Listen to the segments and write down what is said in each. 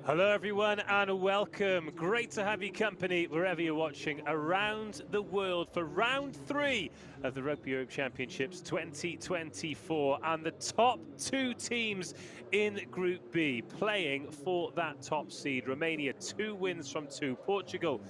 Hello everyone and welcome. Great to have you company wherever you're watching around the world for round 3 of the Rugby Europe Championships 2024, and the top 2 teams in Group B playing for that top seed. Romania 2 wins from 2. Portugal,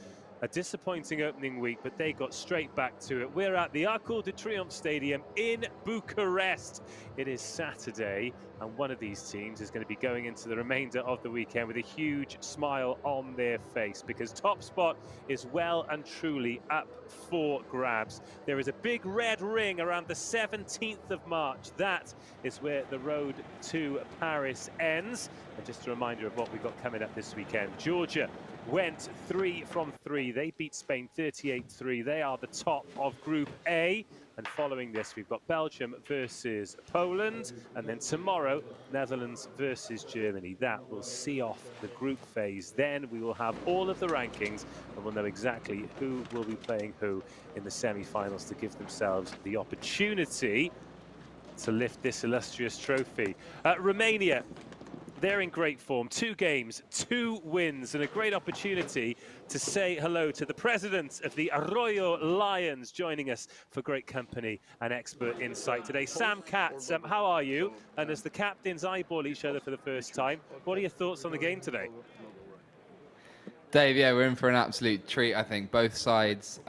a disappointing opening week, but they got straight back to it. We're at the Arc de Triomphe Stadium in Bucharest. It is Saturday, and one of these teams is going to be going into the remainder of the weekend with a huge smile on their face, because top spot is well and truly up for grabs. There is a big red ring around the 17th of March. That is where the road to Paris ends. And just a reminder of what we've got coming up this weekend. Georgia went 3 from 3. They beat Spain 38-3. They are the top of Group A. And following this, we've got Belgium versus Poland. And then tomorrow, Netherlands versus Germany. That will see off the group phase. Then we will have all of the rankings and we'll know exactly who will be playing who in the semi-finals to give themselves the opportunity to lift this illustrious trophy. Romania, they're in great form. 2 games, 2 wins, and a great opportunity to say hello to the president of the Arroyo Lions, joining us for great company and expert insight today. Sam Katz, how are you? And as the captains eyeball each other for the first time, what are your thoughts on the game today? Dave, yeah, we're in for an absolute treat, I think. Both sides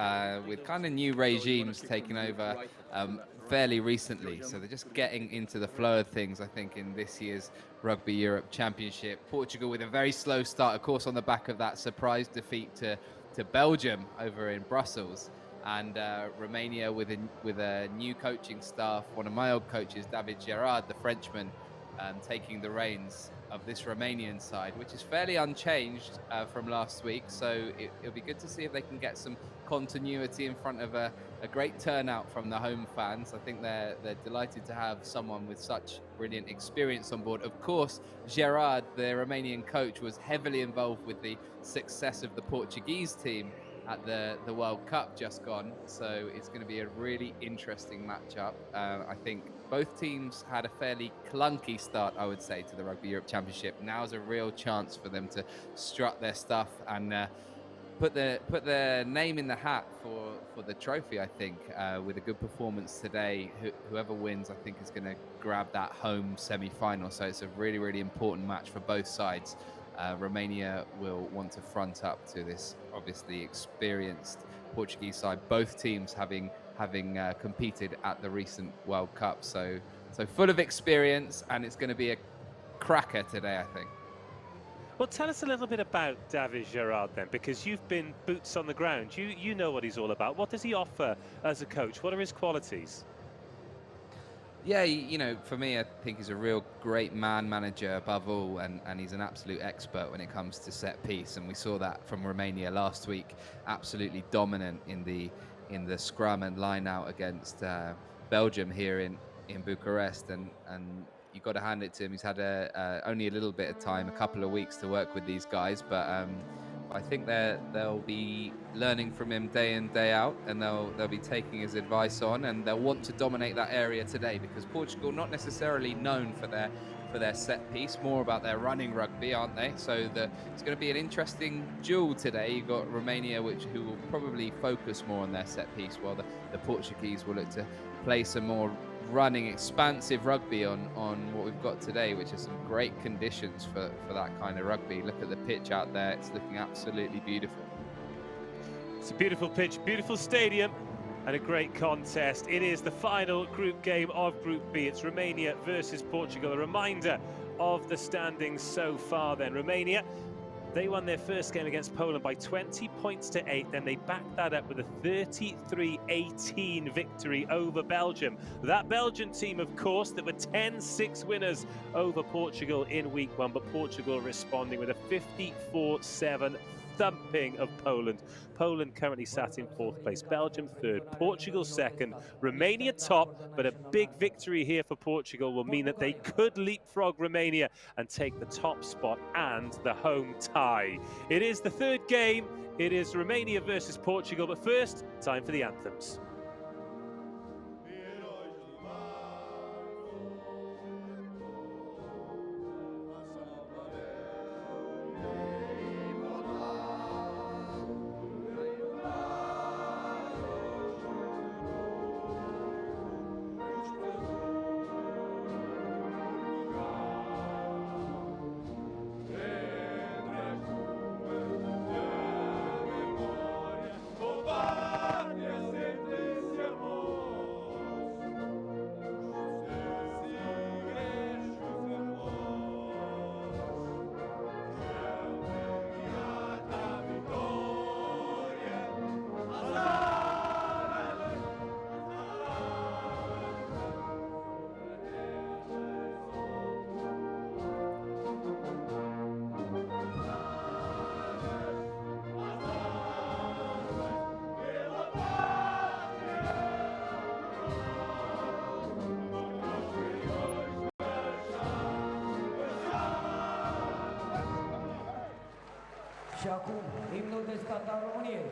with kind of new regimes taking over fairly recently. So they're just getting into the flow of things, I think, in this year's Rugby Europe Championship. Portugal with a very slow start, of course, on the back of that surprise defeat to Belgium over in Brussels. And Romania with a new coaching staff. One of my old coaches, David Gerard, the Frenchman, taking the reins of this Romanian side, which is fairly unchanged from last week. So it'll be good to see if they can get some continuity in front of a great turnout from the home fans. I think they're delighted to have someone with such brilliant experience on board. Of course, Gerard, the Romanian coach, was heavily involved with the success of the Portuguese team at the World Cup just gone. So it's going to be a really interesting matchup. I think both teams had a fairly clunky start, I would say, to the Rugby Europe Championship. Now's a real chance for them to strut their stuff and put their name in the hat for the trophy, I think, with a good performance today. Whoever wins, I think, is going to grab that home semi-final. So it's a really, really important match for both sides. Romania will want to front up to this obviously experienced Portuguese side, both teams having competed at the recent World Cup. So full of experience, and it's going to be a cracker today, I think. Well, tell us a little bit about David Gerard then, because you've been boots on the ground. You know what he's all about. What does he offer as a coach? What are his qualities? Yeah, you know, for me, I think he's a real great man manager above all, and he's an absolute expert when it comes to set piece. And we saw that from Romania last week, absolutely dominant in the scrum and line out against Belgium here in Bucharest. And you got to hand it to him. He's had only a little bit of time, a couple of weeks to work with these guys, but I think they'll be learning from him day in, day out, and they'll be taking his advice on, and they'll want to dominate that area today, because Portugal not necessarily known for their set piece, more about their running rugby, aren't they? So it's going to be an interesting duel today. You've got Romania, who will probably focus more on their set piece, while the Portuguese will look to play some more running, expansive rugby on what we've got today, which are some great conditions for that kind of rugby. Look at the pitch out there. It's looking absolutely beautiful. It's a beautiful pitch, beautiful stadium, and a great contest. It is the final group game of Group B. It's Romania versus Portugal. A reminder of the standings so far then. Romania, they won their first game against Poland by 20 points to 8. Then they backed that up with a 33-18 victory over Belgium. That Belgian team, of course, that were 10-6 winners over Portugal in week 1, but Portugal responding with a 54-7 thumping of Poland. Poland currently sat in 4th place, Belgium 3rd, Portugal 2nd, Romania top, but a big victory here for Portugal will mean that they could leapfrog Romania and take the top spot and the home tie. It is the 3rd game. It is Romania versus Portugal, but first, time for the anthems. Și acum, imnul de stat al României.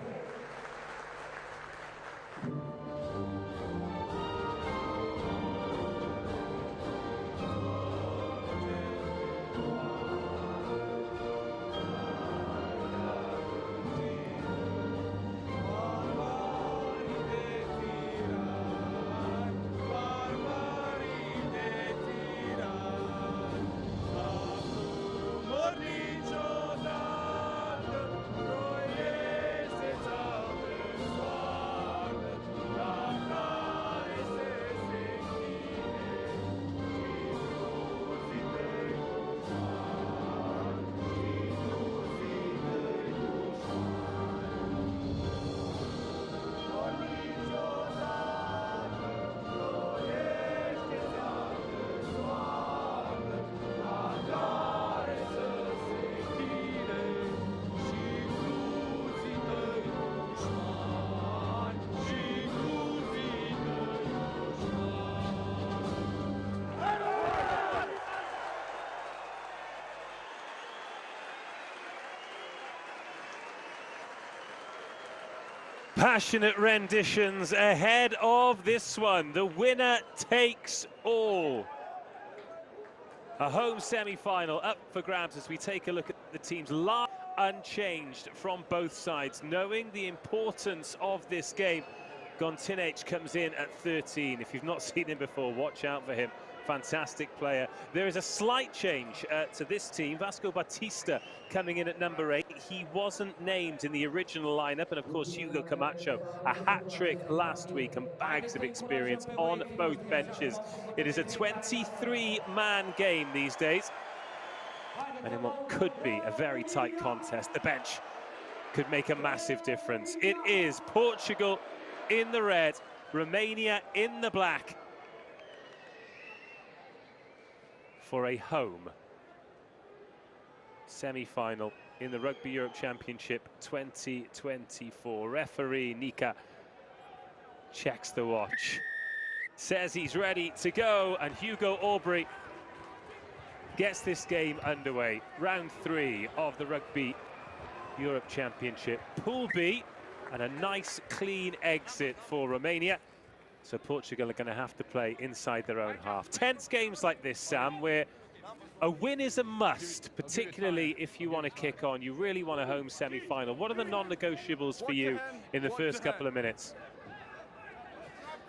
Passionate renditions ahead of this one. The winner takes all. A home semi-final up for grabs as we take a look at the teams live, unchanged from both sides. Knowing the importance of this game, Gontinec comes in at 13. If you've not seen him before, watch out for him. Fantastic player. There is a slight change to this team. Vasco Batista coming in at number 8. He wasn't named in the original lineup, and of course Hugo Camacho, a hat-trick last week and bags of experience on both benches. It is a 23-man game these days, and in what could be a very tight contest, the bench could make a massive difference. It is Portugal in the red, Romania in the black, for a home semi-final in the Rugby Europe Championship 2024. Referee Nika checks the watch, says he's ready to go, and Hugo Aubrey gets this game underway. Round 3 of the Rugby Europe Championship. Pool B, and a nice clean exit for Romania. So Portugal are going to have to play inside their own half. Tense games like this, Sam, where a win is a must, particularly if you want to kick on. You really want a home semi-final. What are the non-negotiables for you in the first couple of minutes?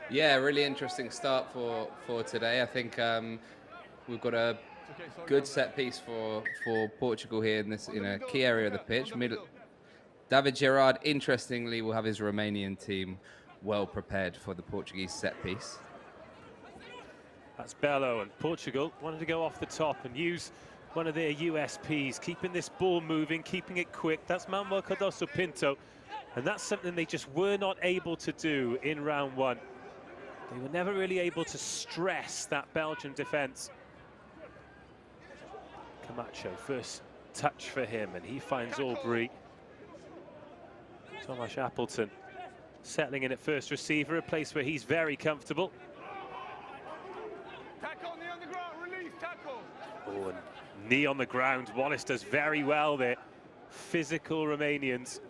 Yeah, really interesting start for today. I think we've got a good set piece for Portugal here in this a key area of the pitch. David Gerrard, interestingly, will have his Romanian team well prepared for the Portuguese set piece. That's Bello, and Portugal wanted to go off the top and use one of their USPs, keeping this ball moving, keeping it quick. That's Manuel Cardoso Pinto, and that's something they just were not able to do in round 1. They were never really able to stress that Belgian defence. Camacho, first touch for him, and he finds Aubrey. Tomasz Appleton settling in at first receiver, a place where he's very comfortable. Tackle, knee on the ground, release, tackle. Oh, and knee on the ground. Wallace does very well there. Physical Romanians.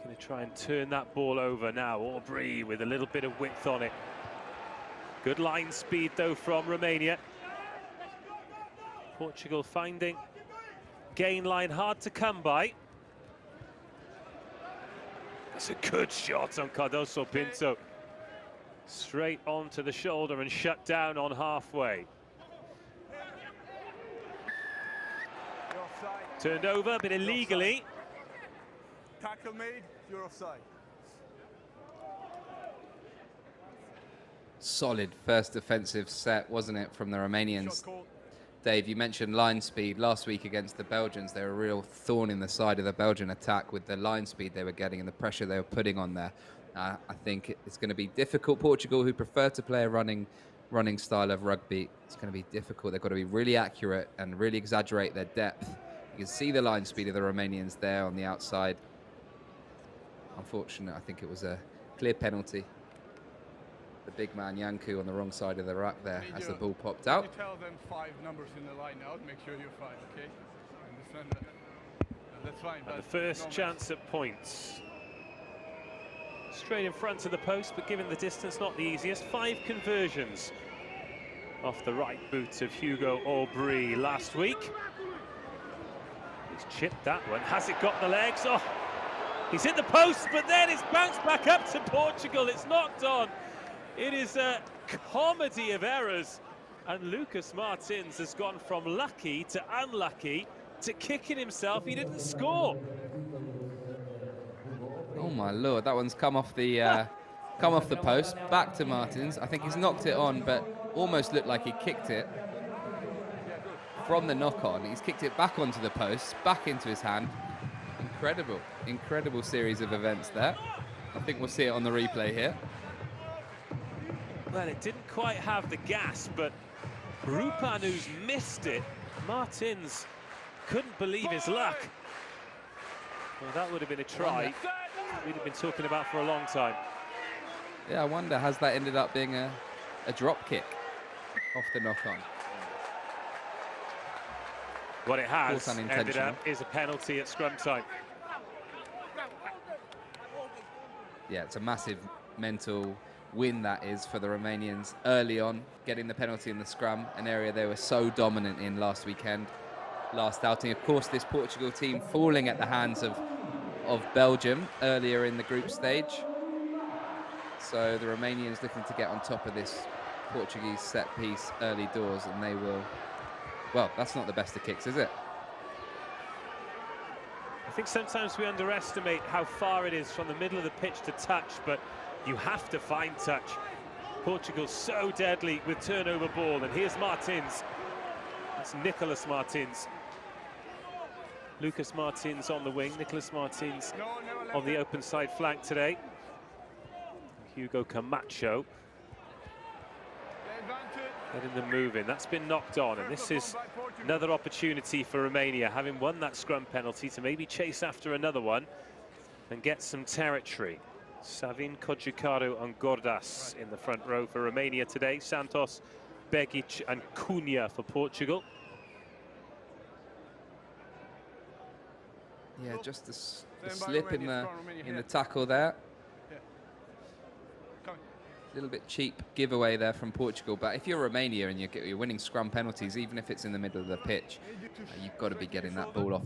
Going to try and turn that ball over now. Aubrey with a little bit of width on it. Good line speed though from Romania. Portugal finding gain line hard to come by. That's a good shot on Cardoso Pinto. Straight onto the shoulder and shut down on halfway. Turned over, but illegally. Tackle made, you're offside. Solid first defensive set, wasn't it, from the Romanians? Dave, you mentioned line speed. Last week against the Belgians, they were a real thorn in the side of the Belgian attack with the line speed they were getting and the pressure they were putting on there. I think it's going to be difficult. Portugal, who prefer to play a running style of rugby, it's going to be difficult. They've got to be really accurate and really exaggerate their depth. You can see the line speed of the Romanians there on the outside. Unfortunate, I think it was a clear penalty. The big man Yanku on the wrong side of the ruck there as the ball popped out. You tell them 5 numbers in the line out, make sure you're fine, okay? Understand that? That's fine. And the first chance at points. Straight in front of the post, but given the distance, not the easiest. 5 conversions off the right boot of Hugo Aubry last week. He's chipped that one. Has it got the legs? Oh, he's hit the post, but then it's bounced back up to Portugal. It's knocked on. It is a comedy of errors. And Lucas Martins has gone from lucky to unlucky to kicking himself. He didn't score. Oh my lord, that one's come off the post, back to Martins. I think he's knocked it on, but almost looked like he kicked it from the knock-on. He's kicked it back onto the post, back into his hand. Incredible series of events there. I think we'll see it on the replay here. Well, it didn't quite have the gas, but Rupanu's missed it. Martins couldn't believe his luck. Well, that would have been a try we'd have been talking about for a long time. Yeah, I wonder, has that ended up being a drop kick off the knock-on? What it has ended up is a penalty at scrum time. Yeah, it's a massive mental win that is for the Romanians early on, getting the penalty in the scrum, an area they were so dominant in last weekend, last outing. Of course, this Portugal team falling at the hands of Belgium earlier in the group stage. So the Romanians looking to get on top of this Portuguese set piece early doors, and they will. Well, that's not the best of kicks, is it? I think sometimes we underestimate how far it is from the middle of the pitch to touch, but you have to find touch. Portugal's so deadly with turnover ball, and here's Martins. It's Nicolas Martins. Lucas Martins on the wing, Nicolas Martins on the open side flank today. Hugo Camacho getting them moving. That's been knocked on, and this is another opportunity for Romania, having won that scrum penalty, to maybe chase after another one and get some territory. Savin, Cojucaro and Gordas in the front row for Romania today. Santos, Begic and Cunha for Portugal. Yeah, just the slip in the tackle there. A little bit cheap giveaway there from Portugal, but if you're Romania and you're winning scrum penalties, even if it's in the middle of the pitch, you've got to be getting that ball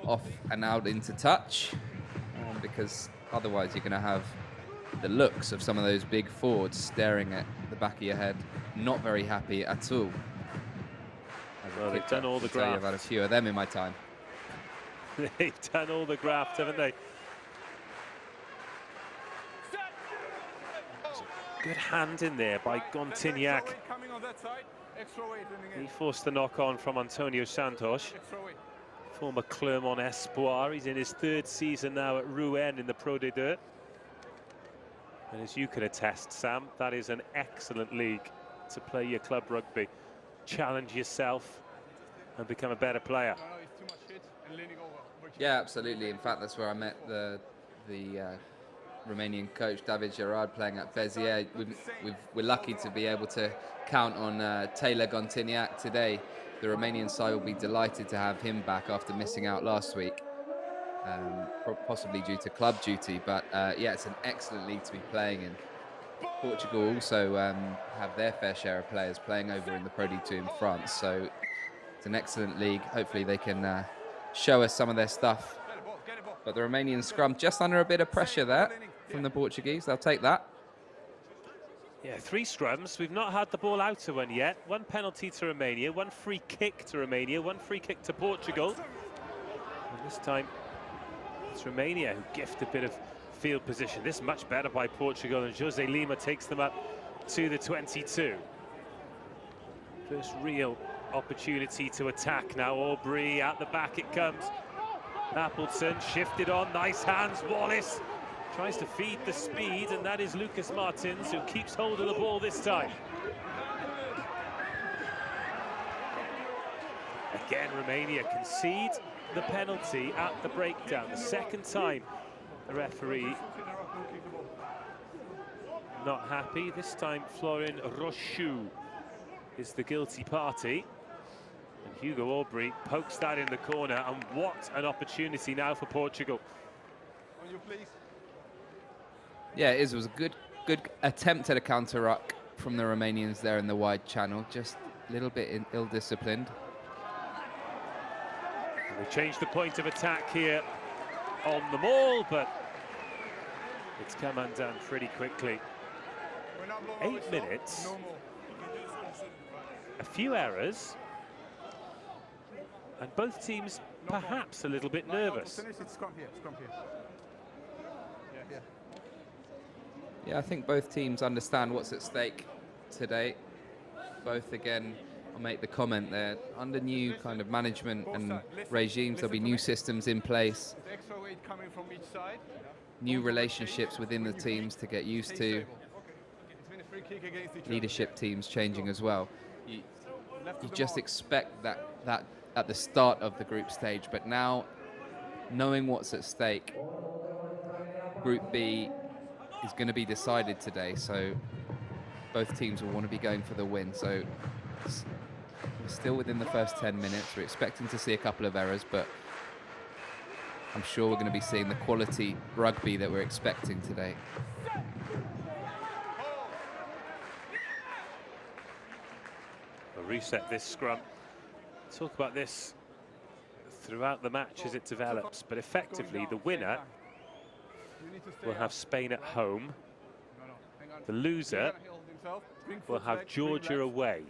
off and out into touch, because otherwise you're going to have the looks of some of those big forwards staring at the back of your head, not very happy at all. Well, they've done all the graft. I've had a few of them in my time. They've done all the graft, haven't they? Good hand in there by Gontignac. He forced the knock on from Antonio Santos, former Clermont Espoir. He's in his 3rd season now at Rouen in the Pro D2. And as you can attest, Sam, that is an excellent league to play your club rugby. Challenge yourself and become a better player. Yeah, absolutely. In fact, that's where I met the Romanian coach David Gerard playing at Beziers. We're lucky to be able to count on Taylor Gontignac today. The Romanian side will be delighted to have him back after missing out last week, possibly due to club duty. But yeah, it's an excellent league to be playing in. Portugal also have their fair share of players playing over in the Pro D2 in France, so it's an excellent league. Hopefully they can show us some of their stuff. But the Romanian scrum just under a bit of pressure there from the Portuguese. They'll take that. Yeah, 3 scrums. We've not had the ball out of one yet. 1 penalty to Romania, 1 free kick to Romania, 1 free kick to Portugal. And this time it's Romania who gift a bit of field position. This much better by Portugal, and Jose Lima takes them up to the 22. First real opportunity to attack now. Aubry at the back it comes. Appleton shifted on, nice hands. Wallace tries to feed the speed, and that is Lucas Martins who keeps hold of the ball this time. Again, Romania concede the penalty at the breakdown. The 2nd time the referee not happy. This time Florin Rochu is the guilty party. And Hugo Aubrey pokes that in the corner, and what an opportunity now for Portugal. On you, please. Yeah, it was a good attempt at a counter-ruck from the Romanians there in the wide channel, just a little bit ill-disciplined. They changed the point of attack here on the maul, but it's come undone pretty quickly. 8 minutes, a few errors, and both teams perhaps a little bit nervous. Yeah, I think both teams understand what's at stake today. Both, again, I'll make the comment there, under new kind of management and regimes, there'll be new systems in place, new relationships within the teams to get used to, leadership teams changing as well. You just expect that at the start of the group stage, but now, knowing what's at stake, Group B is going to be decided today, so both teams will want to be going for the win. So we're still within the first 10 minutes. We're expecting to see a couple of errors, but I'm sure we're going to be seeing the quality rugby that we're expecting today. We'll reset this scrum. Talk about this throughout the match as it develops, but effectively the winner will have Spain at home. The loser will have Georgia away.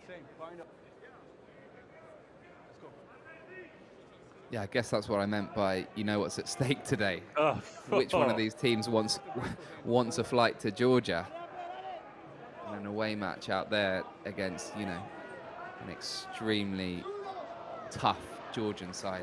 Yeah, I guess that's what I meant by, you know what's at stake today. Oh. Which one of these teams wants a flight to Georgia? And an away match out there against, you know, an extremely tough Georgian side.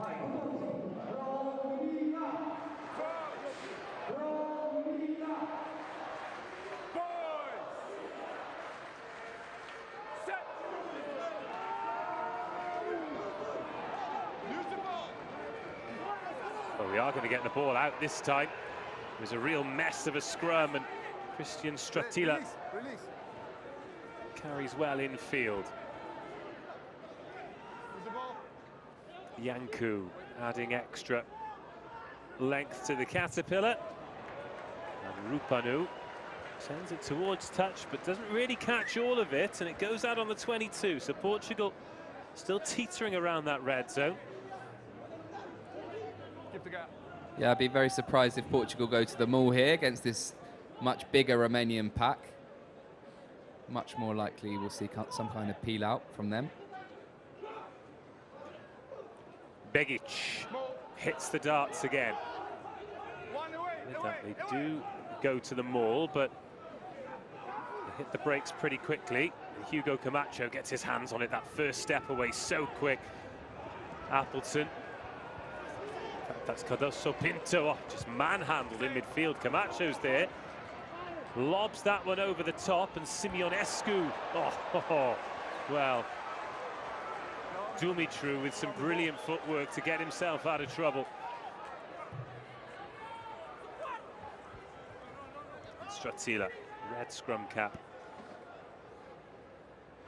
Well, we are going to get the ball out this time. It was a real mess of a scrum, and Christian Stratila carries well infield. Yanku adding extra length to the caterpillar. And Rupanu sends it towards touch, but doesn't really catch all of it, and it goes out on the 22. So Portugal still teetering around that red zone. Yeah, I'd be very surprised if Portugal go to the maul here against this much bigger Romanian pack. Much more likely we'll see some kind of peel out from them. Begic hits the darts again. With that, they do go to the maul, but they hit the brakes pretty quickly. And Hugo Camacho gets his hands on it. That first step away so quick. Appleton. That's Cardoso Pinto, oh, just manhandled in midfield. Camacho's there. Lobs that one over the top, and Simeonescu. Well, Dumitru with some brilliant footwork to get himself out of trouble. Stratila, red scrum cap,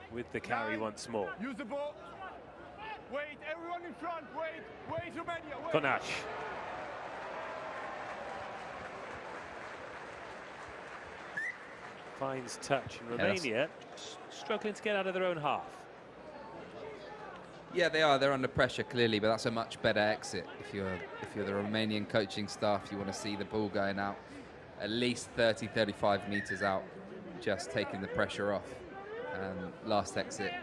with the carry once more. Use the ball. Wait, everyone in front. Wait, Romania. Wait. Konash. Finds touch, and Romania struggling to get out of their own half. Yeah, they are. They're under pressure clearly, but that's a much better exit. If you're the Romanian coaching staff, you want to see the ball going out at least 30-35 meters out, just taking the pressure off. And last exit,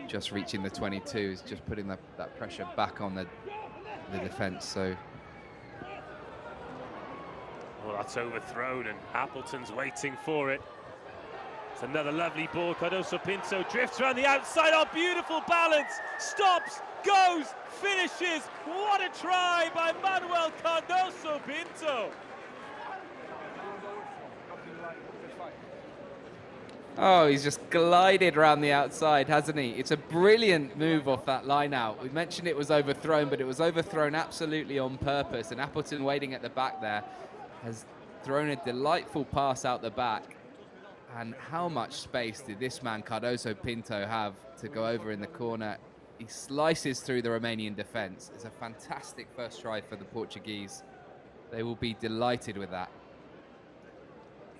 just reaching the 22, is just putting that pressure back on the defense. So, well, that's overthrown, and Appleton's waiting for it. It's another lovely ball. Cardoso Pinto drifts around the outside. Oh, beautiful balance. Stops, goes, finishes. What a try by Manuel Cardoso Pinto. oh, he's just glided around the outside, hasn't he? It's a brilliant move off that line out. We mentioned it was overthrown, but it was overthrown absolutely on purpose. And Appleton, waiting at the back there, has thrown a delightful pass out the back. And how much space did this man Cardoso Pinto have to go over in the corner? He slices through the Romanian defence. It's a fantastic first try for the Portuguese. They will be delighted with that.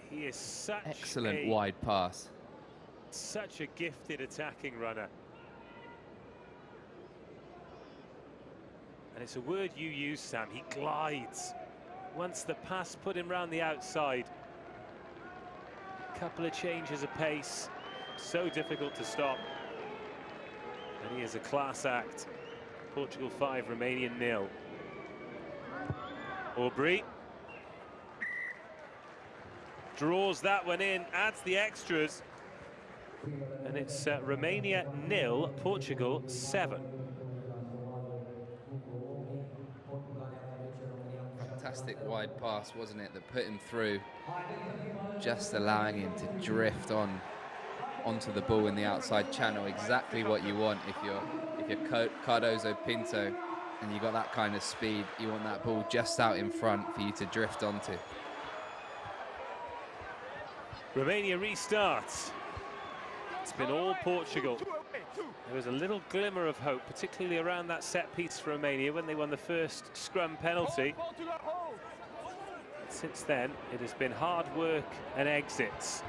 He is such excellent wide pass. Such a gifted attacking runner. And it's a word you use, Sam. He glides. Once the pass put him round the outside. A couple of changes of pace. So difficult to stop. And he is a class act. Portugal 5, Romania 0. Aubrey draws that one in, adds the extras. And it's Romania 0, Portugal 7. Fantastic wide pass, wasn't it, that put him through, just allowing him to drift onto the ball in the outside channel. Exactly what you want if you're Cardozo Pinto and you got that kind of speed. You want that ball just out in front for you to drift onto. Romania restarts. It's been all Portugal. There was a little glimmer of hope, particularly around that set piece for Romania when they won the first scrum penalty. Since then, it has been hard work and exits.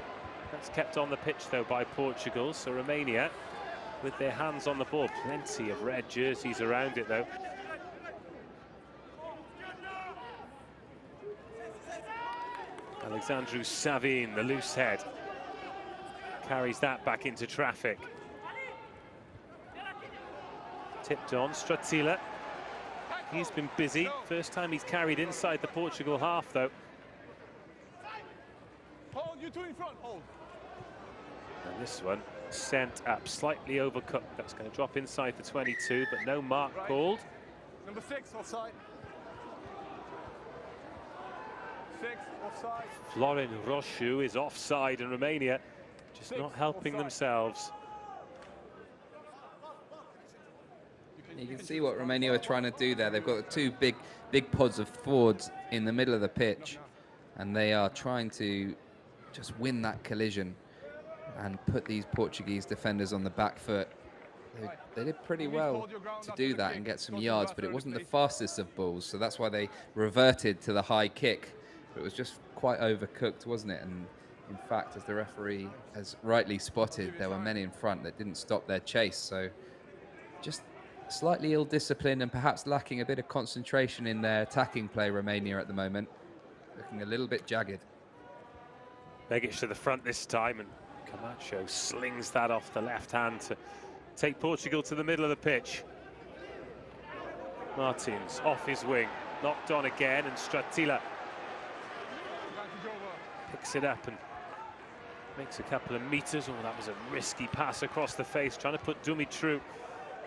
That's kept on the pitch, though, by Portugal. So Romania, with their hands on the ball, plenty of red jerseys around it, though. Alexandru Savin, the loose head, carries that back into traffic. Tipped on, Stratila. He's been busy. First time he's carried inside the Portugal half, though. Hold, you two in front, hold. And this one sent up, slightly overcooked. That's going to drop inside the 22, but no mark called. Number 6, offside. 6, offside. Florin Roșu is offside, and Romania just not helping themselves. You can see what Romania are trying to do there. They've got the two big pods of forwards in the middle of the pitch, and they are trying to just win that collision and put these Portuguese defenders on the back foot. They did pretty well to do that and get some yards, but it wasn't the fastest of balls, so that's why they reverted to the high kick. It was just quite overcooked, wasn't it? And in fact, as the referee has rightly spotted, there were men in front that didn't stop their chase. So just slightly ill-disciplined and perhaps lacking a bit of concentration in their attacking play, Romania, at the moment. Looking a little bit jagged. Begic to the front this time, and Camacho slings that off the left hand to take Portugal to the middle of the pitch. Martins off his wing, knocked on again, and Stratila picks it up and makes a couple of meters. Oh, that was a risky pass across the face, trying to put Dumitru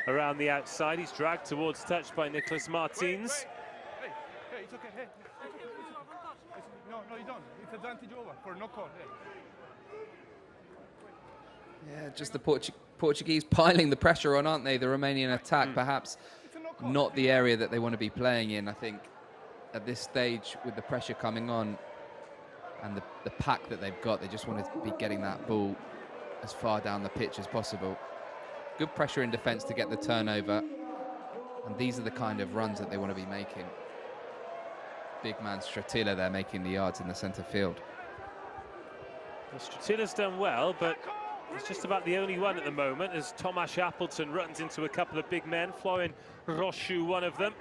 around the outside. He's dragged towards touch by Nicholas Martins. Hey, it's okay. Hey, no, you don't. It's advantage over for no call. Hey. Yeah, just the Portuguese piling the pressure on, aren't they? The Romanian attack, perhaps not the area that they want to be playing in. I think at this stage, with the pressure coming on and the pack that they've got, they just want to be getting that ball as far down the pitch as possible. Good pressure in defence to get the turnover, and these are the kind of runs that they want to be making. Big man Stratila there making the yards in the centre field. Well, Stratila's done well, but he's just about the only one at the moment as Tomasz Appleton runs into a couple of big men. Florin Roșu, one of them.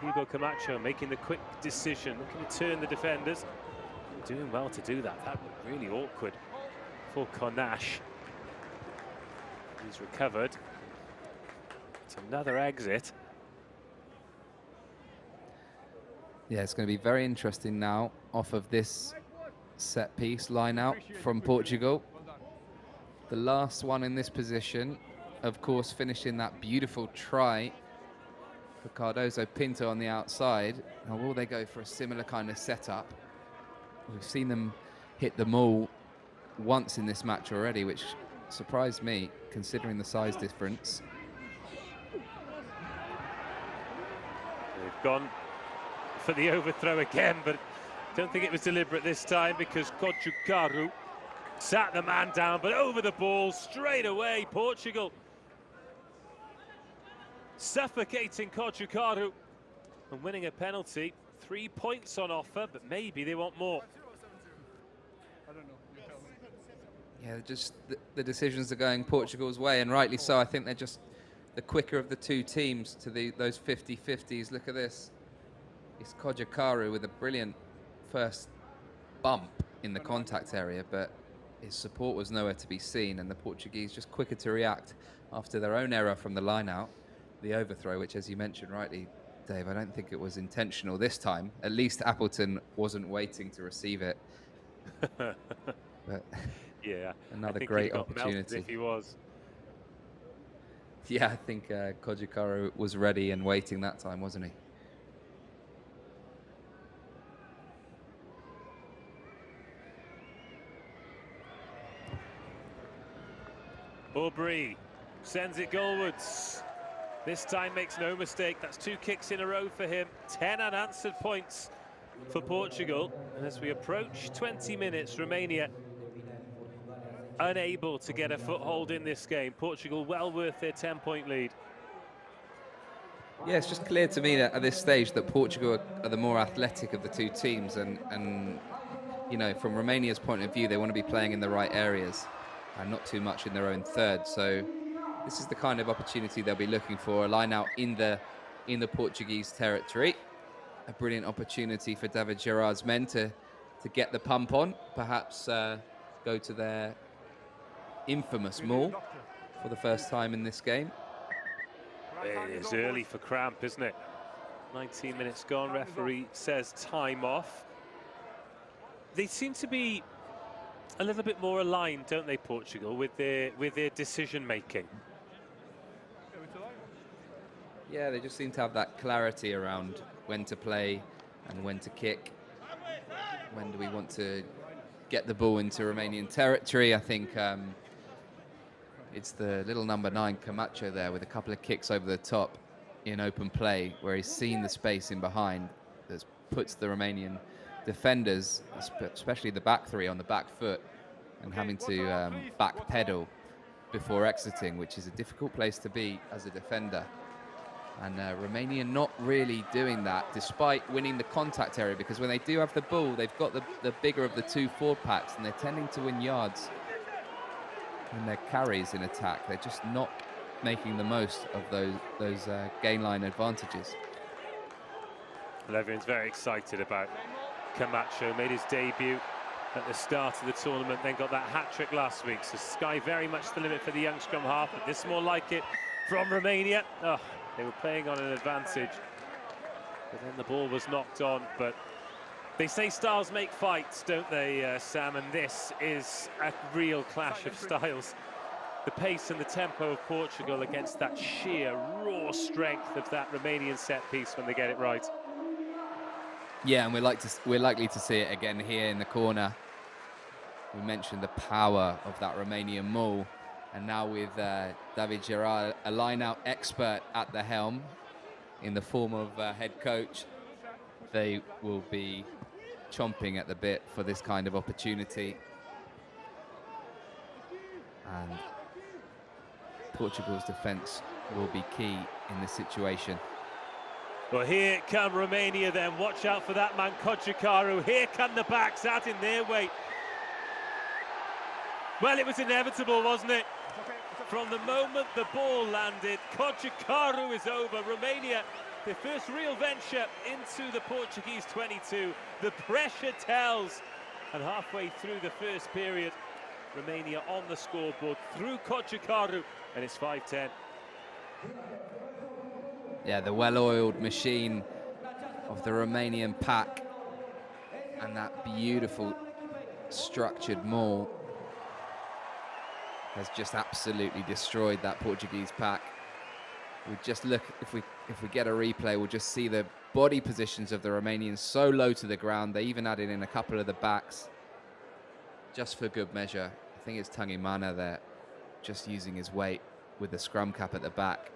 Hugo Camacho making the quick decision, looking to turn the defenders. Doing well to do that. That looked really awkward for Cornache. He's recovered. It's another exit. Yeah, it's going to be very interesting now off of this set piece line out from Portugal. The last one in this position, of course, finishing that beautiful try for Cardozo Pinto on the outside. Now, will they go for a similar kind of setup? We've seen them hit the maul once in this match already, which surprised me, considering the size difference. They've gone for the overthrow again, but don't think it was deliberate this time because Kojukaru sat the man down, but over the ball straight away, Portugal. suffocating Kojukaru and winning a penalty. 3 points on offer, but maybe they want more. I don't know. You tell me. Yeah, just the decisions are going Portugal's way, and rightly so. I think they're just the quicker of the two teams to those 50-50s. Look at this. It's Kojukaru with a brilliant first bump in the contact area, but his support was nowhere to be seen, and the Portuguese just quicker to react after their own error from the line out, the overthrow, which, as you mentioned rightly, Dave, I don't think it was intentional this time. At least Appleton wasn't waiting to receive it. But yeah, another great opportunity. If he was. Yeah, I think Kojukaru was ready and waiting that time, wasn't he? Aubrey sends it goalwards. This time makes no mistake. That's 2 kicks in a row for him. 10 unanswered points for Portugal. And as we approach 20 minutes, Romania unable to get a foothold in this game. Portugal well worth their 10-point lead. Yeah, it's just clear to me that at this stage that Portugal are the more athletic of the two teams, and you know, from Romania's point of view, they want to be playing in the right areas and not too much in their own third. So this is the kind of opportunity they'll be looking for, a line out in the Portuguese territory. A brilliant opportunity for David Gerard's men to get the pump on, perhaps go to their infamous maul for the first time in this game. It is early for cramp, isn't it? 19 minutes gone, referee says time off. They seem to be a little bit more aligned, don't they, Portugal, with their decision making? Yeah, they just seem to have that clarity around when to play and when to kick. When do we want to get the ball into Romanian territory? I think it's the little number 9, Camacho, there with a couple of kicks over the top in open play, where he's seen the space in behind that puts the Romanian defenders, especially the back three, on the back foot and having to back pedal before exiting, which is a difficult place to be as a defender. And Romania not really doing that, despite winning the contact area, because when they do have the ball, they've got the bigger of the 2 forward packs, and they're tending to win yards in their carries in attack. They're just not making the most of those gain line advantages. Well, everyone's very excited about Camacho. Made his debut at the start of the tournament, then got that hat-trick last week. So sky very much the limit for the young scrum half, but this more like it from Romania. Oh, they were playing on an advantage, but then the ball was knocked on. But they say styles make fights, don't they, Sam? And this is a real clash of styles. The pace and the tempo of Portugal against that sheer raw strength of that Romanian set piece when they get it right. Yeah, and we're likely to see it again here in the corner. We mentioned the power of that Romanian maul, and now with David Gerard, a line-out expert at the helm in the form of head coach, they will be chomping at the bit for this kind of opportunity. And Portugal's defence will be key in this situation. Well, here come Romania then. Watch out for that man, Kojukaru. Here come the backs, adding their weight. Well, it was inevitable, wasn't it? From the moment the ball landed, Kojukaru is over. Romania, their first real venture into the Portuguese 22. The pressure tells. And halfway through the first period, Romania on the scoreboard through Kojukaru, and it's 5-10. Yeah, the well-oiled machine of the Romanian pack and that beautiful structured maul has just absolutely destroyed that Portuguese pack. We just look, if we get a replay, we'll just see the body positions of the Romanians so low to the ground. They even added in a couple of the backs just for good measure. I think it's Tangimana there, just using his weight with the scrum cap at the back,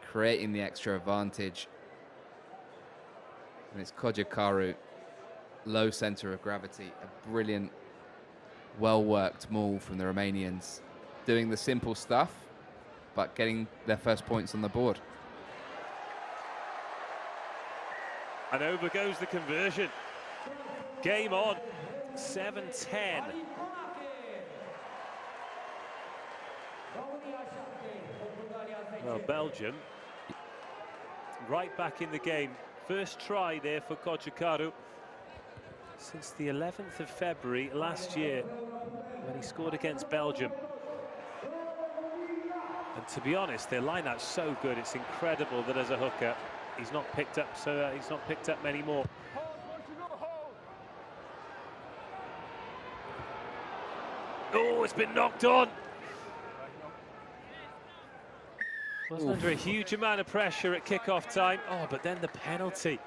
creating the extra advantage. And it's Kojukaru, low center of gravity, a brilliant, well-worked maul from the Romanians, doing the simple stuff, but getting their first points on the board. And over goes the conversion. Game on, 7-10. Well, Belgium right back in the game. First try there for Kojukaru since the 11th of February last year when he scored against Belgium. And to be honest, their line-out's so good, it's incredible that as a hooker he's not picked up many more. Oh, it's been knocked on. Wasn't under a huge amount of pressure at kick-off time. Oh, but then the penalty.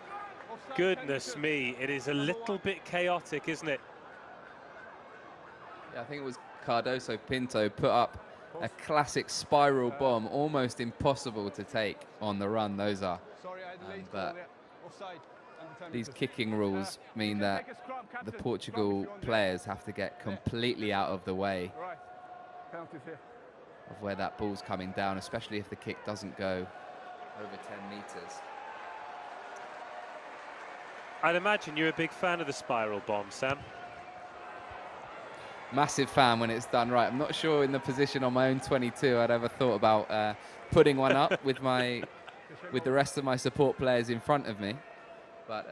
Goodness me, it is a little bit chaotic, isn't it? Yeah, I think it was Cardoso Pinto put up a classic spiral bomb, almost impossible to take on the run, those are. But these kicking rules mean that the Portugal players have to get completely out of the way of where that ball's coming down, especially if the kick doesn't go over 10 meters. I'd imagine you're a big fan of the spiral bomb, Sam. Massive fan when it's done right. I'm not sure in the position on my own 22 I'd ever thought about putting one up with the rest of my support players in front of me, but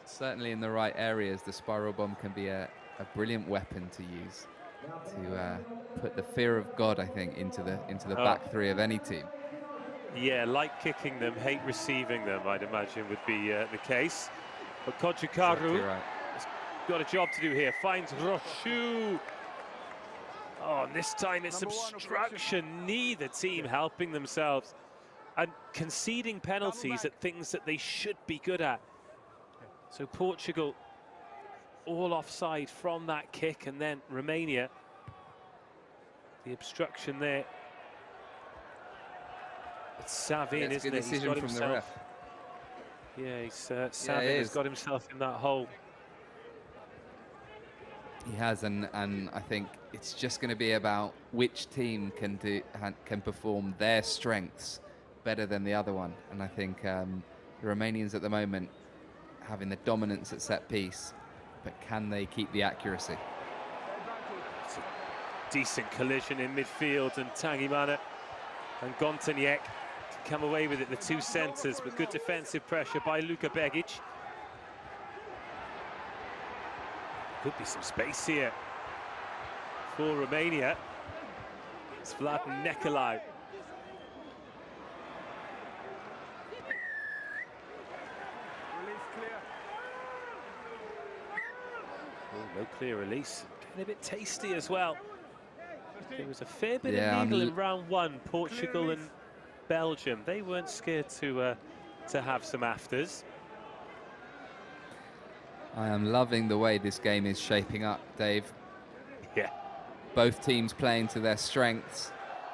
certainly in the right areas the spiral bomb can be a brilliant weapon to use to put the fear of God, I think, into the back three of any team. Yeah, like kicking them, hate receiving them, I'd imagine would be the case. But Kojukaru Exactly right. has got a job to do here. Finds Roshu. Oh, and this time it's obstruction. Neither team helping themselves and conceding penalties at things that they should be good at. So Portugal all offside from that kick, and then Romania, the obstruction there. It's Savin, isn't it? Decision He's got from himself. the ref. Yeah, Savin has got himself in that hole. He has, and I think it's just going to be about which team can perform their strengths better than the other one. And I think the Romanians at the moment having the dominance at set piece, but can they keep the accuracy? It's a decent collision in midfield, and Tangimana and Gontaniek come away with it, the two centres, but good defensive pressure by Luka Begic. Could be some space here for Romania. It's Vlad Nekolau. Oh, no clear release. Getting a bit tasty as well. There was a fair bit of needle in round one. Portugal and Belgium, they weren't scared to have some afters. I am loving the way this game is shaping up, Dave. Yeah. Both teams playing to their strengths.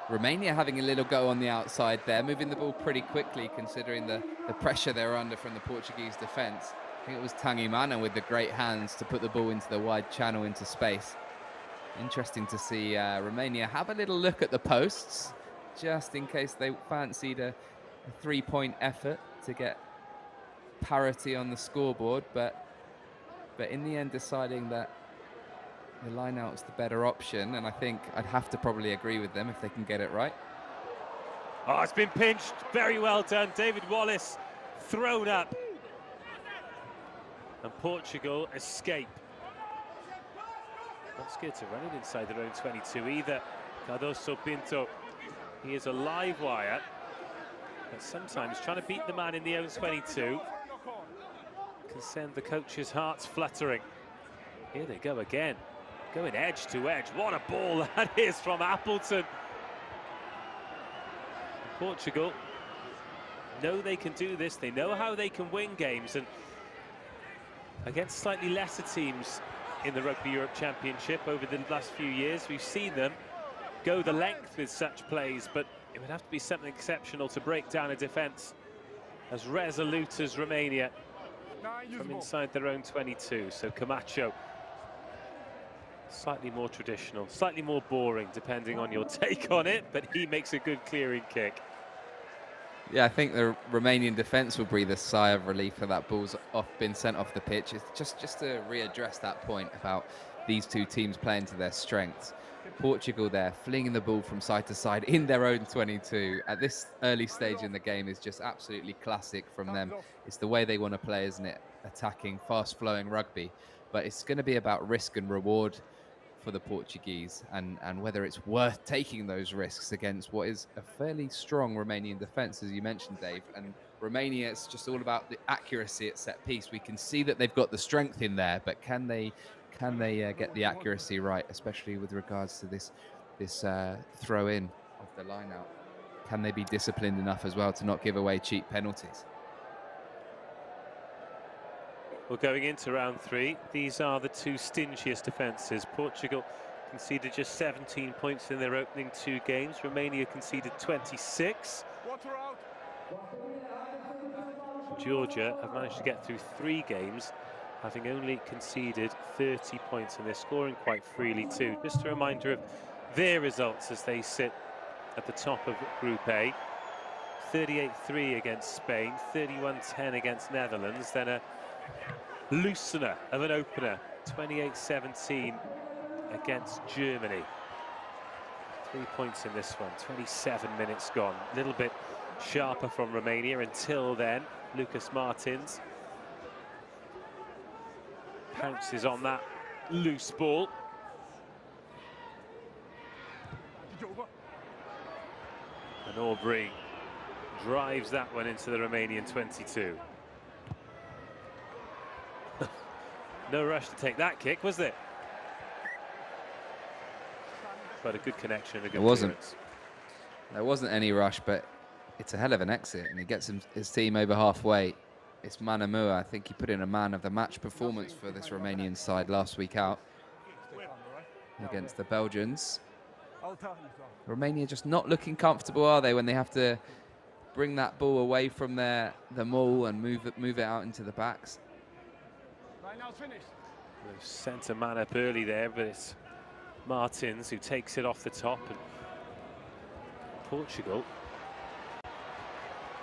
Romania having a little go on the outside there, moving the ball pretty quickly considering the pressure they're under from the Portuguese defence. I think it was Tangimana with the great hands to put the ball into the wide channel into space. Interesting to see Romania have a little look at the posts, just in case they fancied a three-point effort to get parity on the scoreboard, but in the end deciding that the line-out is the better option, and I think I'd have to probably agree with them if they can get it right. Oh, it's been pinched. Very well done. David Wallace thrown up. And Portugal escape. Not scared to run it inside their own 22 either. Cardoso Pinto, he is a live wire, but sometimes trying to beat the man in the own 22 can send the coach's hearts fluttering. Here they go again, going edge to edge. What a ball that is from Appleton. Portugal know they can do this. They know how they can win games, and against slightly lesser teams in the Rugby Europe Championship over the last few years, we've seen them go the length with such plays, but it would have to be something exceptional to break down a defence as resolute as Romania from inside their own 22. So Camacho Slightly more traditional, slightly more boring, depending on your take on it, but he makes a good clearing kick. Yeah, I think the Romanian defence will breathe a sigh of relief for that ball's been sent off the pitch. It's just to readdress that point about these two teams playing to their strengths. Portugal there, flinging the ball from side to side in their own 22 at this early stage in the game is just absolutely classic from them. It's the way they want to play, isn't it? Attacking, fast-flowing rugby. But it's going to be about risk and reward for the Portuguese and whether it's worth taking those risks against what is a fairly strong Romanian defence, as you mentioned, Dave. And Romania, it's just all about the accuracy at set piece. We can see that they've got the strength in there, but can they get the accuracy right, especially with regards to this throw in of the line out? Can they be disciplined enough as well to not give away cheap penalties? Well, going into round 3, these are the two stingiest defences. Portugal conceded just 17 points in their opening 2 games. Romania conceded 26. Georgia have managed to get through 3 games, having only conceded 30 points, and they're scoring quite freely too. Just a reminder of their results as they sit at the top of Group A. 38-3 against Spain, 31-10 against Netherlands, then a loosener of an opener, 28-17 against Germany. 3 points in this one, 27 minutes gone. A little bit sharper from Romania until then. Lucas Martins pounces on that loose ball. And Aubrey drives that one into the Romanian 22. No rush to take that kick, was there? But a good connection and a good clearance. There wasn't any rush, but it's a hell of an exit, and he gets his team over halfway. It's Manamua. I think he put in a man of the match performance for this Romanian side last week out against the Belgians. Romania just not looking comfortable, are they, when they have to bring that ball away from the maul and move it out into the backs? They've sent a man up early there, but it's Martins who takes it off the top, and Portugal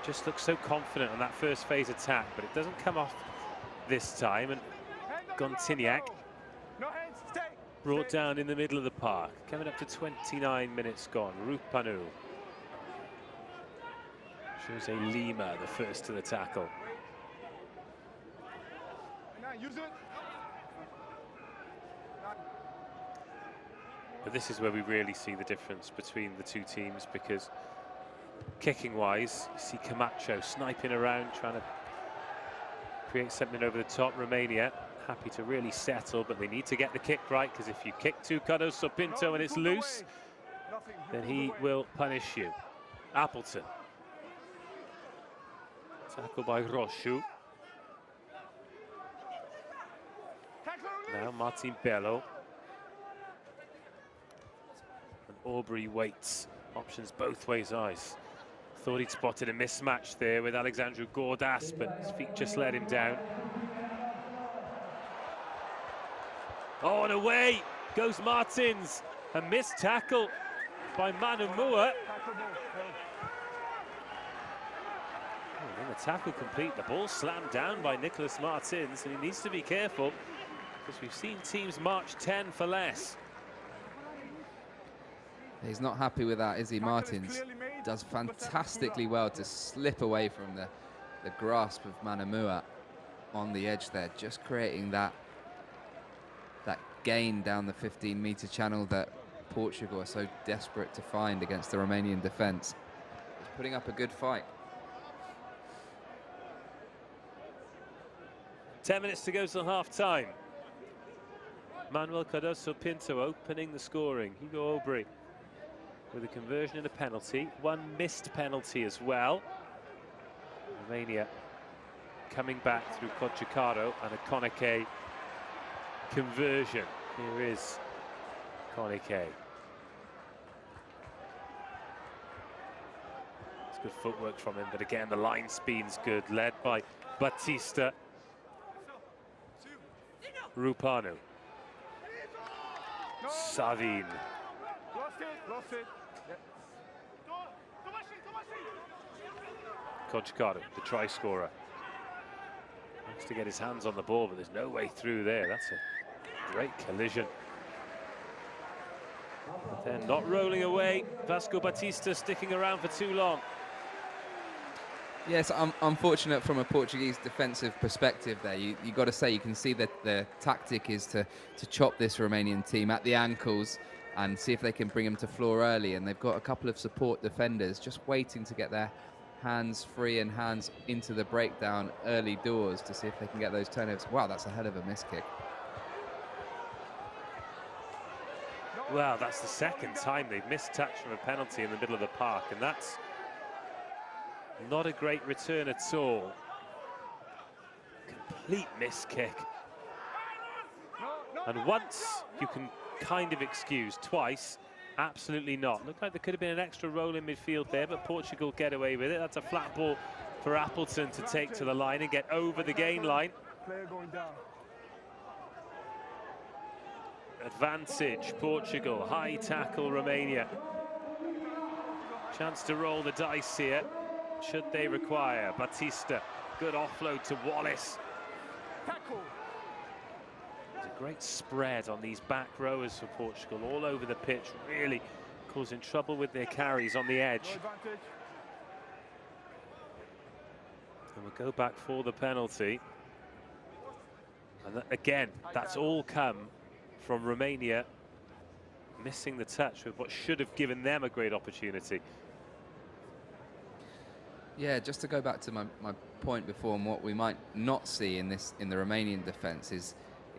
just looks so confident on that first phase attack, but it doesn't come off this time, and Gontiniak brought down in the middle of the park. Coming up to 29 minutes gone. Rupanu. Jose Lima, the first to the tackle. But this is where we really see the difference between the two teams, because kicking wise, you see Camacho sniping around, trying to create something over the top. Romania happy to really settle, but they need to get the kick right, because if you kick to Cardoso Pinto and it's loose, then he will punish you. Appleton. Tackle by Roshu. Now Martin Bello. And Aubrey waits. Options both ways, eyes. Thought he'd spotted a mismatch there with Alexandru Gordas, but his feet just let him down. Oh, and away goes Martins. A missed tackle by Manamua. And the tackle complete. The ball slammed down by Nicholas Martins, and he needs to be careful, because we've seen teams march 10 for less. He's not happy with that, is he? Martins does fantastically well to slip away from the grasp of Manamua on the edge there, just creating that gain down the 15-meter channel that Portugal are so desperate to find against the Romanian defence. He's putting up a good fight. 10 minutes to go till half-time. Manuel Cardoso Pinto opening the scoring. Hugo Aubrey with a conversion and a penalty. One missed penalty as well. Romania coming back through Cocicaro and a Konike conversion. Here is Konike. It's good footwork from him, but again the line speed's good, led by Batista. Rupanu. Savin. Lost it. Kochkar, the try scorer. Wants to get his hands on the ball, but there's no way through there. That's a great collision. But they're not rolling away. Vasco Batista sticking around for too long. Yes, unfortunate from a Portuguese defensive perspective there. You got to say, you can see that the tactic is to chop this Romanian team at the ankles and see if they can bring them to floor early. And they've got a couple of support defenders just waiting to get their hands free and hands into the breakdown early doors to see if they can get those turnovers. Wow, that's a hell of a miss kick. Well, that's the second time they've missed touch from a penalty in the middle of the park, and that's not a great return at all. Complete miss kick. And once you can kind of excuse, twice, absolutely not. Looked like there could have been an extra roll in midfield there, but Portugal get away with it. That's a flat ball for Appleton to take to the line and get over the gain line. Player going down. Advantage, Portugal. High tackle, Romania. Chance to roll the dice here, should they require. Batista, good offload to Wallace. Tackle. There's a great spread on these back rowers for Portugal, all over the pitch, really causing trouble with their carries on the edge. No advantage. And we'll go back for the penalty. And again, that's all come from Romania missing the touch with what should have given them a great opportunity. Yeah, just to go back to my point before, and what we might not see in the Romanian defence is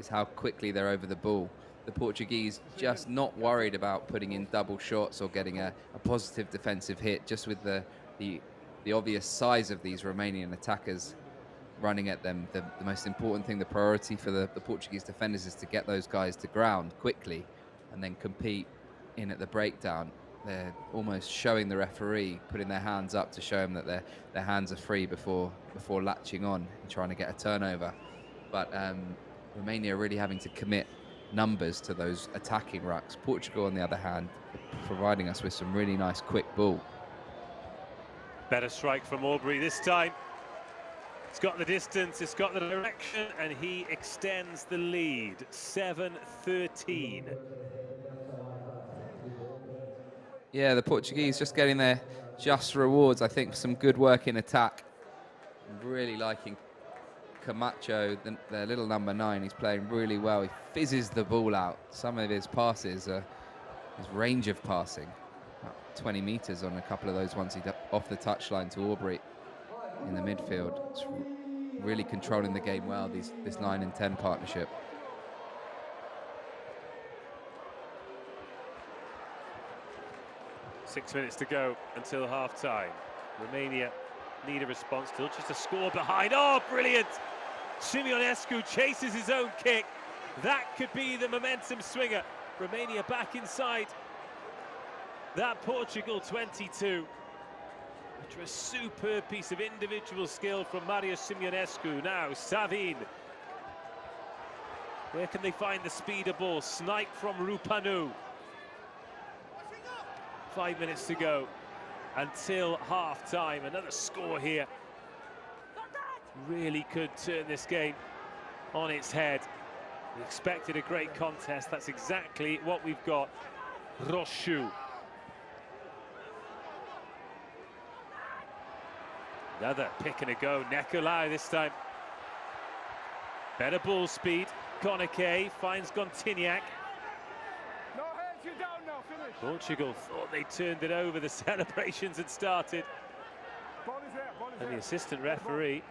how quickly they're over the ball. The Portuguese just not worried about putting in double shots or getting a positive defensive hit, just with the obvious size of these Romanian attackers running at them. The most important thing, the priority for the Portuguese defenders, is to get those guys to ground quickly and then compete in at the breakdown. They're almost showing the referee, putting their hands up to show him that their hands are free before latching on and trying to get a turnover. But Romania really having to commit numbers to those attacking rucks. Portugal, on the other hand, providing us with some really nice quick ball. Better strike from Aubrey this time. It's got the distance, it's got the direction, and he extends the lead. 7-13. Yeah, the Portuguese just getting their just rewards. I think some good work in attack. I'm really liking Camacho, their little number 9. He's playing really well. He fizzes the ball out. Some of his passes, his range of passing, about 20 meters on a couple of those ones off the touchline to Aubrey in the midfield. It's really controlling the game well, this 9 and 10 partnership. Six minutes to go until half-time. Romania need a response, still just a score behind. Oh, brilliant! Simeonescu chases his own kick. That could be the momentum swinger. Romania back inside that Portugal 22. After a superb piece of individual skill from Mario Simeonescu. Now Savin. Where can they find the speed of ball? Snipe from Rupanu. 5 minutes to go until half-time. Another score here. Really could turn this game on its head. We expected a great contest. That's exactly what we've got. Roșu. Another pick and a go. Nicolau this time. Better ball speed. Koneke finds Gontignac. No hands, you're down now, finish. Portugal thought they turned it over. The celebrations had started. Ball is there, ball is And the there. assistant referee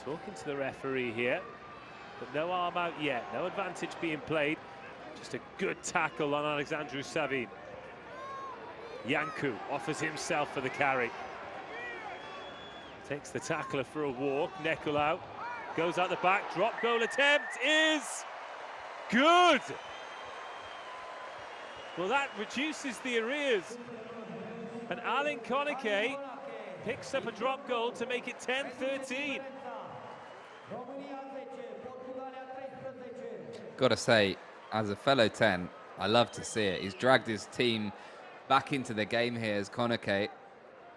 talking to the referee here. But no arm out yet. No advantage being played. Just a good tackle on Alexandru Savin. Iancu offers himself for the carry. Takes the tackler for a walk. Nicolau goes out the back. Drop goal attempt is good. Well, that reduces the arrears. And Alan Koneke picks up a drop goal to make it 10-13. Got to say, as a fellow 10, I love to see it. He's dragged his team back into the game here as Konake.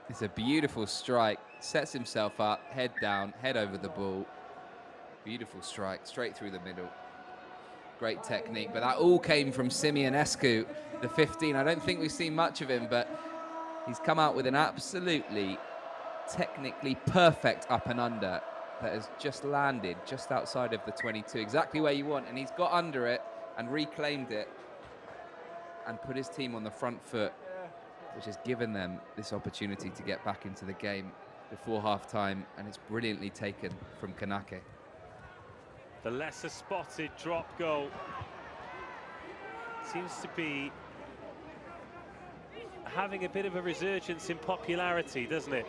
It's a beautiful strike, sets himself up, head down, head over the ball. Beautiful strike, straight through the middle. Great technique, but that all came from Simionescu, the 15. I don't think we've seen much of him, but he's come out with an absolutely technically perfect up and under that has just landed just outside of the 22, exactly where you want, and he's got under it and reclaimed it and put his team on the front foot, which has given them this opportunity to get back into the game before half-time, and it's brilliantly taken from Kanake. The lesser spotted drop goal seems to be having a bit of a resurgence in popularity, doesn't it?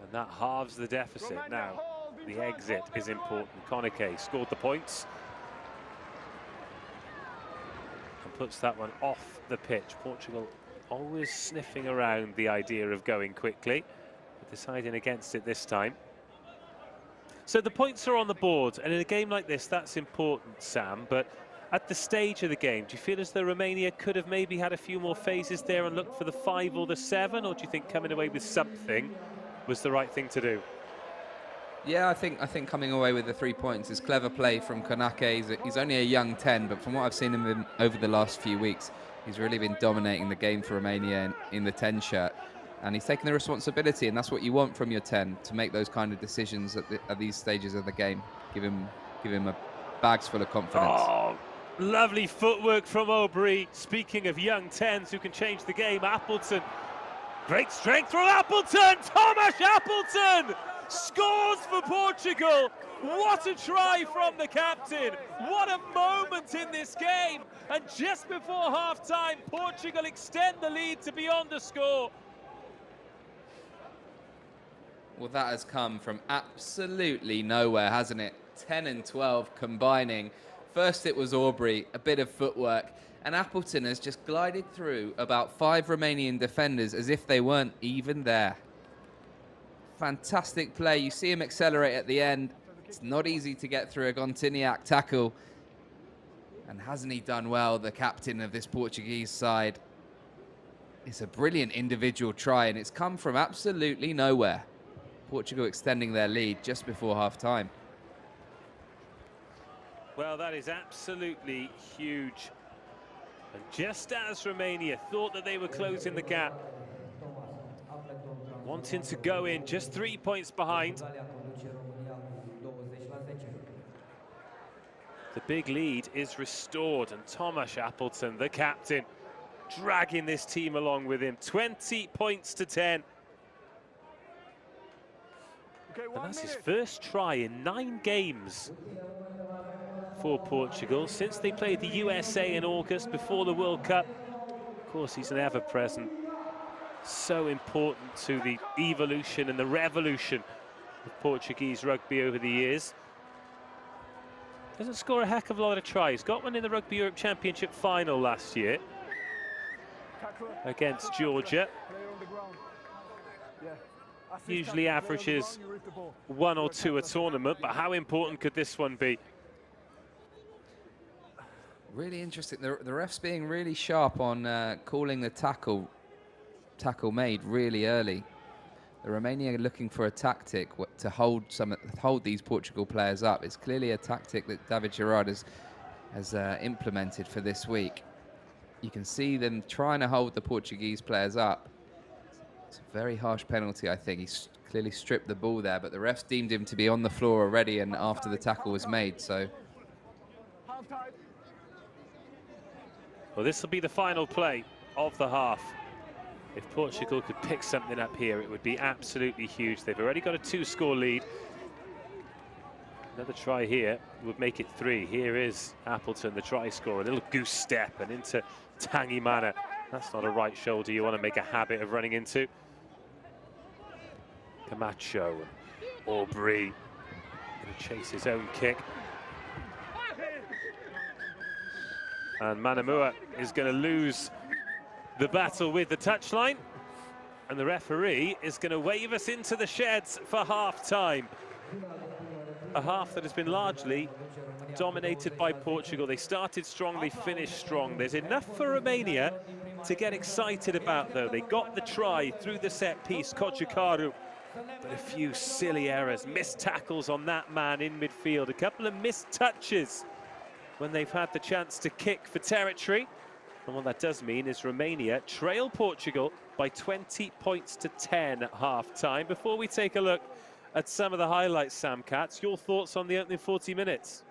And that halves the deficit now. The exit is important. Konake scored the points and puts that one off the pitch. Portugal always sniffing around the idea of going quickly, but deciding against it this time. So the points are on the board, and in a game like this, that's important, Sam, but at the stage of the game, do you feel as though Romania could have maybe had a few more phases there and looked for the 5 or the 7, or do you think coming away with something was the right thing to do? Yeah, I think coming away with the 3 points is clever play from Konake. He's only a young 10, but from what I've seen him over the last few weeks, he's really been dominating the game for Romania in the 10 shirt. And he's taking the responsibility, and that's what you want from your 10, to make those kind of decisions at these stages of the game. Give him a bags full of confidence. Oh, lovely footwork from Aubrey. Speaking of young 10s who can change the game, Appleton. Great strength from Appleton! Thomas Appleton scores for Portugal. What a try from the captain. What a moment in this game. And just before half-time, Portugal extend the lead to beyond the score. Well, that has come from absolutely nowhere, hasn't it? 10 and 12 combining. First it was Aubrey, a bit of footwork, and Appleton has just glided through about 5 Romanian defenders as if they weren't even there. Fantastic play. You see him accelerate at the end. It's not easy to get through a Gontiniak tackle. And hasn't he done well, the captain of this Portuguese side? It's a brilliant individual try, and it's come from absolutely nowhere. Portugal extending their lead just before half-time. Well, that is absolutely huge. And just as Romania thought that they were closing the gap, wanting to go in just 3 points behind, the big lead is restored, and Thomas Appleton, the captain, dragging this team along with him. 20 points to 10. And that's his first try in 9 games for Portugal since they played the USA in August before the World Cup. Of course, he's an ever-present, so important to the evolution and the revolution of Portuguese rugby over the years. Doesn't score a heck of a lot of tries. Got one in the Rugby Europe Championship final last year against Georgia. Usually averages 1 or 2 a tournament, but how important could this one be? Really interesting. The ref's being really sharp on calling the tackle made really early. The Romania are looking for a tactic to hold these Portugal players up. It's clearly a tactic that David Gerard has implemented for this week. You can see them trying to hold the Portuguese players up. It's a very harsh penalty, I think. He's clearly stripped the ball there, but the refs deemed him to be on the floor already and after the tackle was made, so. Well, this will be the final play of the half. If Portugal could pick something up here, it would be absolutely huge. They've already got a 2-score lead. Another try here would make it 3. Here is Appleton, the try scorer. A little goose step and into tangy manner. That's not a right shoulder you want to make a habit of running into. Camacho and Aubrey going to chase his own kick. And Manamua is going to lose the battle with the touchline. And the referee is going to wave us into the sheds for half-time. A half that has been largely dominated by Portugal. They started strong, they finished strong. There's enough for Romania to get excited about, though. They got the try through the set piece, Kochikaru, but a few silly errors, missed tackles on that man in midfield, a couple of missed touches when they've had the chance to kick for territory. And what that does mean is Romania trail Portugal by 20 points to 10 at half-time. Before we take a look at some of the highlights, Sam Katz, your thoughts on the opening 40 minutes?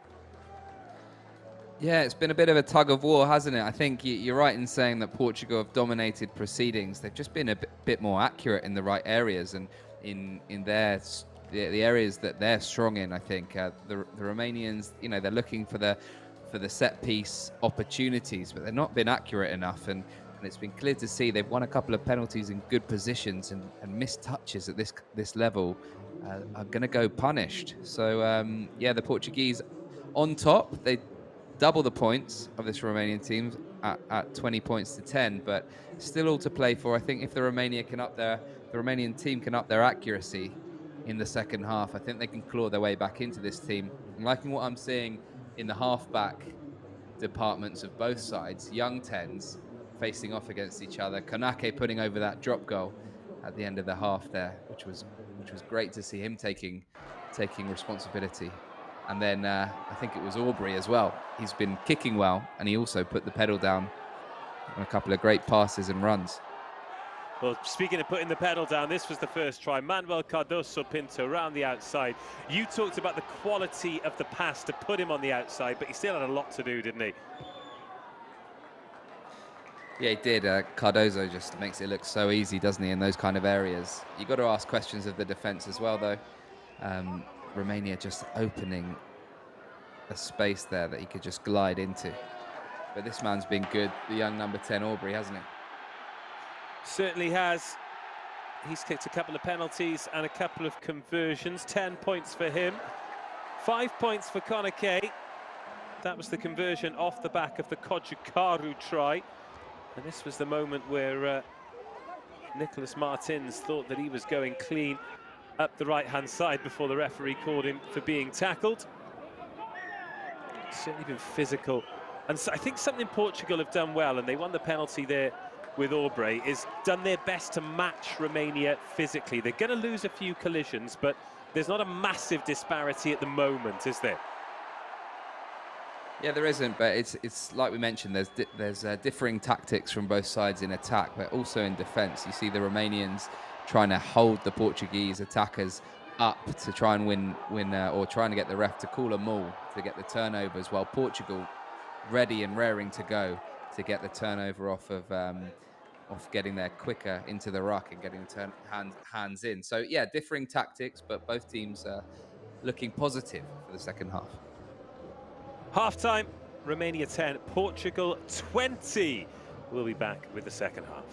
Yeah, it's been a bit of a tug of war, hasn't it? I think you're right in saying that Portugal have dominated proceedings. They've just been a bit more accurate in the right areas and in the areas that they're strong in. I think the Romanians, you know, they're looking for the set piece opportunities, but they've not been accurate enough. And it's been clear to see they've won a couple of penalties in good positions, and missed touches at this level are going to go punished. So yeah, the Portuguese on top. They double the points of this Romanian team at 20 points to 10, but still all to play for. I think if the Romanian team can up their accuracy in the second half, I think they can claw their way back into this team. I'm liking what I'm seeing in the halfback departments of both sides. Young 10s facing off against each other. Konate putting over that drop goal at the end of the half there, which was great to see him taking responsibility. And then I think it was Aubrey as well. He's been kicking well, and he also put the pedal down on a couple of great passes and runs. Well, speaking of putting the pedal down, this was the first try. Manuel Cardoso Pinto around the outside. You talked about the quality of the pass to put him on the outside, but he still had a lot to do, didn't he? Yeah, he did. Cardoso just makes it look so easy, doesn't he, in those kind of areas. You've got to ask questions of the defence as well, though. Romania just opening a space there that he could just glide into. But this man's been good, the young number 10 Aubrey, hasn't he? Certainly has. He's kicked a couple of penalties and a couple of conversions. 10 points for him. 5 points for Konate. That was the conversion off the back of the Kochikaru try. And this was the moment where Nicolas Martins thought that he was going clean up the right-hand side before the referee called him for being tackled. Certainly been physical. And so I think something Portugal have done well, and they won the penalty there with Aubrey, is done their best to match Romania physically. They're going to lose a few collisions, but there's not a massive disparity at the moment, is there? Yeah, there isn't, but it's like we mentioned, there's differing tactics from both sides in attack, but also in defence. You see the Romanians trying to hold the Portuguese attackers up to try and win or trying to get the ref to call a maul to get the turnovers, while Portugal ready and raring to go to get the turnover off of getting there quicker into the ruck and getting the hands in. So yeah, differing tactics, but both teams are looking positive for the second half. Half-time, Romania 10, Portugal 20. We'll be back with the second half.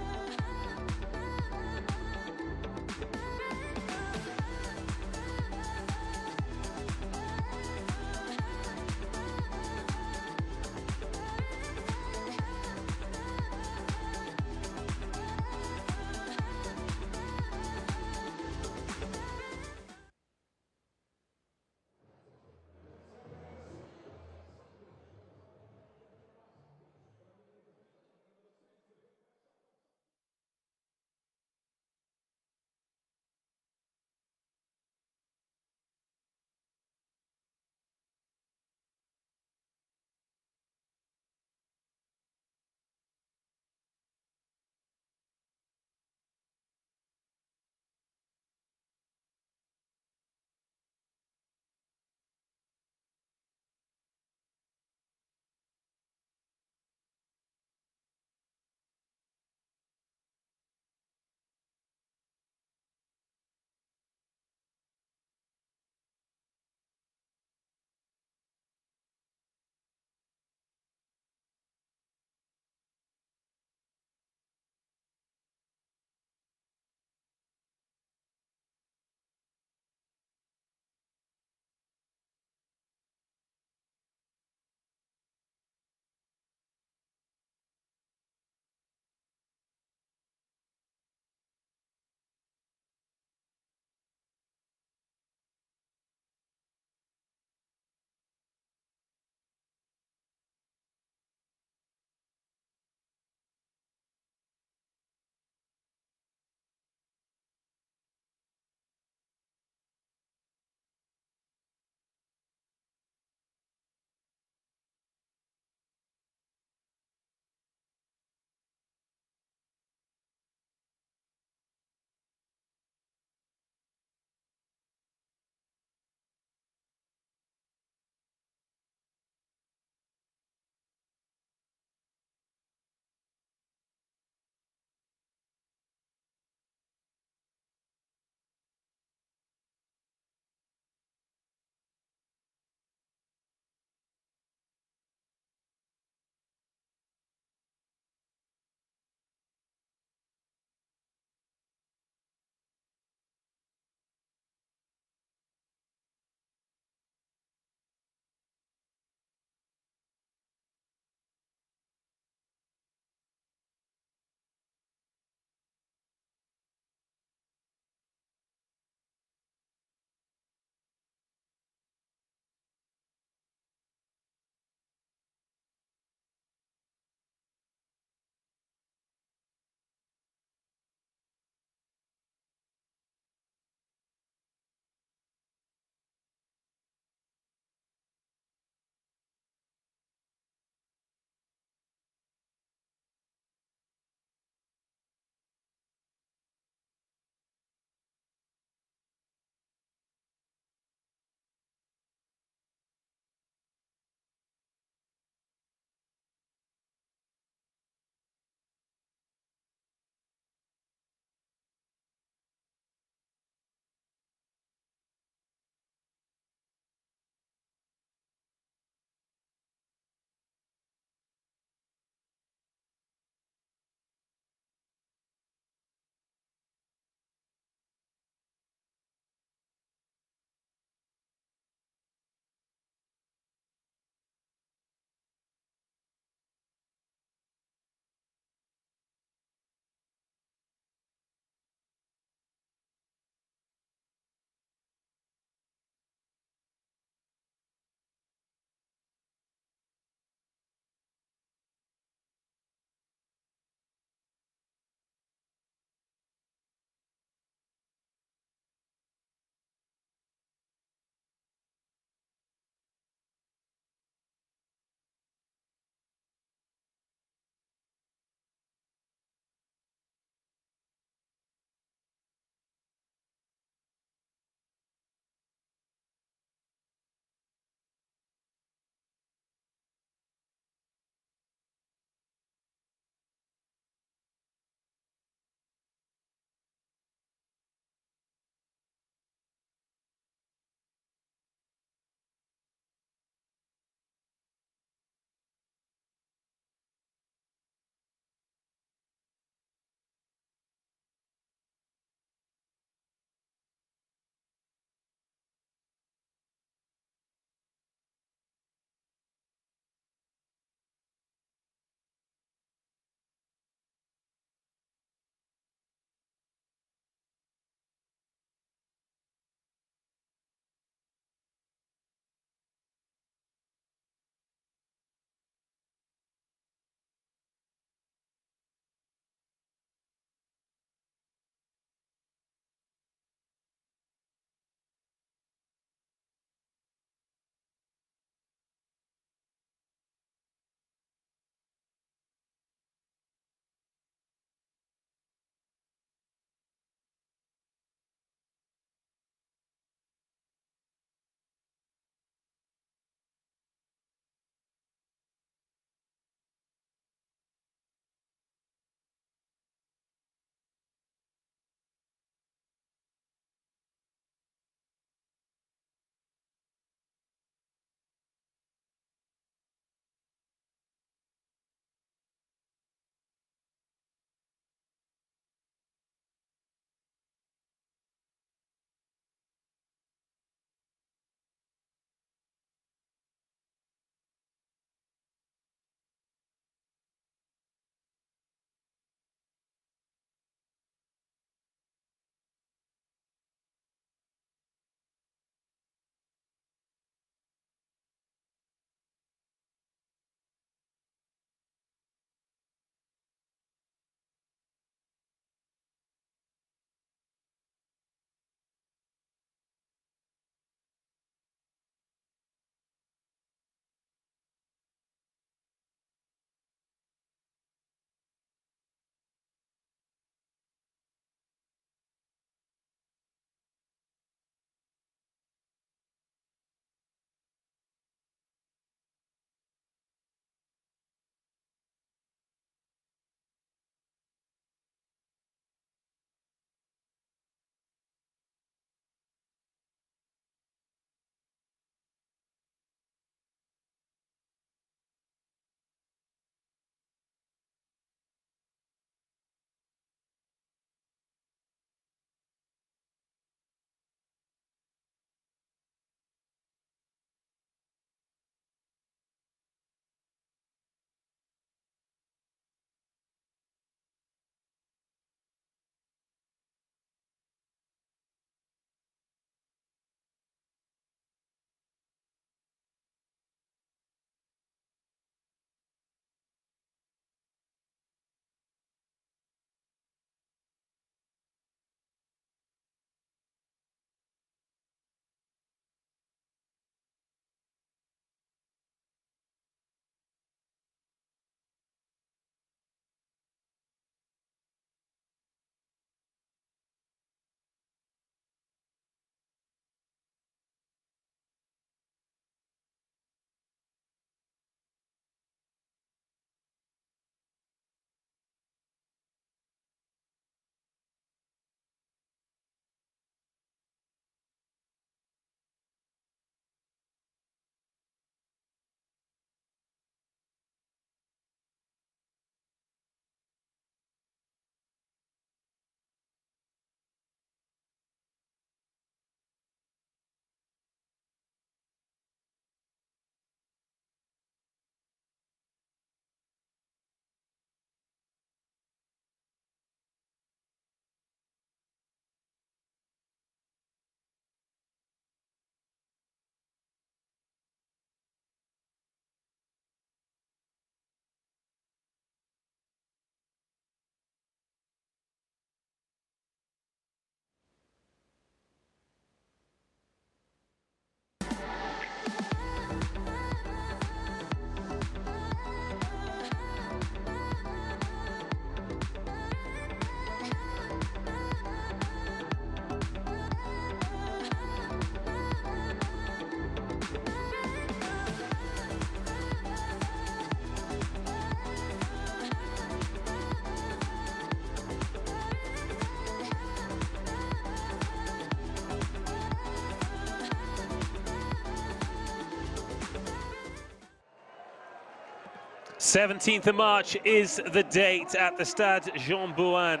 17th of March is the date at the Stade Jean Bouin.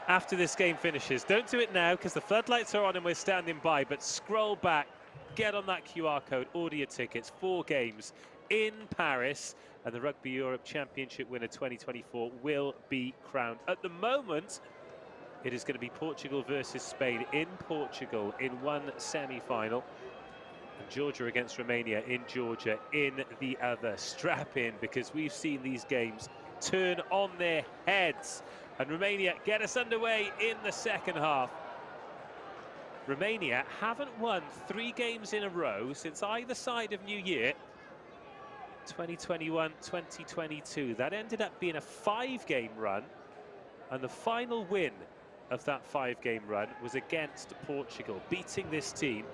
After this game finishes, don't do it now because the floodlights are on and we're standing by, but scroll back, get on that QR code, order your tickets. 4 games in Paris, and the Rugby Europe Championship winner 2024 will be crowned. At the moment, it is going to be Portugal versus Spain in Portugal in one semi-final, and Georgia against Romania in Georgia in the other. Strap in, because we've seen these games turn on their heads. And Romania get us underway in the second half. Romania haven't won 3 games in a row since either side of New Year. 2021, 2022. That ended up being a 5-game run, and the final win of that 5-game run was against Portugal. Beating this team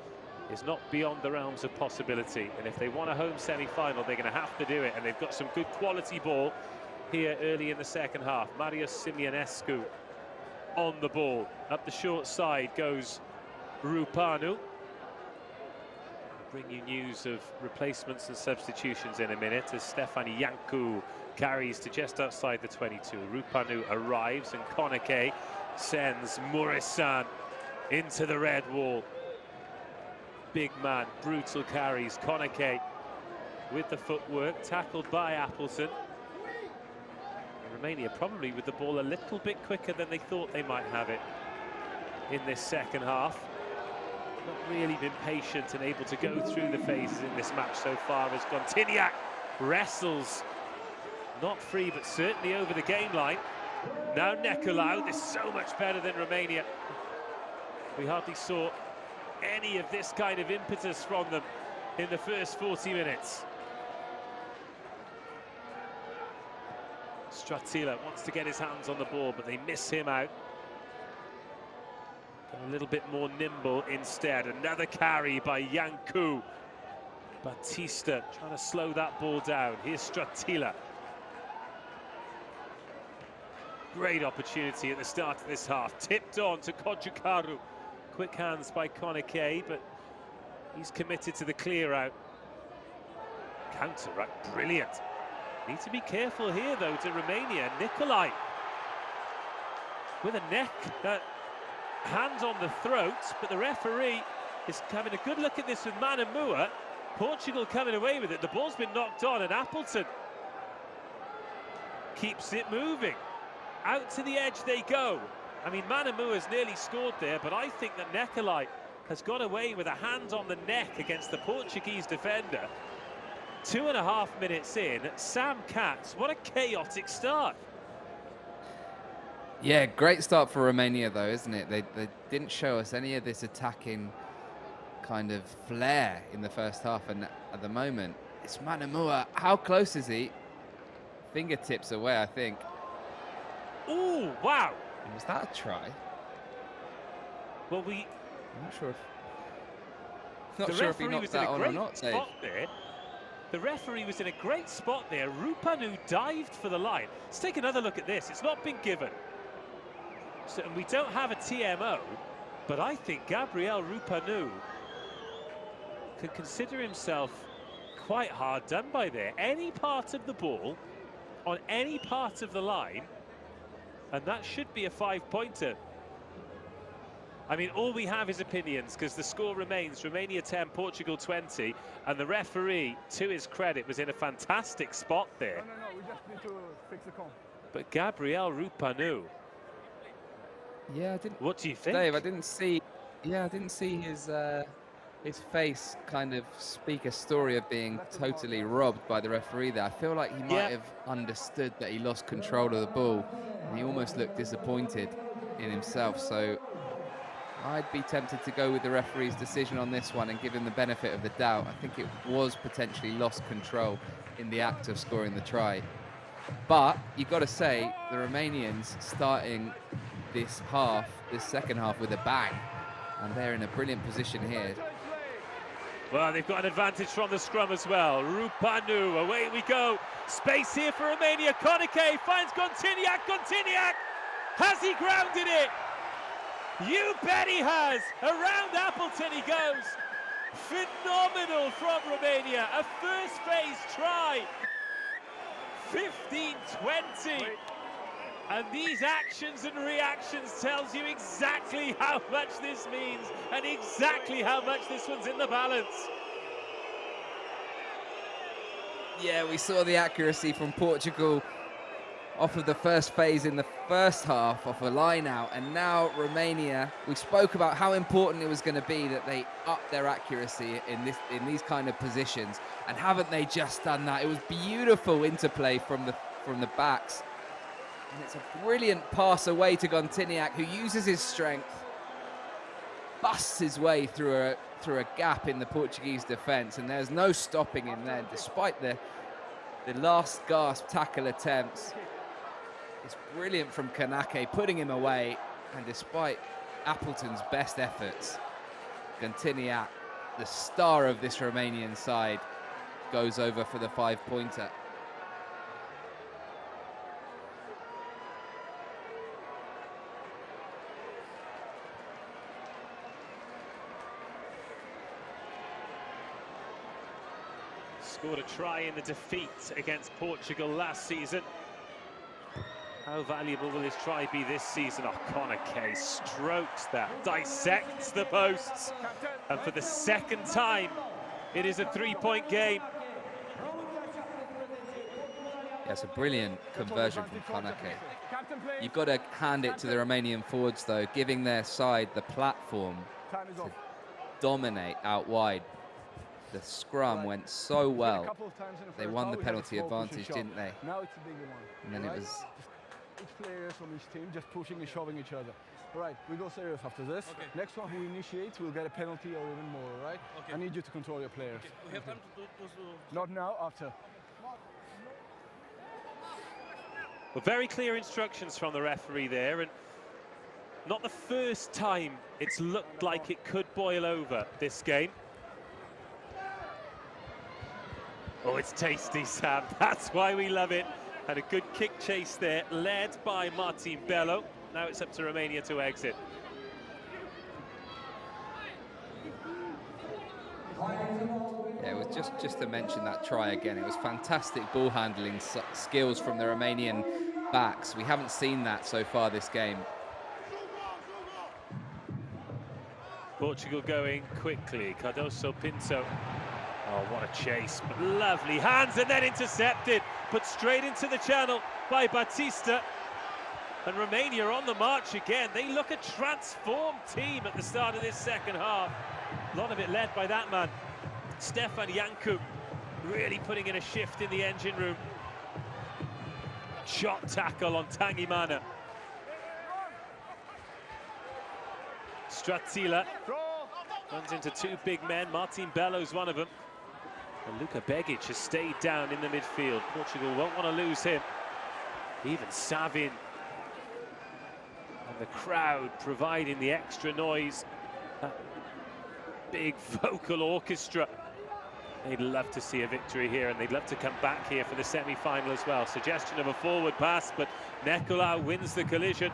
is not beyond the realms of possibility, and if they want a home semi-final, they're going to have to do it, and they've got some good quality ball here early in the second half. Marius Simeonescu on the ball. Up the short side goes Rupanu. I'll bring you news of replacements and substitutions in a minute as Stefan Iancu carries to just outside the 22. Rupanu arrives and Koneke sends Murisan into the red wall. Big man, brutal carries. Koneke with the footwork, tackled by Appleton. Romania probably with the ball a little bit quicker than they thought they might have it in this second half. Not really been patient and able to go through the phases in this match so far as Gontiniak wrestles, not free but certainly over the game line. Now Nicolau, this is so much better than Romania. We hardly saw any of this kind of impetus from them in the first 40 minutes. Stratila wants to get his hands on the ball, but they miss him out. A little bit more nimble instead. Another carry by Iancu. Batista trying to slow that ball down. Here's Stratila. Great opportunity at the start of this half. Tipped on to Kojukaru. Quick hands by Koneke, but he's committed to the clear out. Counter, right? Brilliant. Need to be careful here, though, to Romania. Nicolai with a neck, hand on the throat, but the referee is having a good look at this with Manamua. Portugal coming away with it. The ball's been knocked on, and Appleton keeps it moving. Out to the edge they go. I mean, Manamua's nearly scored there, but I think that Nicolai has got away with a hand on the neck against the Portuguese defender. 2.5 minutes in, Sam Katz, what a chaotic start. Yeah, great start for Romania though, isn't it? They didn't show us any of this attacking kind of flair in the first half, and at the moment, it's Manamua. How close is he? Fingertips away, I think. Ooh, wow. Was that a try? Well, I'm not sure if he knocked that on or not, Dave. The referee was in a great spot there. Rupanu dived for the line. Let's take another look at this. It's not been given. So, and we don't have a TMO, but I think Gabriel Rupanu can consider himself quite hard done by there. Any part of the ball on any part of the line, and that should be a 5-pointer. I mean, all we have is opinions, because the score remains Romania 10, Portugal 20, and the referee, to his credit, was in a fantastic spot there. No, we just need to fix the cone. But Gabriel Rupanu. Yeah, I didn't. What do you think? Dave, I didn't see his face kind of speak a story of being totally robbed by the referee there. I feel like he might have understood that he lost control of the ball, and he almost looked disappointed in himself. So I'd be tempted to go with the referee's decision on this one and give him the benefit of the doubt. I think it was potentially lost control in the act of scoring the try. But you've got to say, the Romanians starting this second half with a bang, and they're in a brilliant position here. Well, they've got an advantage from the scrum as well. Rupanu, away we go. Space here for Romania. Koneke finds Gontiniak. Gontiniak! Has he grounded it? You bet he has. Around Appleton he goes. Phenomenal from Romania. A first phase try. 15-20. And these actions and reactions tells you exactly how much this means and exactly how much this one's in the balance. Yeah, we saw the accuracy from Portugal off of the first phase in the first half, off a line out, and now Romania, we spoke about how important it was going to be that they up their accuracy in these kind of positions, and haven't they just done that? It was beautiful interplay from the backs. And it's a brilliant pass away to Gontiniak, who uses his strength, busts his way through a gap in the Portuguese defence, and there's no stopping him there, despite the last gasp tackle attempts. It's brilliant from Kanake, putting him away, and despite Appleton's best efforts, Gontiniak, the star of this Romanian side, goes over for the 5-pointer. Scored a try in the defeat against Portugal last season. How valuable will his try be this season? Oh, Konake strokes that, dissects the posts, and for the second time, it is a 3-point game. That's a brilliant conversion from Konake. You've got to hand it to the Romanian forwards, though, giving their side the platform to dominate out wide. The scrum went so well. They won the penalty advantage, didn't they? Now it's a bigger one. And then it was... Each player from each team just pushing and shoving each other. All right, we go serious after this. Okay. Next one who initiates will get a penalty or even more, all right? Okay. I need you to control your players. Okay. We have time to do those... Not now, after. Well, very clear instructions from the referee there, and not the first time it's looked like it could boil over this game. Oh, it's tasty, Sam. That's why we love it. And a good kick chase there, led by Martin Bello. Now it's up to Romania to exit. Yeah, it was just to mention that try again. It was fantastic ball handling skills from the Romanian backs. We haven't seen that so far this game. Portugal going quickly. Cardoso Pinto. Oh, what a chase, but lovely hands, and then intercepted, put straight into the channel by Batista. And Romania on the march again. They look a transformed team at the start of this second half. A lot of it led by that man, Stefan Janku, really putting in a shift in the engine room. Shot tackle on Tangimana. Stratila runs into two big men. Martin Bello's one of them. And Luka Begic has stayed down in the midfield. Portugal won't want to lose him. Even Savin. And the crowd providing the extra noise. That big vocal orchestra. They'd love to see a victory here, and they'd love to come back here for the semi-final as well. Suggestion of a forward pass, but Nekolau wins the collision.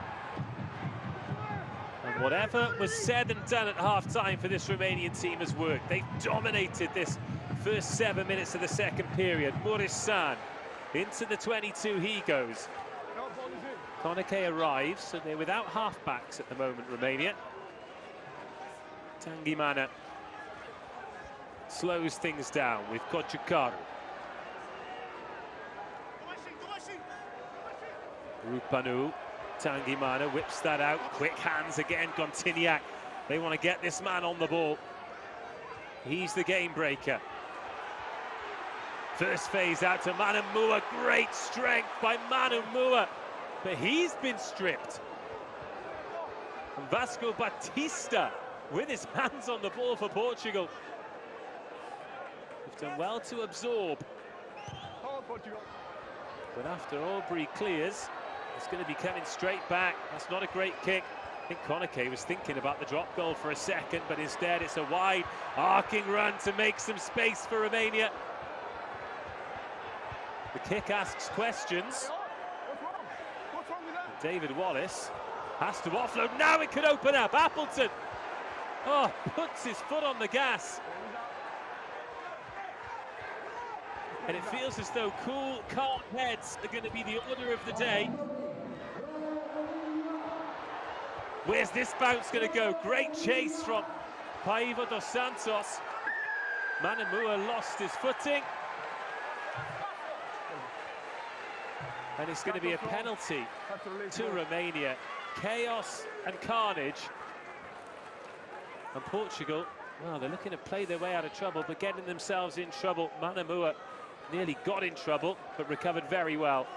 And whatever was said and done at half-time for this Romanian team has worked. They've dominated this first 7 minutes of the second period. Muresan into the 22, he goes. Konake arrives, so they're without half-backs at the moment, Romania. Tangimana slows things down with Kochukaru. Rupanu, Tangimana whips that out, quick hands again, Gontiniak. They want to get this man on the ball. He's the game breaker. First phase out to Manu Mua, great strength by Manu Mua, but he's been stripped. And Vasco Batista with his hands on the ball for Portugal. They've done well to absorb. But after Aubrey clears, it's going to be coming straight back. That's not a great kick. I think Konake was thinking about the drop goal for a second, but instead it's a wide arcing run to make some space for Romania. The kick asks questions. And David Wallace has to offload. Now it could open up. Appleton, oh, puts his foot on the gas. And it feels as though cool, calm heads are going to be the order of the day. Where's this bounce going to go? Great chase from Paiva dos Santos. Manamua lost his footing. And it's going to be a penalty to Romania. Chaos and carnage. And Portugal, well, they're looking to play their way out of trouble, but getting themselves in trouble. Manamua nearly got in trouble, but recovered very well.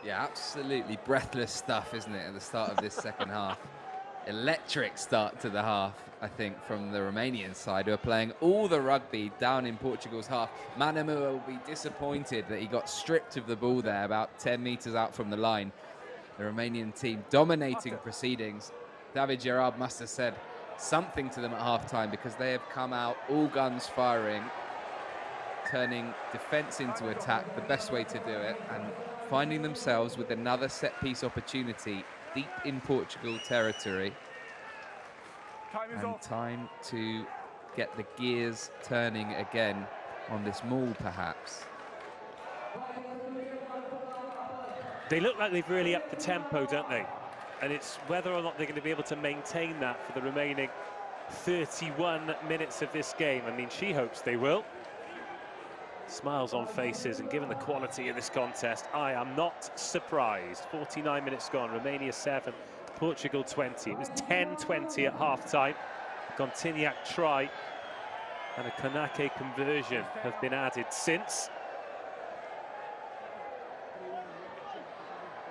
Yeah, absolutely breathless stuff, isn't it, at the start of this second half? Electric start to the half, I think, from the Romanian side, who are playing all the rugby down in Portugal's half. Manamua will be disappointed that he got stripped of the ball there, about 10 metres out from the line. The Romanian team dominating proceedings. David Gerard must have said something to them at half-time, because they have come out all guns firing, turning defence into attack, the best way to do it, and finding themselves with another set-piece opportunity deep in Portugal territory. And time to get the gears turning again on this maul, perhaps. They look like they've really upped the tempo, don't they? And it's whether or not they're going to be able to maintain that for the remaining 31 minutes of this game. I mean, she hopes they will. Smiles on faces, and given the quality of this contest, I am not surprised. 49 minutes gone, Romania 7, Portugal 20. It was 10-20 at half-time. A Gontiniak try and a Konake conversion have been added since.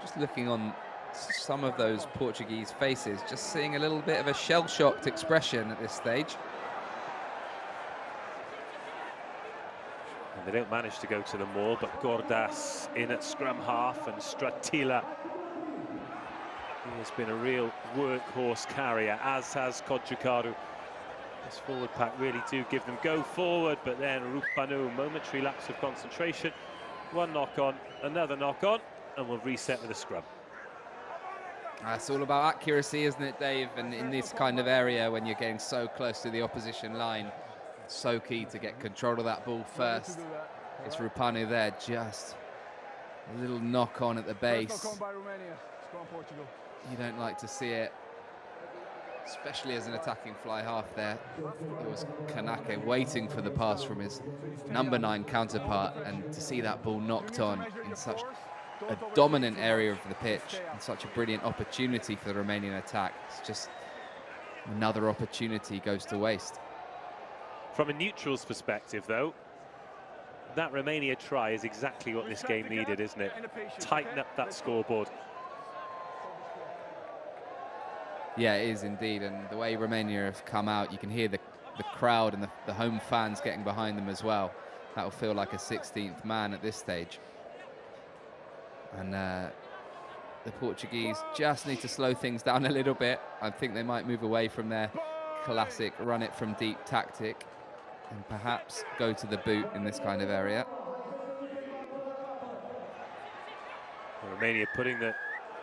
Just looking on some of those Portuguese faces, just seeing a little bit of a shell-shocked expression at this stage. And they don't manage to go to the maul, but Gordas in at scrum half, and Stratila, he has been a real workhorse carrier, as has Kodjukaru. This forward pack really do give them go forward, but then Rupanu, momentary lapse of concentration, one knock on, another knock on, and we'll reset with a scrum. It's all about accuracy, isn't it, Dave? And in this kind of area, when you're getting so close to the opposition line, so key to get control of that ball first. It's Rupanu there, just a little knock on at the base. You don't like to see it, especially as an attacking fly half there. It was Konake waiting for the pass from his number 9 counterpart, and to see that ball knocked on in such a dominant area of the pitch, and such a brilliant opportunity for the Romanian attack. It's just another opportunity goes to waste. From a neutral's perspective, though, that Romania try is exactly what this game needed, isn't it? Tighten up that scoreboard. Yeah, it is indeed, and the way Romania have come out, you can hear the crowd and the home fans getting behind them as well. That'll feel like a 16th man at this stage. And the Portuguese just need to slow things down a little bit. I think they might move away from their classic run it from deep tactic and perhaps go to the boot in this kind of area. Romania putting the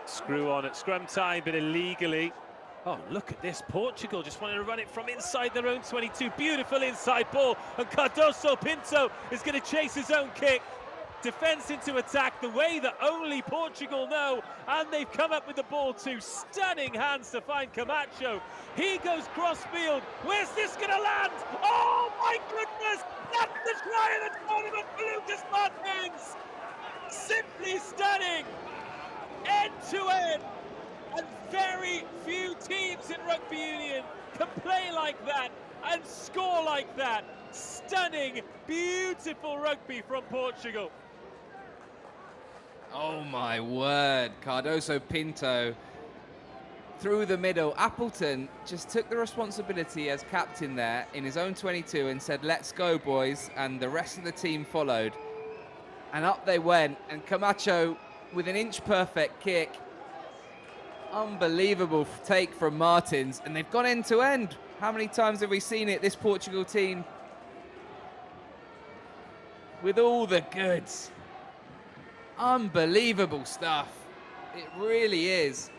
screw on at scrum time, but illegally. Oh, look at this. Portugal just wanting to run it from inside their own 22. Beautiful inside ball, and Cardoso Pinto is going to chase his own kick. Defence into attack, the way that only Portugal know, and they've come up with the ball too. Stunning hands to find Camacho. He goes cross-field. Where's this going to land? Oh, my goodness! That's the try of the tournament for Lucas Martins! Simply stunning! End-to-end! And very few teams in rugby union can play like that and score like that. Stunning, beautiful rugby from Portugal. Oh my word, Cardoso Pinto through the middle. Appleton just took the responsibility as captain there in his own 22 and said, let's go, boys, and the rest of the team followed. And up they went, and Camacho with an inch-perfect kick. Unbelievable take from Martins, and they've gone end to end. How many times have we seen it, this Portugal team? With all the goods. Unbelievable stuff. It really is.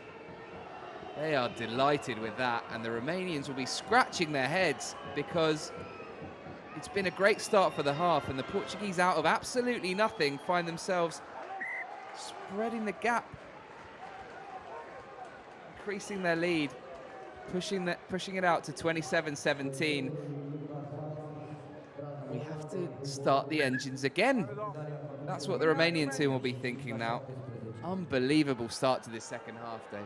They are delighted with that, and the Romanians will be scratching their heads because it's been a great start for the half, and the Portuguese, out of absolutely nothing, find themselves spreading the gap, increasing their lead, pushing it out to 27-17. We have to start the engines again. That's what the Romanian team will be thinking now. Unbelievable start to this second half, Dave.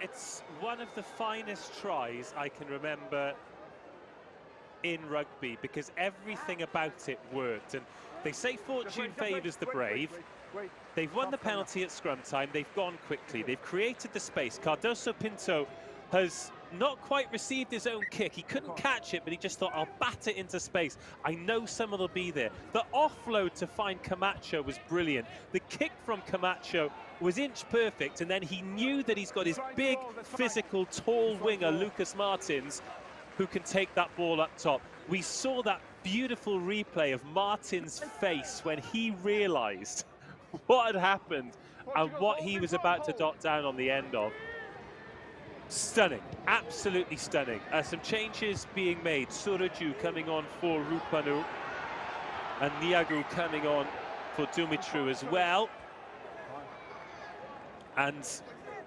It's one of the finest tries I can remember in rugby, because everything about it worked. And they say fortune favours the brave. They've won the penalty at scrum time. They've gone quickly. They've created the space. Cardoso Pinto has not quite received his own kick. He couldn't catch it, but he just thought, I'll bat it into space. I know someone will be there. The offload to find Camacho was brilliant. The kick from Camacho was inch perfect, and then he knew that he's got his big, physical, tall winger, Lucas Martins, who can take that ball up top. We saw that beautiful replay of Martin's face when he realised what had happened and what he was about to dot down on the end of. Stunning, absolutely stunning. Some changes being made. Suraju coming on for Rupanu, and Niagu coming on for Dumitru as well. And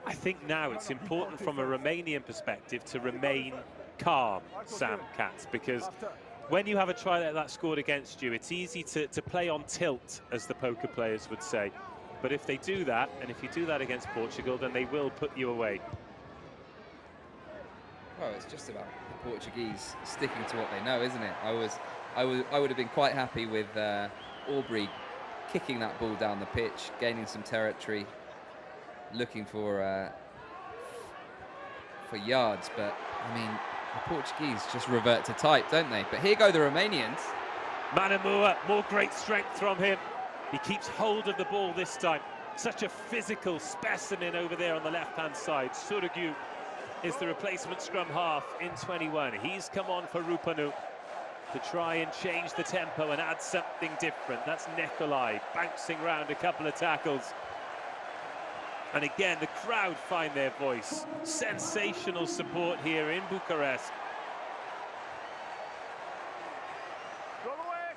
I think now it's important from a Romanian perspective to remain calm, Sam Katz, because when you have a try like that scored against you, it's easy to play on tilt, as the poker players would say. But if they do that, and if you do that against Portugal, then they will put you away. Well, it's just about the Portuguese sticking to what they know, isn't it? I would have been quite happy with Aubrey kicking that ball down the pitch, gaining some territory, looking for yards, but I mean, the Portuguese just revert to type, don't they? But here go the Romanians. Manamua, more great strength from him. He keeps hold of the ball this time. Such a physical specimen over there on the left-hand side. Suraju is the replacement scrum half in 21. He's come on for Rupanu to try and change the tempo and add something different. That's Nikolai bouncing round a couple of tackles. And again, the crowd find their voice. Sensational support here in Bucharest.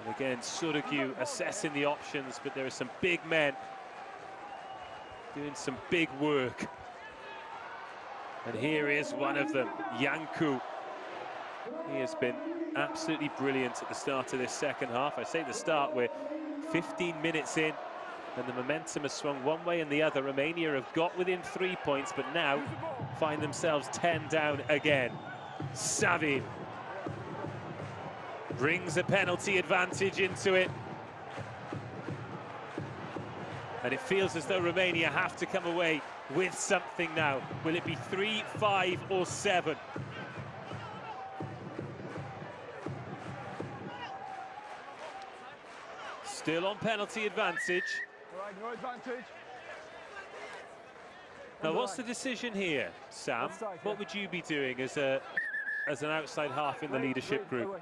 And again, Suraju assessing the options, but there are some big men doing some big work. And here is one of them, Yanku. He has been absolutely brilliant at the start of this second half. I say the start, we're 15 minutes in, and the momentum has swung one way and the other. Romania have got within 3 points, but now find themselves 10 down again. Savin brings a penalty advantage into it. And it feels as though Romania have to come away with something now. Will it be 3, 5 or 7? Still on penalty advantage. All right, no advantage. Now, what's the decision here, Sam? What would you be doing as an outside half in the leadership group?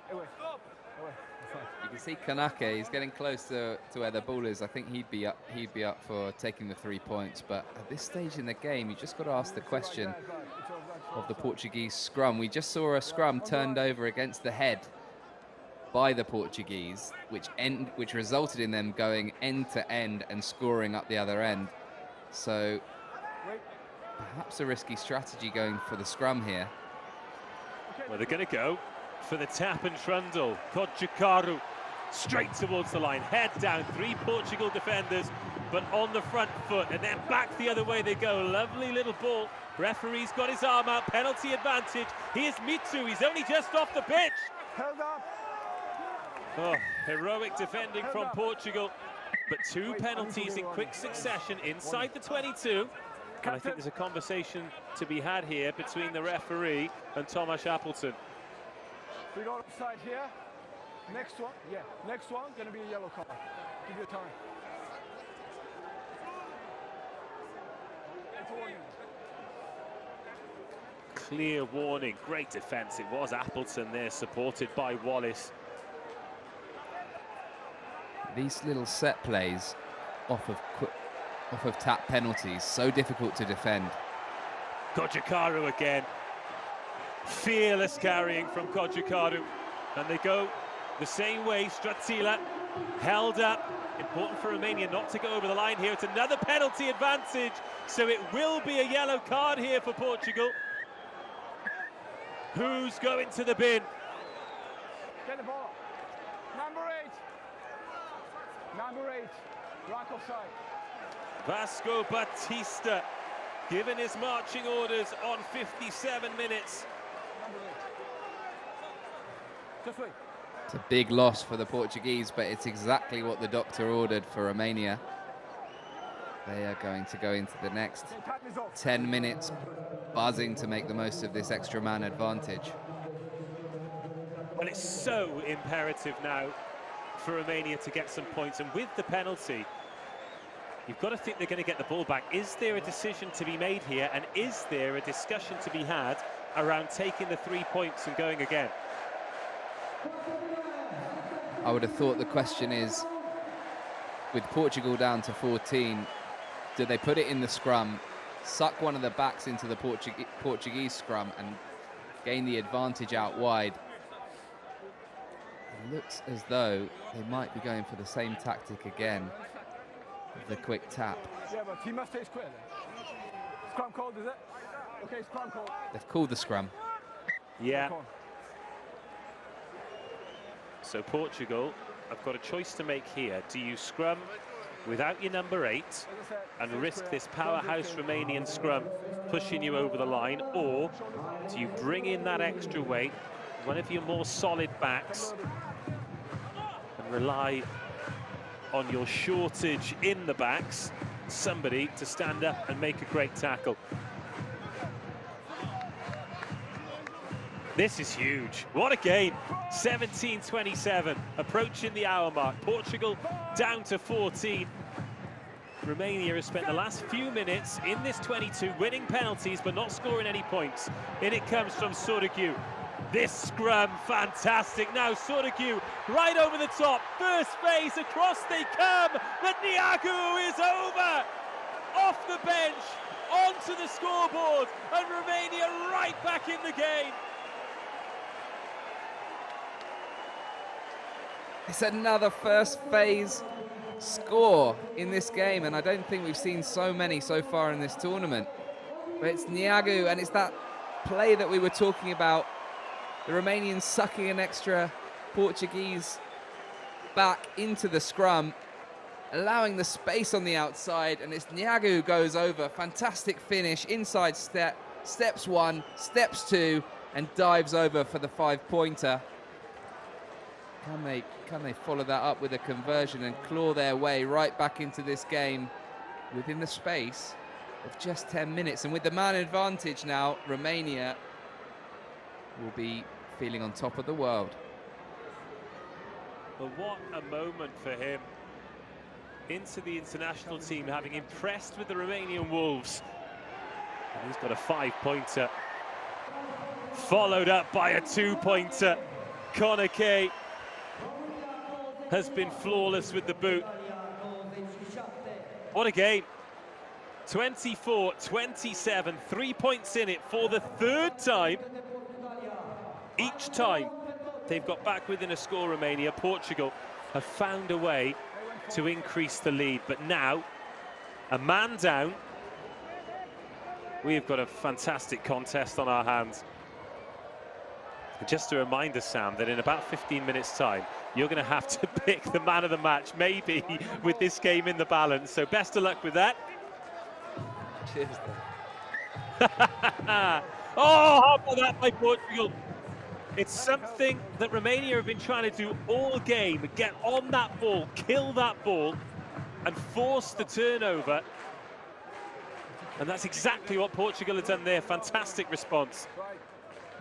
You can see Kanake, he's getting close to where the ball is. I think he'd be up for taking the 3 points, but at this stage in the game, you just got to ask the question of the Portuguese scrum. We just saw a scrum turned over against the head by the Portuguese, which resulted in them going end to end and scoring up the other end. So perhaps a risky strategy going for the scrum here. Well, they're going to go for the tap and trundle. Kodjakaru straight towards the line, head down, 3 Portugal defenders, but on the front foot, and then back the other way they go. Lovely little ball. Referee's got his arm out, penalty advantage. Here's Mitsu, he's only just off the pitch. Held up. Oh, heroic defending from Portugal, but 2 penalties in quick succession inside the 22. And I think there's a conversation to be had here between the referee and Tomasz Appleton. We got offside here. Next one, yeah. Next one, gonna be a yellow card. Give you time. Clear warning, great defence. It was Appleton there, supported by Wallace. These little set plays off of tap penalties, so difficult to defend. Kodjakaru again. Fearless carrying from Kodjakaru. And they go the same way. Stratila held up. Important for Romania not to go over the line here. It's another penalty advantage, so it will be a yellow card here for Portugal. Who's going to the bin? Get the ball. Number 8. Number 8. Right offside. Vasco Batista given his marching orders on 57 minutes. Number 8. Just wait. It's a big loss for the Portuguese, but it's exactly what the doctor ordered for Romania. They are going to go into the next 10 minutes buzzing to make the most of this extra man advantage. Well, it's so imperative now for Romania to get some points, and with the penalty, you've got to think they're going to get the ball back. Is there a decision to be made here, and is there a discussion to be had around taking the 3 points and going again? I would have thought the question is, with Portugal down to 14, do they put it in the scrum, suck one of the backs into the Portuguese scrum and gain the advantage out wide? It looks as though they might be going for the same tactic again, with the quick tap. Yeah, but he must stay square then. Scrum called, is it? Okay, scrum called. They've called the scrum. Yeah. So Portugal have got a choice to make here. Do you scrum without your number 8 and risk this powerhouse Romanian scrum pushing you over the line, or do you bring in that extra weight, one of your more solid backs, and rely on your shortage in the backs, somebody to stand up and make a great tackle? This is huge. What a game. 17-27, approaching the hour mark. Portugal down to 14. Romania has spent the last few minutes in this 22 winning penalties but not scoring any points. In it comes from Sorgu. This scrum, fantastic. Now Sorgu right over the top. First phase, across they come. But Niagu is over. Off the bench, onto the scoreboard. And Romania right back in the game. It's another first phase score in this game, and I don't think we've seen so many so far in this tournament. But it's Niagu, and it's that play that we were talking about. The Romanians sucking an extra Portuguese back into the scrum, allowing the space on the outside, and it's Niagu who goes over. Fantastic finish, inside step, steps 1, steps 2, and dives over for the 5-pointer. Can they follow that up with a conversion and claw their way right back into this game within the space of just 10 minutes? And with the man advantage now, Romania will be feeling on top of the world. Well, what a moment for him. Into the international team, having impressed with the Romanian Wolves. And he's got a 5-pointer. Followed up by a 2-pointer. Connor Kay has been flawless with the boot. What a game. 24-27, 3 points in it for the 3rd time. Each time they've got back within a score, Romania. Portugal have found a way to increase the lead, but now a man down. We've got a fantastic contest on our hands. Just a reminder, Sam, that in about 15 minutes time, you're going to have to pick the man of the match, maybe with this game in the balance. So best of luck with that. Cheers, Oh, how about that by Portugal? It's something that Romania have been trying to do all game. Get on that ball, kill that ball, and force the turnover. And that's exactly what Portugal have done there. Fantastic response.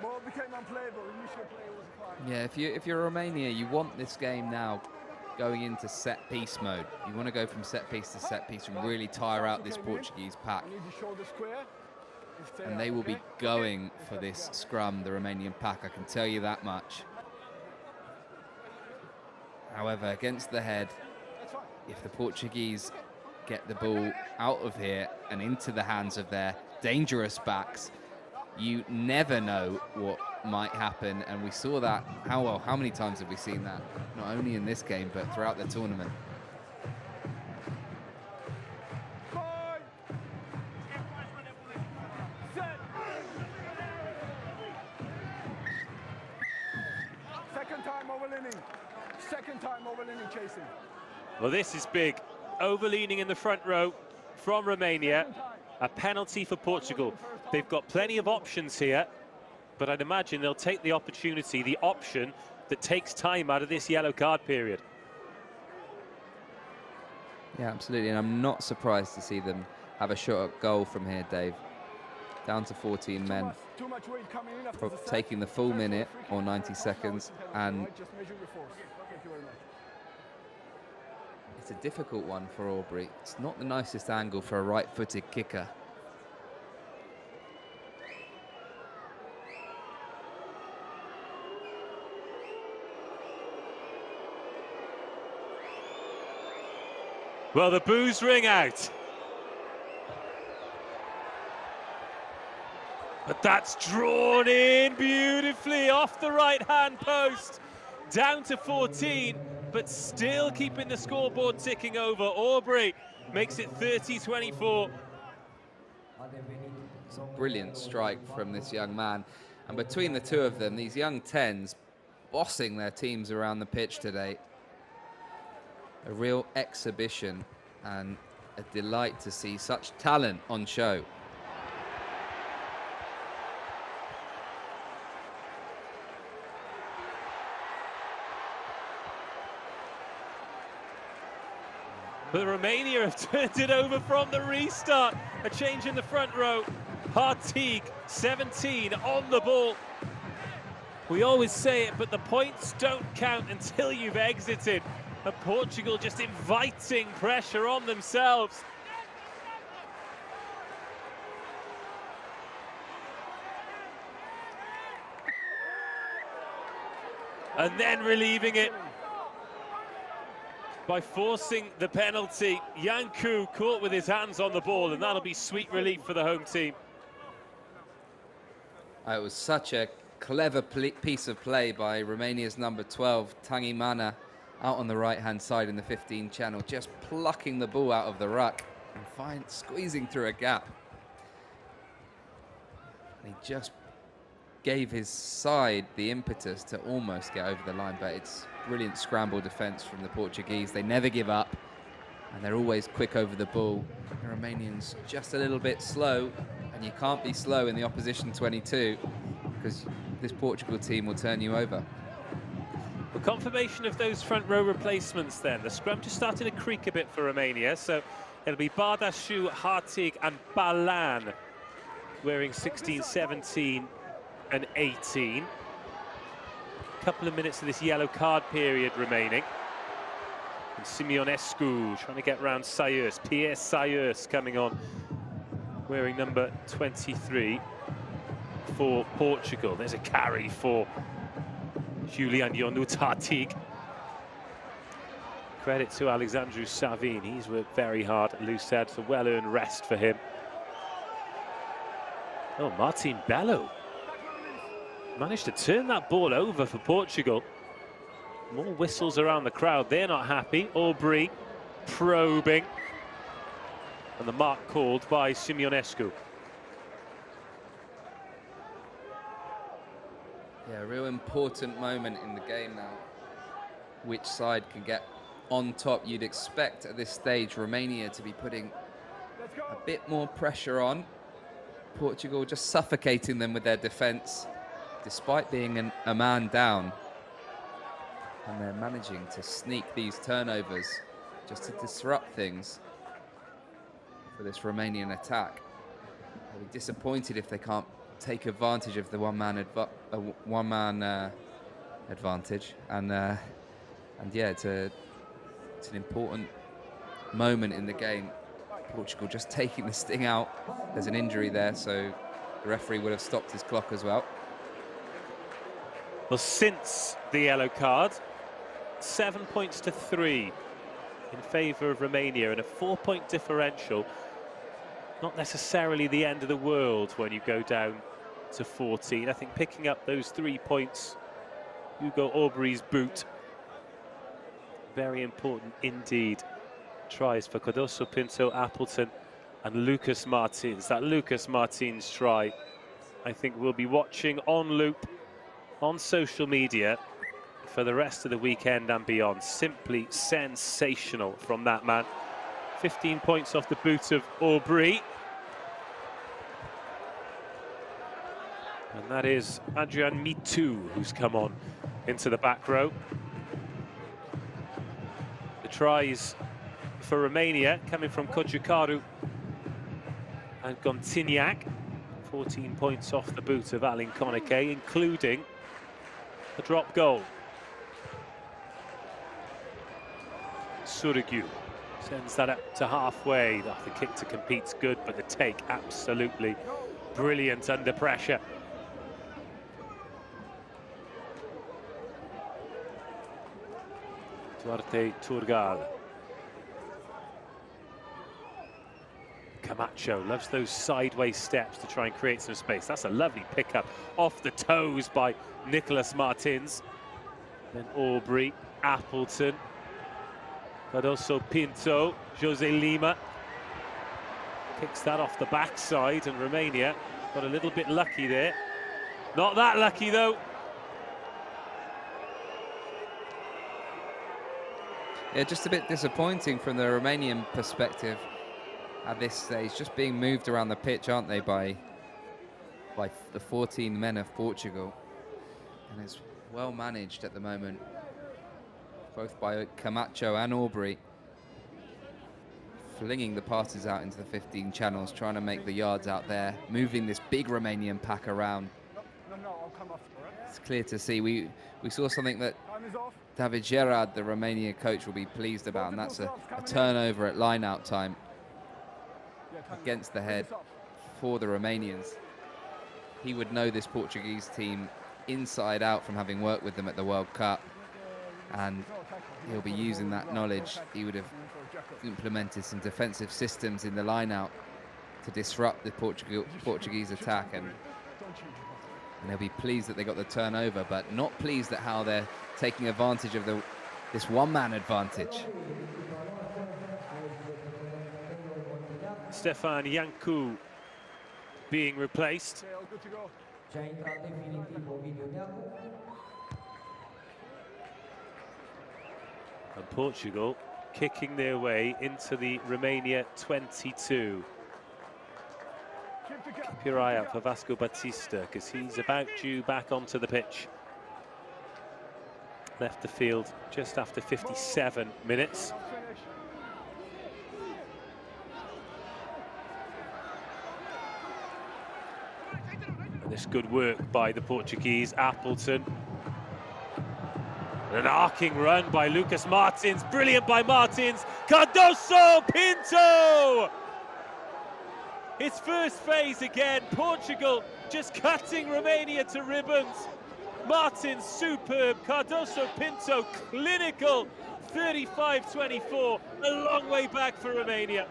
Ball became unplayable. Initial play was fine. Yeah, if you're Romania, you want this game now going into set piece mode. You want to go from set piece to set piece and really tire out this Portuguese pack. And they will be going for this scrum, the Romanian pack, I can tell you that much. However, against the head, if the Portuguese get the ball out of here and into the hands of their dangerous backs, you never know what might happen, and we saw that. How many times have we seen that? Not only in this game, but throughout the tournament. Second time overleaning chasing. Well, this is big. Overleaning in the front row from Romania. A penalty for Portugal. They've got plenty of options here, but I'd imagine they'll take the opportunity, the option that takes time out of this yellow card period. Yeah, absolutely, and I'm not surprised to see them have a shot at goal from here, Dave. Down to 14 men, taking the full minute or 90 seconds, and it's a difficult one for Aubrey. It's not the nicest angle for a right-footed kicker. Well, the boos ring out. But that's drawn in beautifully off the right-hand post. Down to 14, but still keeping the scoreboard ticking over. Aubrey makes it 30-24. Brilliant strike from this young man. And between the two of them, these young 10s bossing their teams around the pitch today. A real exhibition and a delight to see such talent on show. But Romania have turned it over from the restart. A change in the front row. Hartig, 17, on the ball. We always say it, but the points don't count until you've exited. And Portugal just inviting pressure on themselves. And then relieving it by forcing the penalty. Yanku caught with his hands on the ball, and that'll be sweet relief for the home team. It was such a clever piece of play by Romania's number 12, Tangimana, out on the right-hand side in the 15 channel, just plucking the ball out of the ruck and squeezing through a gap. And he just gave his side the impetus to almost get over the line, but it's brilliant scramble defence from the Portuguese. They never give up, and they're always quick over the ball. The Romanians just a little bit slow, and you can't be slow in the opposition 22 because this Portugal team will turn you over. Well, confirmation of those front row replacements then. The scrum just started to creak a bit for Romania, so it'll be Bardashu, Hartig and Balan wearing 16, 17 and 18. Couple of minutes of this yellow card period remaining. And Simeonescu trying to get round Sayers. Pierre Sayers coming on, wearing number 23 for Portugal. There's a carry for Julian Ionut-Hartig. Credit to Alexandru Savin. He's worked very hard at loose head, so well-earned rest for him. Oh, Martin Bello managed to turn that ball over for Portugal. More whistles around the crowd. They're not happy. Aubrey probing. And the mark called by Simeonescu. Yeah, a real important moment in the game now. Which side can get on top? You'd expect at this stage Romania to be putting a bit more pressure on. Portugal just suffocating them with their defence, despite being a man down. And they're managing to sneak these turnovers just to disrupt things for this Romanian attack. I'll be disappointed if they can't take advantage of the one-man advantage. And yeah, it's an important moment in the game. Portugal just taking the sting out. There's an injury there, so the referee would have stopped his clock as well. Well, since the yellow card, 7 points to 3 in favour of Romania, and a 4-point differential. Not necessarily the end of the world when you go down to 14. I think picking up those 3 points, Hugo Aubrey's boot, very important indeed. Tries for Cardoso, Pinto, Appleton and Lucas Martins. That Lucas Martins try, I think we'll be watching on loop on social media for the rest of the weekend and beyond. Simply sensational from that man. 15 points off the boot of Aubrey. And that is Adrian Mitu, who's come on into the back row. The tries for Romania coming from Cojucaru and Gontignac. 14 points off the boot of Alin Konike, including a drop goal. Surigou sends that up to halfway. The kick to compete's good, but the take absolutely brilliant under pressure. Duarte Turgal. Camacho loves those sideways steps to try and create some space. That's a lovely pickup off the toes by Nicolas Martins. Then Aubrey, Appleton, but also Pinto, Jose Lima. Kicks that off the backside, and Romania got a little bit lucky there. Not that lucky though. Yeah, just a bit disappointing from the Romanian perspective at this stage, just being moved around the pitch, aren't they, by the 14 men of Portugal. And it's well managed at the moment, both by Camacho and Aubrey, flinging the passes out into the 15 channels, trying to make the yards out there, moving this big Romanian pack around. It's clear to see. We saw something that David Gerard, the Romania coach, will be pleased about, and that's a turnover at line-out time against the head for the Romanians. He would know this Portuguese team inside out from having worked with them at the World Cup, and he'll be using that knowledge. He would have implemented some defensive systems in the line-out to disrupt the Portuguese attack, and they'll be pleased that they got the turnover, but not pleased at how they're taking advantage of this one-man advantage. Stefan Iancu being replaced. And Portugal kicking their way into the Romania 22. Keep your eye out for Vasco Batista, because he's about due back onto the pitch. Left the field just after 57 minutes. And this good work by the Portuguese. Appleton. An arcing run by Lucas Martins. Brilliant by Martins. Cardoso Pinto! His first phase again. Portugal just cutting Romania to ribbons. Martins superb. Cardoso Pinto clinical. 35-24. A long way back for Romania.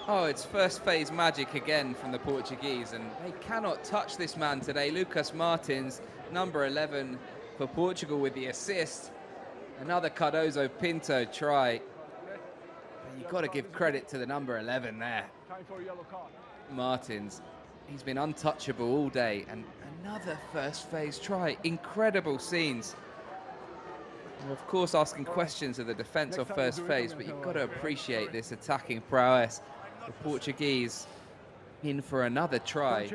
Oh, it's first phase magic again from the Portuguese, and they cannot touch this man today. Lucas Martins, number 11 for Portugal with the assist. Another Cardoso Pinto try. You've got to give credit to the number 11 there. Martins, he's been untouchable all day, and another first phase try. Incredible scenes. We're of course asking questions of the defence of first phase, but you've got to appreciate this attacking prowess. The Portuguese in for another try.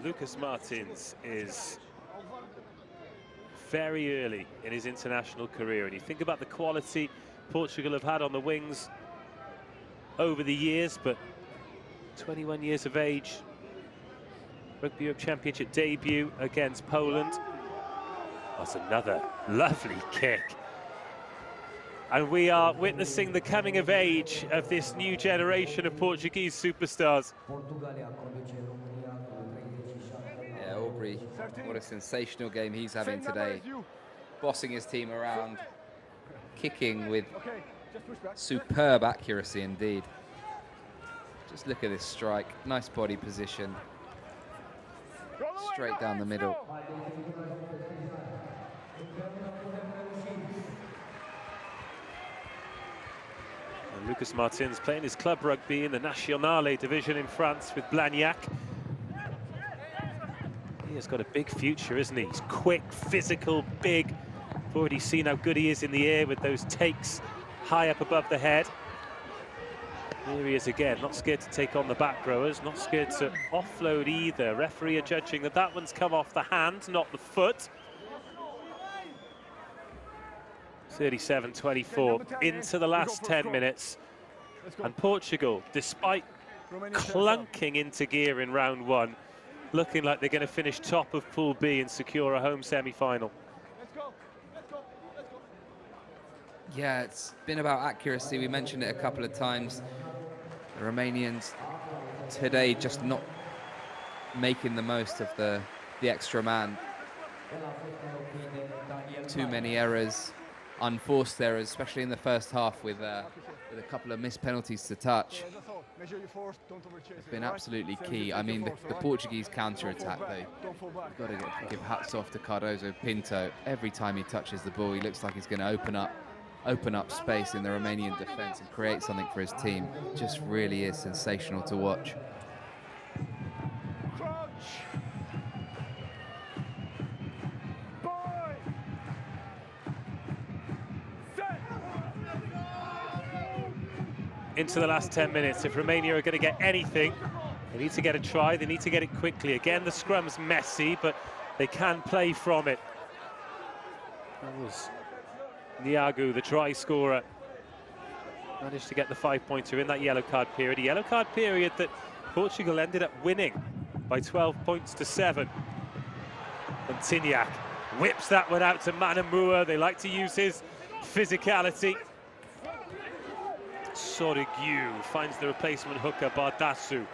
Lucas Martins is very early in his international career, and you think about the quality Portugal have had on the wings over the years, but 21 years of age, Rugby Europe Championship debut against Poland. That's another lovely kick. And we are witnessing the coming of age of this new generation of Portuguese superstars. Yeah, Aubrey, what a sensational game he's having today. Bossing his team around, kicking with Okay, just push back. superb accuracy indeed. Just look at this strike. Nice body position. Roll away, Straight go, down the let's middle. go. And Lucas Martins playing his club rugby in the Nationale division in France with Blagnac. He has got a big future, isn't he? He's quick, physical, big. We've already seen how good he is in the air with those takes high up above the head. Here he is again, not scared to take on the back rowers, not scared to offload either. Referee are judging that that one's come off the hand, not the foot. 37-24 into the last 10 minutes. And Portugal, despite clunking into gear in round one, looking like they're going to finish top of Pool B and secure a home semi-final. Let's go, let's go, let's go. Yeah, it's been about accuracy. We mentioned it a couple of times. The Romanians today just not making the most of the extra man. Too many errors, unforced errors, especially in the first half with a couple of missed penalties to touch. It's been absolutely key. I mean, the Portuguese counter-attack, though, you've got to give hats off to Cardoso Pinto. Every time he touches the ball, he looks like he's going to open up space in the Romanian defence and create something for his team. Just really is sensational to watch. Into the last 10 minutes, if Romania are going to get anything, they need to get a try, they need to get it quickly. Again, the scrum's messy, but they can play from it. That was Niagu, the try scorer, managed to get the 5-pointer in that yellow card period. A yellow card period that Portugal ended up winning by 12 points to 7. And Tignac whips that one out to Manamua. They like to use his physicality. Sorighiu finds the replacement hooker, Bardasu.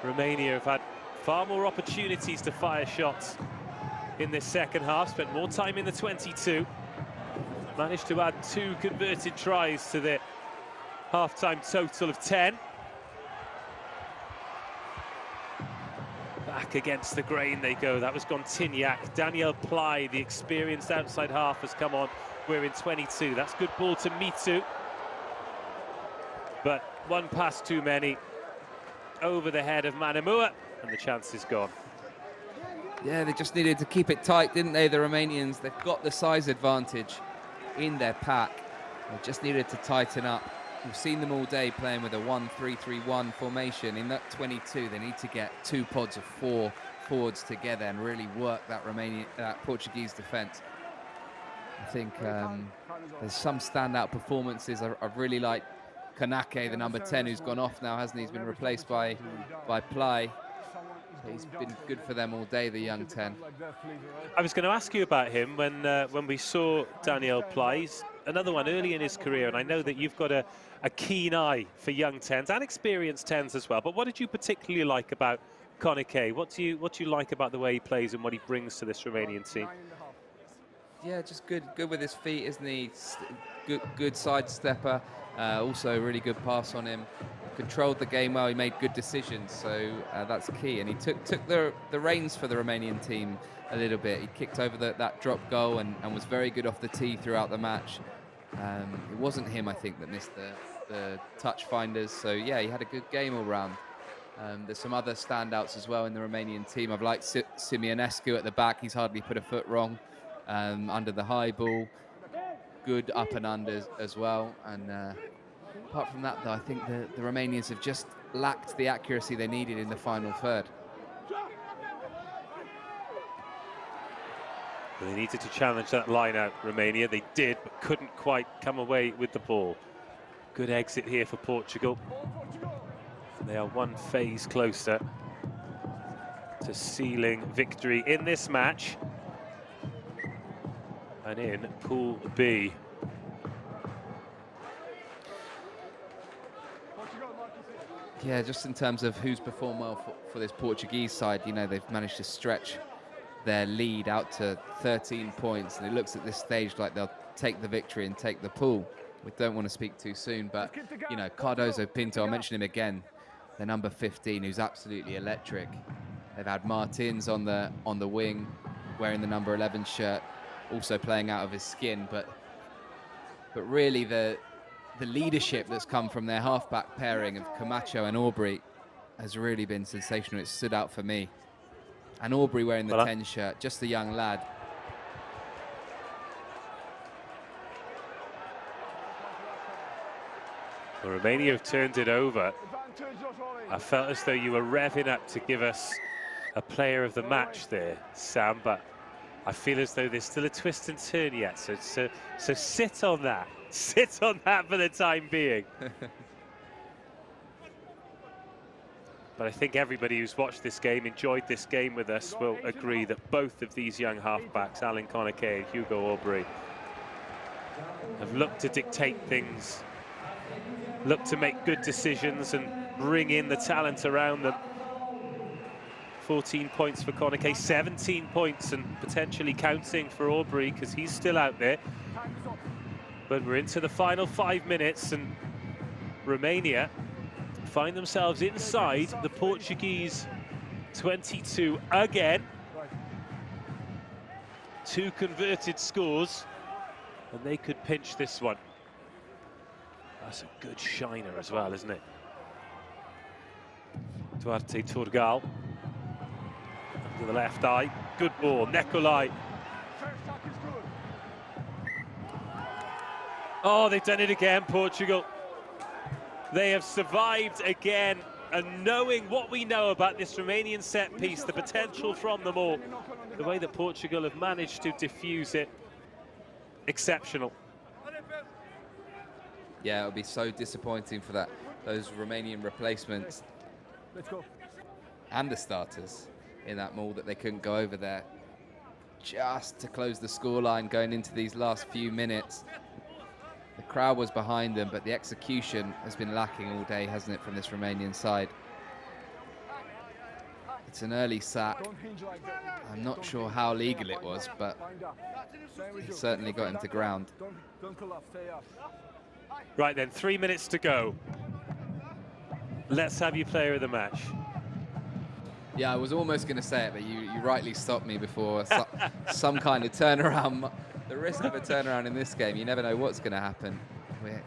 Romania have had far more opportunities to fire shots in this second half, spent more time in the 22. Managed to add 2 converted tries to their half-time total of 10. Back against the grain they go. That was Tignac. Daniel Ply, the experienced outside half, has come on. We're in 22. That's good ball to Mitu. But one pass too many over the head of Manamua, and the chance is gone. Yeah, they just needed to keep it tight, didn't they, the Romanians? They've got the size advantage in their pack. They just needed to tighten up. We've seen them all day playing with a 1-3-3-1 formation. In that 22, they need to get 2 pods of 4 forwards together and really work that Portuguese defence. I think there's some standout performances. I've really liked Kanake, the number 10, who's gone off now, hasn't he? He's been replaced by Ply. So he's been good for them all day, the young 10. I was going to ask you about him when we saw Daniel Ply. He's another one early in his career, and I know that you've got a keen eye for young 10s and experienced 10s as well. But what did you particularly like about Kanake? What do you like about the way he plays and what he brings to this Romanian team? Yeah, just good with his feet, isn't he? Good side stepper. Also, a really good pass on him. Controlled the game well. He made good decisions, so that's key. And he took the reins for the Romanian team a little bit. He kicked over that drop goal and was very good off the tee throughout the match. It wasn't him, I think, that missed the touch finders. So yeah, he had a good game all round. There's some other standouts as well in the Romanian team. I've liked Simionescu at the back. He's hardly put a foot wrong under the high ball. Good up and unders as well. And apart from that, though, I think the Romanians have just lacked the accuracy they needed in the final third. Well, they needed to challenge that line out, Romania. They did, but couldn't quite come away with the ball. Good exit here for Portugal. And they are one phase closer to sealing victory in this match and in Pool B. Yeah, just in terms of who's performed well for this Portuguese side, you know, they've managed to stretch their lead out to 13 points, and it looks at this stage like they'll take the victory and take the pool. We don't want to speak too soon, but you know, Cardozo Pinto, I'll mention him again, the number 15, who's absolutely electric. They've had Martins on the wing, wearing the number 11 shirt, also playing out of his skin, but really the leadership that's come from their halfback pairing of Camacho and Aubrey has really been sensational. It stood out for me. And Aubrey wearing the 10 shirt, just a young lad. Well, Romania have turned it over. I felt as though you were revving up to give us a player of the match there, Sam, but I feel as though there's still a twist and turn yet. So sit on that. Sit on that for the time being. But I think everybody who's watched this game, enjoyed this game with us, will agree that both of these young halfbacks, Alan Conakry and Hugo Aubrey, have looked to dictate things, looked to make good decisions and bring in the talent around them. 14 points for Conakry, 17 points and potentially counting for Aubrey because he's still out there. But we're into the final 5 minutes and Romania find themselves inside the Portuguese 22 again. 2 converted scores and they could pinch this one. That's a good shiner as well, isn't it? Duarte Turgal under the left eye, good ball, Nicolai. Oh, they've done it again, Portugal. They have survived again, and knowing what we know about this Romanian set piece, the potential from them all, the way that Portugal have managed to diffuse it, exceptional. Yeah, it'll be so disappointing for those Romanian replacements and the starters in that maul that they couldn't go over there just to close the scoreline going into these last few minutes. The crowd was behind them, but the execution has been lacking all day, hasn't it, from this Romanian side? It's an early sack. I'm not sure how legal it was, but he certainly got him to ground. Right then, 3 minutes to go. Let's have your player of the match. Yeah, I was almost going to say it, but you rightly stopped me before some kind of turnaround. The risk of a turnaround in this game, you never know what's going to happen.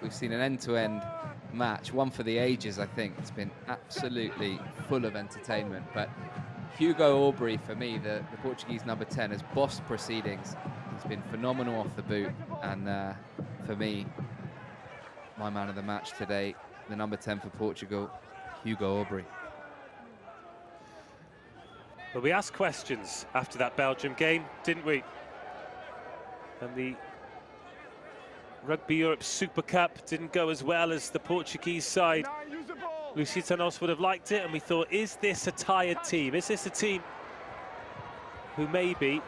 We've seen an end-to-end match, one for the ages, I think. It's been absolutely full of entertainment. But Hugo Aubrey, for me, the Portuguese number 10, has bossed proceedings. He's been phenomenal off the boot. And for me, my man of the match today, the number 10 for Portugal, Hugo Aubrey. Well, we asked questions after that Belgium game, didn't we? And the Rugby Europe Super Cup didn't go as well as the Portuguese side. Lusitanos would have liked it, and we thought, is this a tired team? Is this a team who maybe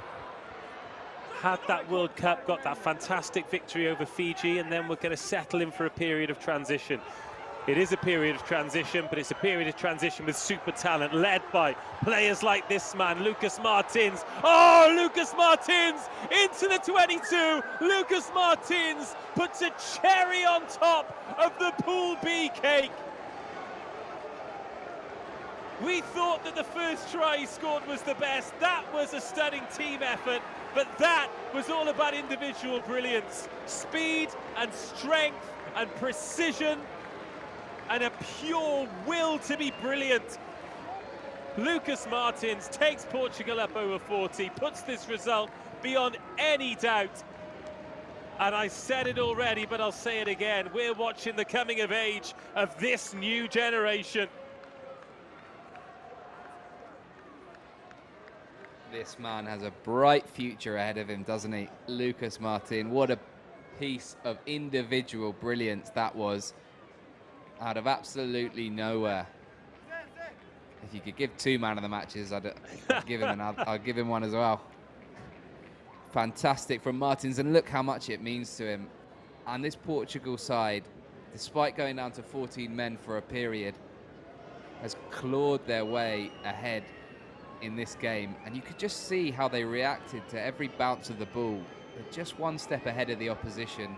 had that World Cup, got that fantastic victory over Fiji, and then we're going to settle in for a period of transition? It is a period of transition, but it's a period of transition with super talent, led by players like this man, Lucas Martins. Oh, Lucas Martins into the 22. Lucas Martins puts a cherry on top of the Pool B cake. We thought that the first try he scored was the best. That was a stunning team effort, but that was all about individual brilliance, speed and strength and precision, and a pure will to be brilliant. Lucas Martins takes Portugal up over 40, puts this result beyond any doubt. And I said it already, but I'll say it again. We're watching the coming of age of this new generation. This man has a bright future ahead of him, doesn't he? Lucas Martin, what a piece of individual brilliance that was. Out of absolutely nowhere. If you could give 2 man of the matches, I'd give him I'd give him one as well. Fantastic from Martins, and look how much it means to him. And this Portugal side, despite going down to 14 men for a period, has clawed their way ahead in this game, and you could just see how they reacted to every bounce of the ball. They're just one step ahead of the opposition.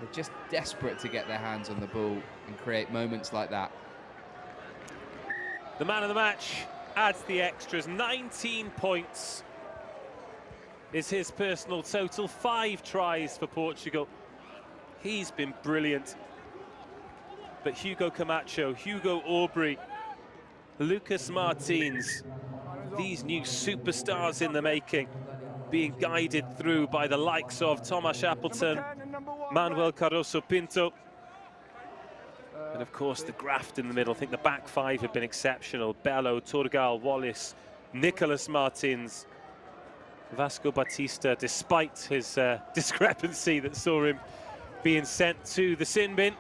They're just desperate to get their hands on the ball and create moments like that. The man of the match adds the extras. 19 points is his personal total. 5 tries for Portugal. He's been brilliant. But Hugo Camacho, Hugo Aubrey, Lucas Martins, these new superstars in the making, being guided through by the likes of Tomas Appleton, Manuel Cardoso Pinto, and of course the graft in the middle. I think the back 5 have been exceptional. Bello, Turgal, Wallace, Nicolas Martins, Vasco Batista, despite his discrepancy that saw him being sent to the sin bin.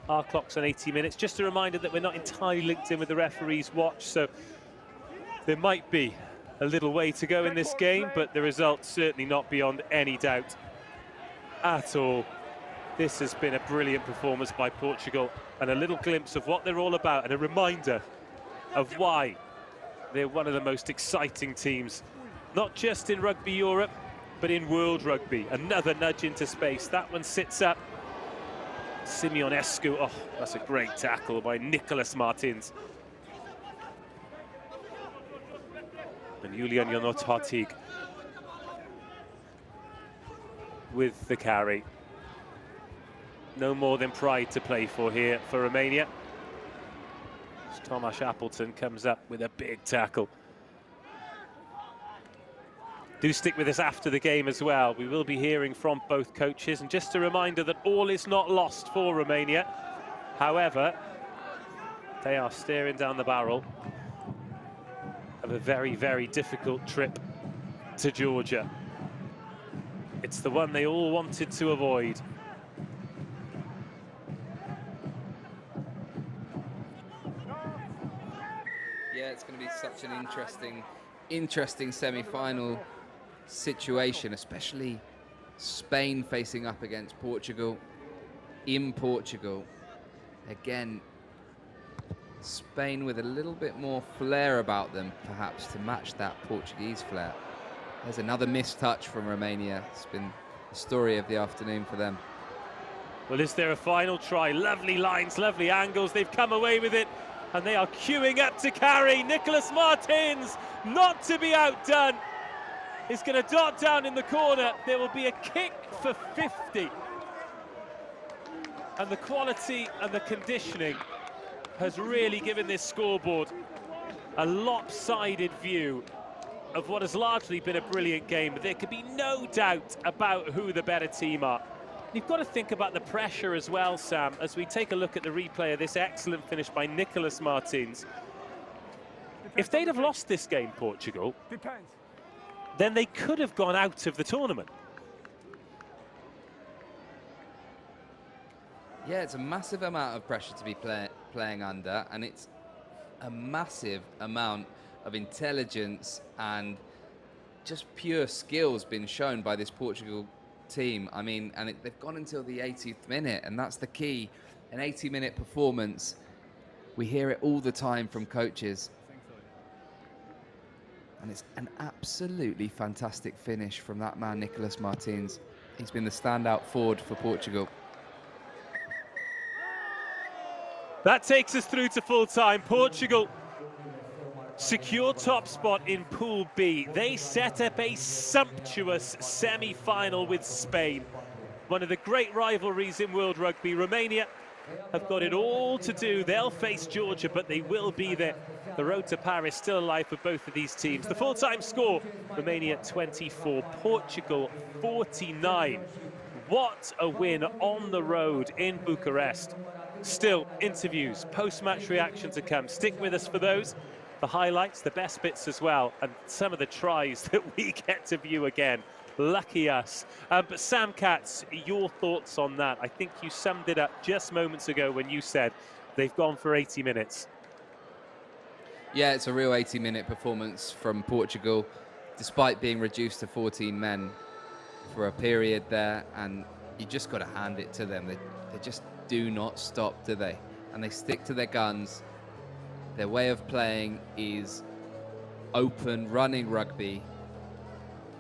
Our clock's on 80 minutes. Just a reminder that we're not entirely linked in with the referee's watch, so there might be a little way to go in this game, but the result's certainly not beyond any doubt at all. This has been a brilliant performance by Portugal, and a little glimpse of what they're all about, and a reminder of why they're one of the most exciting teams, not just in Rugby Europe, but in World Rugby. Another nudge into space. That one sits up. Simeonescu, oh, that's a great tackle by Nicolas Martins. And Julian Jonot-Hartig with the carry. No more than pride to play for here for Romania. As Tomas Appleton comes up with a big tackle. Do stick with us after the game as well. We will be hearing from both coaches, and just a reminder that all is not lost for Romania. However, they are staring down the barrel of a very, very difficult trip to Georgia. It's the one they all wanted to avoid. Yeah, it's going to be such an interesting semi-final situation, especially Spain facing up against Portugal in Portugal. Again, Spain with a little bit more flair about them, perhaps, to match that Portuguese flair. There's another missed touch from Romania. It's been the story of the afternoon for them. Well, is there a final try? Lovely lines, lovely angles. They've come away with it, and they are queuing up to carry. Nicolas Martins, not to be outdone, is going to dart down in the corner. There will be a kick for 50. And the quality and the conditioning has really given this scoreboard a lopsided view of what has largely been a brilliant game. But there could be no doubt about who the better team are. You've got to think about the pressure as well, Sam, as we take a look at the replay of this excellent finish by Nicolas Martins. If they'd have lost this game, Portugal, then they could have gone out of the tournament. Yeah, it's a massive amount of pressure to be playing under, and it's a massive amount of intelligence and just pure skills been shown by this Portugal team. I mean, and they've gone until the 80th minute, and that's the key. An 80-minute performance, we hear it all the time from coaches. And it's an absolutely fantastic finish from that man, Nicolas Martins. He's been the standout forward for Portugal. That takes us through to full time. Portugal secure top spot in Pool B. They set up a sumptuous semi-final with Spain. One of the great rivalries in World Rugby. Romania have got it all to do. They'll face Georgia, but they will be there. The road to Paris still alive for both of these teams. The full-time score, Romania 24, Portugal 49. What a win on the road in Bucharest. Still, interviews, post-match reaction to come. Stick with us for those. The highlights, the best bits as well, and some of the tries that we get to view again. Lucky us. But Sam Katz, your thoughts on that? I think you summed it up just moments ago when you said they've gone for 80 minutes. Yeah, it's a real 80-minute performance from Portugal, despite being reduced to 14 men for a period there, and you just got to hand it to them. They just do not stop, do they? And they stick to their guns. Their way of playing is open, running rugby.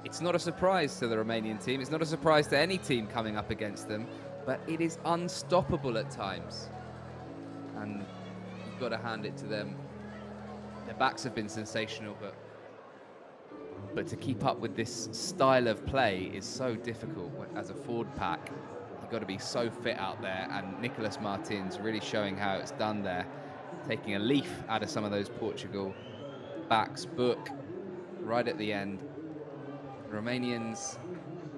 It's not a surprise to the Romanian team. It's not a surprise to any team coming up against them, but it is unstoppable at times. And you've got to hand it to them. Their backs have been sensational, but to keep up with this style of play is so difficult. As a forward pack, you've got to be so fit out there, and Nicolas Martins really showing how it's done there, taking a leaf out of some of those Portugal backs. Book right at the end. Romanians,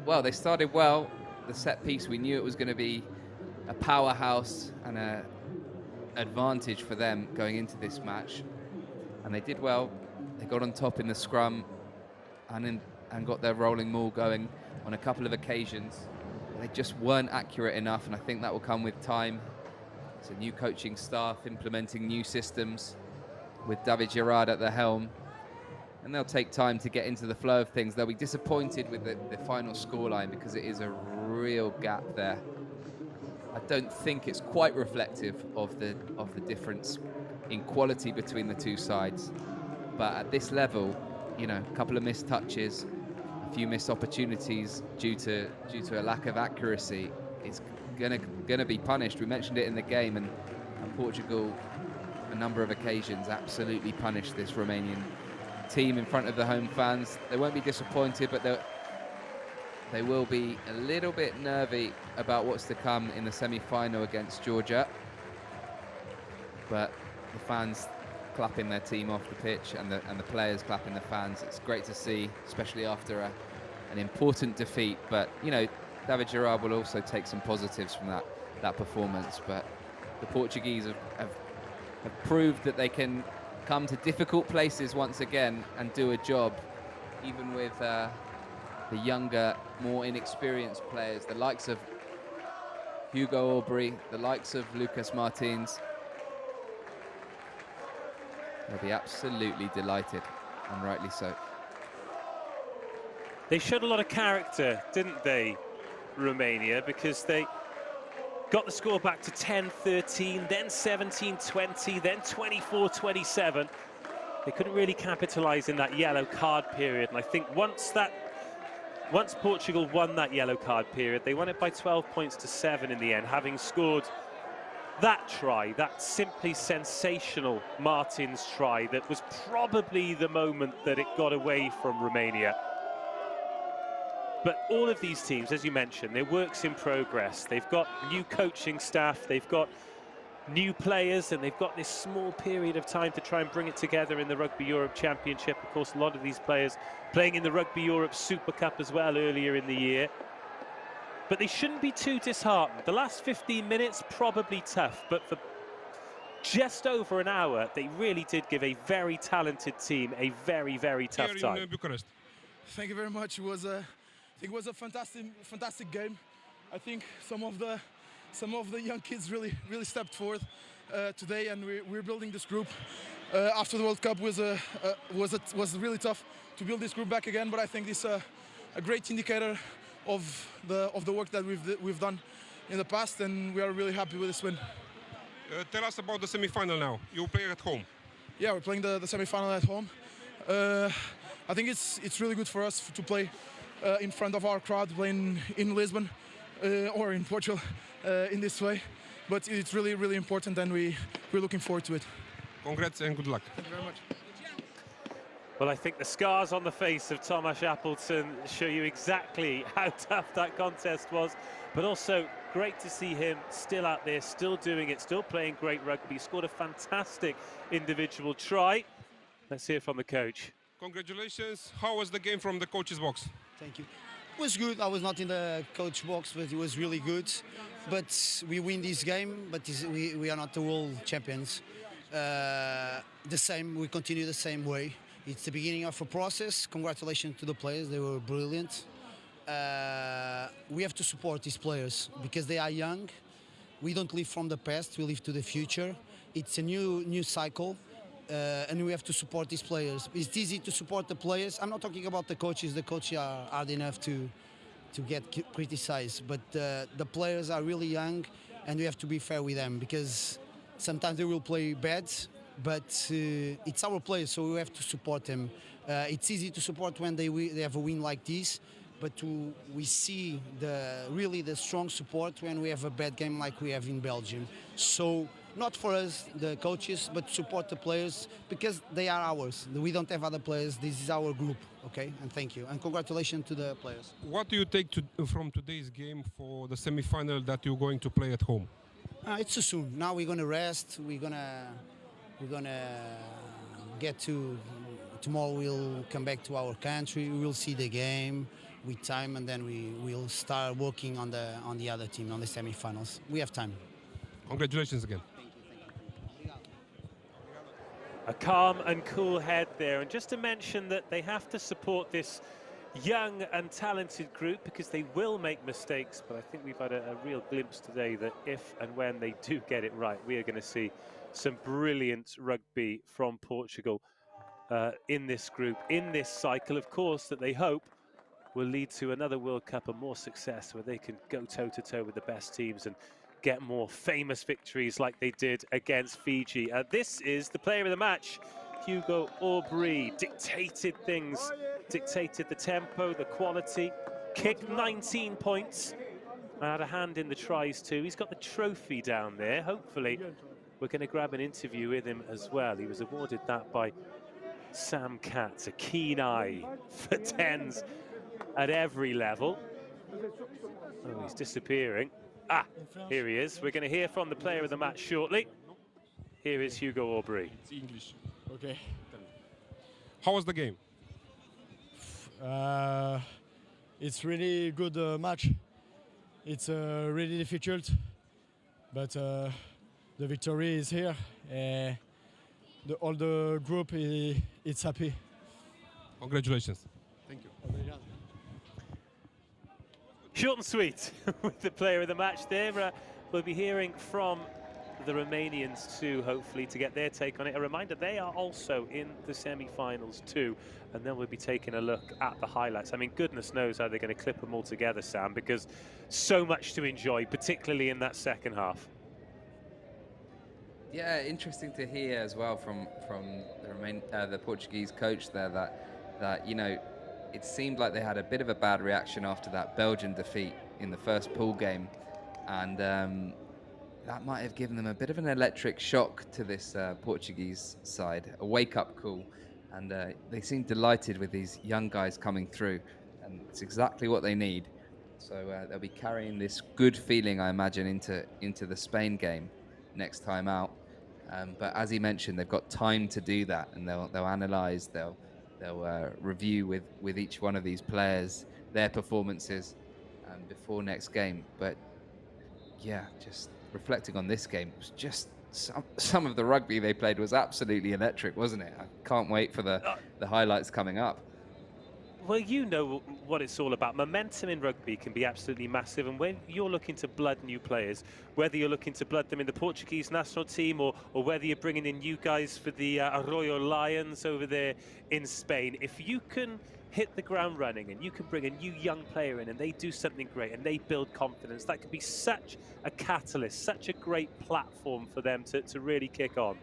well, they started well. The set piece, we knew it was going to be a powerhouse and an advantage for them going into this match, and they did well. They got on top in the scrum and got their rolling maul going on a couple of occasions. They just weren't accurate enough, and I think that will come with time. It's a new coaching staff implementing new systems with David Gerard at the helm, and they'll take time to get into the flow of things. They'll be disappointed with the final scoreline because it is a real gap there. I don't think it's quite reflective of the difference in quality between the two sides, but at this level, you know, a couple of missed touches, a few missed opportunities due to a lack of accuracy is gonna be punished. We mentioned it in the game, and Portugal, a number of occasions, absolutely punished this Romanian team in front of the home fans. They won't be disappointed, but they will be a little bit nervy about what's to come in the semi-final against Georgia. But the fans clapping their team off the pitch, and the players clapping the fans, it's great to see, especially after an important defeat. But you know, David Gerard will also take some positives from that performance. But the Portuguese have proved that they can come to difficult places once again and do a job, even with the younger, more inexperienced players, the likes of Hugo Aubrey, the likes of Lucas Martins. They'll be absolutely delighted, and rightly so. They showed a lot of character, didn't they, Romania, because they got the score back to 10-13, then 17-20, then 24-27. They couldn't really capitalise in that yellow card period, and I think once Portugal won that yellow card period, they won it by 12 points to 7 in the end, having scored that try, that simply sensational Martins try that was probably the moment that it got away from Romania. But all of these teams, as you mentioned, they're works in progress. They've got new coaching staff, they've got new players, and they've got this small period of time to try and bring it together in the Rugby Europe Championship. Of course, a lot of these players playing in the Rugby Europe Super Cup as well earlier in the year. But they shouldn't be too disheartened. The last 15 minutes, probably tough, but for just over an hour, they really did give a very talented team a very, very tough time. In Bucharest. Thank you very much. It was a fantastic game. I think some of the young kids really stepped forward today, and we're building this group. After the World Cup was really tough to build this group back again, but I think this is a great indicator of the work that we've done in the past, and we are really happy with this win. Tell us about the semi-final now. You play at home. Yeah, we're playing the semi-final at home. I think it's really good for us to play in front of our crowd, playing in Lisbon or in Portugal in this way. But it's really, really important, and we're looking forward to it. Congrats and good luck. Thank you very much. Well, I think the scars on the face of Tomasz Appleton show you exactly how tough that contest was, but also great to see him still out there, still doing it, still playing great rugby. Scored a fantastic individual try. Let's hear from the coach. Congratulations. How was the game from the coach's box? Thank you. It was good. I was not in the coach box, but it was really good. But we win this game, but we are not the world champions. We continue the same way. It's the beginning of a process. Congratulations to the players. They were brilliant. We have to support these players because they are young. We don't live from the past, we live to the future. It's a new cycle. And we have to support these players. It's easy to support the players. I'm not talking about the coaches. The coaches are hard enough to get criticized. But the players are really young, and we have to be fair with them because sometimes they will play bad, but it's our players, so we have to support them. It's easy to support when they have a win like this, but we see really the strong support when we have a bad game like we have in Belgium. So not for us, the coaches, but support the players because they are ours. We don't have other players. This is our group, okay? And thank you. And congratulations to the players. What do you take from today's game for the semi-final that you're going to play at home? It's too soon. Now we're gonna rest. We're gonna get to tomorrow. We'll come back to our country. We'll see the game with time, and then we'll start working on the other team on the semi-finals. We have time. Congratulations again. A calm and cool head there. And just to mention that they have to support this young and talented group because they will make mistakes. But I think we've had a real glimpse today that if and when they do get it right, we are going to see some brilliant rugby from Portugal in this group, in this cycle, of course, that they hope will lead to another World Cup and more success where they can go toe-to-toe with the best teams and get more famous victories like they did against Fiji. This is the player of the match. Hugo Aubry dictated things, dictated the tempo, the quality, kicked 19 points, had a hand in the tries too. He's got the trophy down there. Hopefully we're going to grab an interview with him as well. He was awarded that by Sam Katz, a keen eye for tens at every level. Oh, he's disappearing. Ah, here he is. We're going to hear from the player of the match shortly. Here is Hugo Aubry. It's English. Okay. How was the game? It's really good match. It's really difficult, but the victory is here. All the group it's happy. Congratulations. Thank you. Short and sweet with the player of the match there. We'll be hearing from the Romanians too, hopefully, to get their take on it. A reminder, they are also in the semi-finals too, and then we'll be taking a look at the highlights. I mean, goodness knows how they're going to clip them all together, Sam, because so much to enjoy, particularly in that second half. Yeah, interesting to hear as well from the Portuguese coach there that you know, it seemed like they had a bit of a bad reaction after that Belgian defeat in the first pool game, and that might have given them a bit of an electric shock to this Portuguese side, a wake-up call, and they seem delighted with these young guys coming through, and it's exactly what they need. So they'll be carrying this good feeling, I imagine, into the Spain game next time out. But as he mentioned, they've got time to do that, and they'll analyse, they'll review with each one of these players their performances before next game. But yeah, just reflecting on this game, it was just some of the rugby they played was absolutely electric, wasn't it? I can't wait for the highlights coming up. Well, you know what it's all about. Momentum in rugby can be absolutely massive, and when you're looking to blood new players, whether you're looking to blood them in the Portuguese national team or whether you're bringing in new guys for the Arroyo Lions over there in Spain, if you can hit the ground running and you can bring a new young player in and they do something great and they build confidence, that could be such a catalyst, such a great platform for them to really kick on.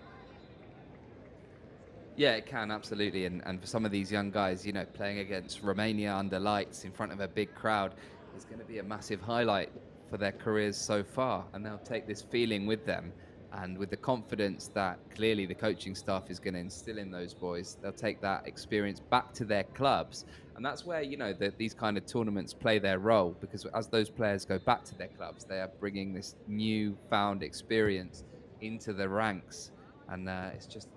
Yeah, it can, absolutely. And for some of these young guys, you know, playing against Romania under lights in front of a big crowd is going to be a massive highlight for their careers so far. And they'll take this feeling with them, and with the confidence that clearly the coaching staff is going to instill in those boys, they'll take that experience back to their clubs. And that's where, you know, these kind of tournaments play their role, because as those players go back to their clubs, they are bringing this new-found experience into the ranks. And it's just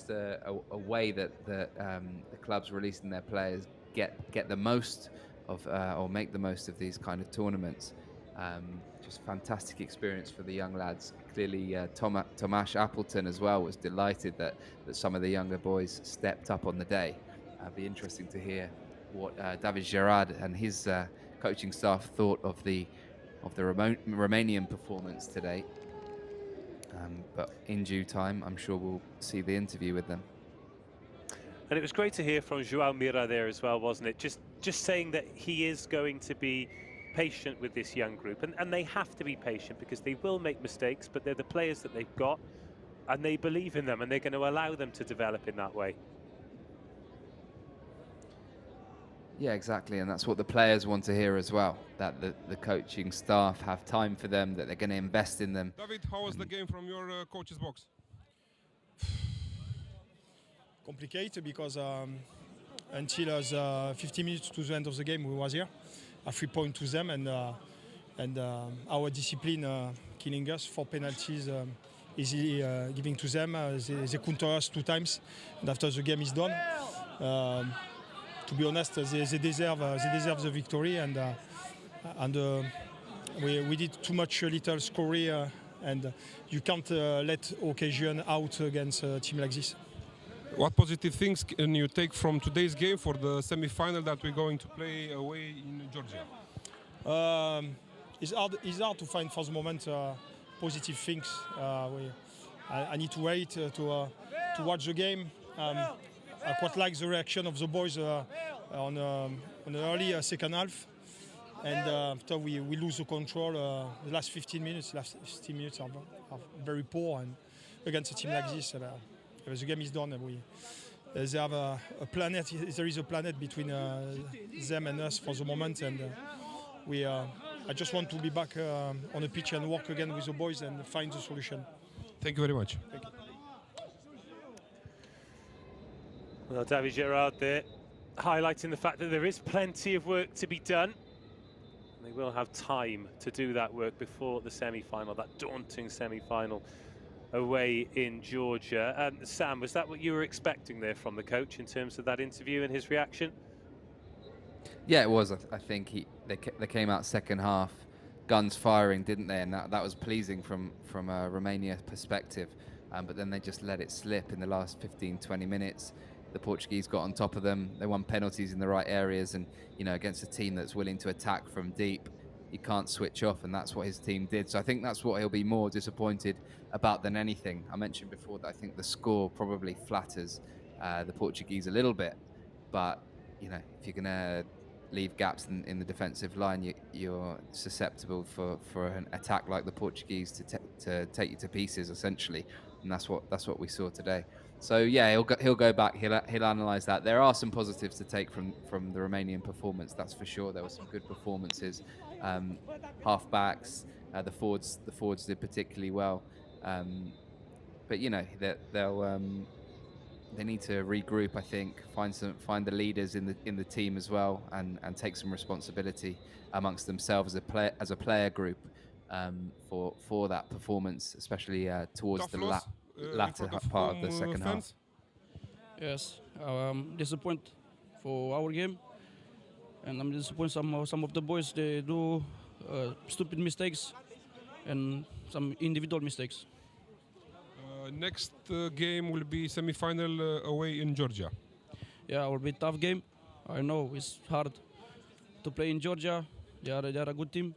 a way that the clubs releasing their players get the most of or make the most of these kind of tournaments. Just fantastic experience for the young lads. Clearly Tomasz Appleton as well was delighted that some of the younger boys stepped up on the day. It'd be interesting to hear what David Gerard and his coaching staff thought of the Romanian performance today. But in due time, I'm sure we'll see the interview with them. And it was great to hear from João Mira there as well, wasn't it? Just saying that he is going to be patient with this young group, and they have to be patient because they will make mistakes, but they're the players that they've got. and they believe in them, and they're going to allow them to develop in that way. Yeah, exactly, and that's what the players want to hear as well, that the coaching staff have time for them, that they're going to invest in them. David, how was the game from your coach's box? Complicated because until 50 minutes to the end of the game we was here, a 3 point to them, and our discipline killing us. 4 penalties easily giving to them. They counter us 2 times, and after the game is done, to be honest, they deserve the victory, and we did too much little scoring, and you can't let occasion out against a team like this. What positive things can you take from today's game for the semi-final that we're going to play away in Georgia? It's hard to find for the moment positive things. I need to wait to watch the game. I quite like the reaction of the boys on the early second half, and after we lose the control, the last 15 minutes are very poor, and against a team like this, the game is done. They have a planet. There is a planet between them and us for the moment, and I just want to be back on the pitch and work again with the boys and find the solution. Thank you very much. Thank you. Well, David Gerard there, highlighting the fact that there is plenty of work to be done. They will have time to do that work before the semi-final, that daunting semi-final away in Georgia. Sam, was that what you were expecting there from the coach in terms of that interview and his reaction? Yeah, it was. I think they came out second half, guns firing, didn't they? And that was pleasing from a Romania perspective. But then they just let it slip in the last 15-20 minutes. The Portuguese got on top of them. They won penalties in the right areas, and against a team that's willing to attack from deep, you can't switch off, and that's what his team did. So I think that's what he'll be more disappointed about than anything. I mentioned before that I think the score probably flatters the Portuguese a little bit, but if you're going to leave gaps in the defensive line, you're susceptible for an attack like the Portuguese to take you to pieces, essentially, and that's what we saw today. So yeah, he'll go back. He'll analyse that. There are some positives to take from the Romanian performance. That's for sure. There were some good performances. Half-backs, the forwards did particularly well. But they need to regroup. I think find the leaders in the team as well, and take some responsibility amongst themselves as a player group for that performance, especially towards the latter part of the second half. Yes, I'm disappointed for our game, and I'm disappointed some of the boys, they do stupid mistakes and some individual mistakes. Next game will be semi-final away in Georgia. Yeah, it will be a tough game. I know it's hard to play in Georgia. They are a good team.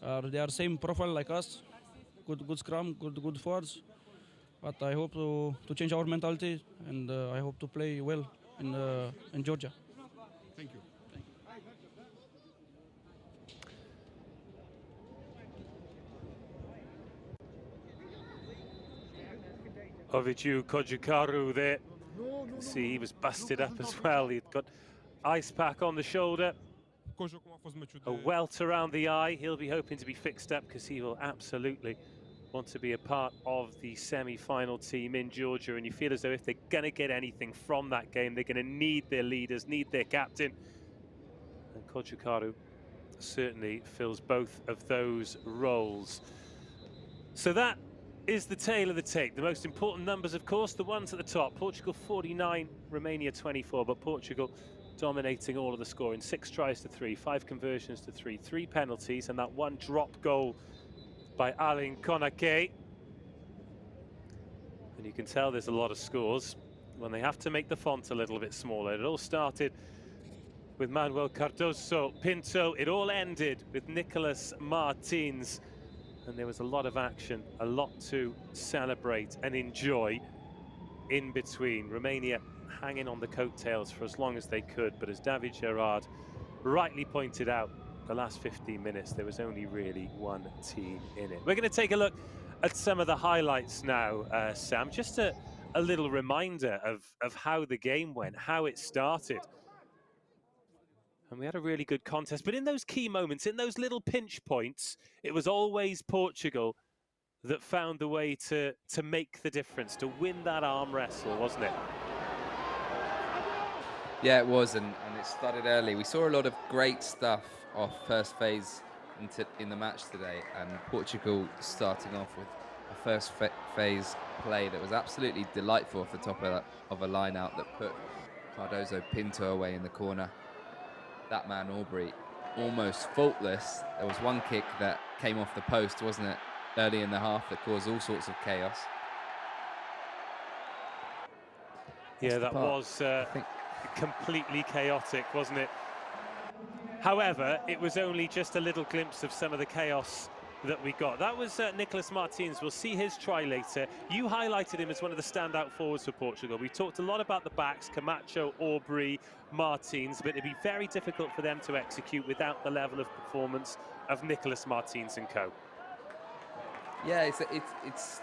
They are same profile like us. Good scrum, good forwards. But I hope to change our mentality, and I hope to play well in Georgia. Thank you. Ovidiu Kojukaru there. See, he was busted up as well. He'd got ice pack on the shoulder, a welt around the eye. He'll be hoping to be fixed up because he will absolutely want to be a part of the semi-final team in Georgia. And you feel as though if they're going to get anything from that game, they're going to need their leaders, need their captain. And Kojukaru certainly fills both of those roles. So that is the tail of the tape. The most important numbers, of course, the ones at the top. Portugal 49, Romania 24, but Portugal dominating all of the scoring. 6 tries to 3, 5 conversions to 3, 3 penalties, and that one drop goal by Alin Konake. And you can tell there's a lot of scores when they have to make the font a little bit smaller. It all started with Manuel Cardoso Pinto. It all ended with Nicolas Martins. And there was a lot of action, a lot to celebrate and enjoy in between. Romania hanging on the coattails for as long as they could, but as David Gerard rightly pointed out, the last 15 minutes, there was only really one team in it. We're going to take a look at some of the highlights now, Sam. Just a little reminder of how the game went, how it started. And we had a really good contest. But in those key moments, in those little pinch points, it was always Portugal that found the way to make the difference, to win that arm wrestle, wasn't it? Yeah, it was, and it started early. We saw a lot of great stuff off first phase in the match today, and Portugal starting off with a first phase play that was absolutely delightful off the top of a line out that put Cardoso Pinto away in the corner. That man Aubrey, almost faultless. There was one kick that came off the post, wasn't it, early in the half, that caused all sorts of chaos. Yeah, that was completely chaotic, wasn't it? However, it was only just a little glimpse of some of the chaos that we got. That was Nicolas Martins. We'll see his try later. You highlighted him as one of the standout forwards for Portugal. We've talked a lot about the backs, Camacho, Aubrey, Martins, but it'd be very difficult for them to execute without the level of performance of Nicolas Martins and co. Yeah, it's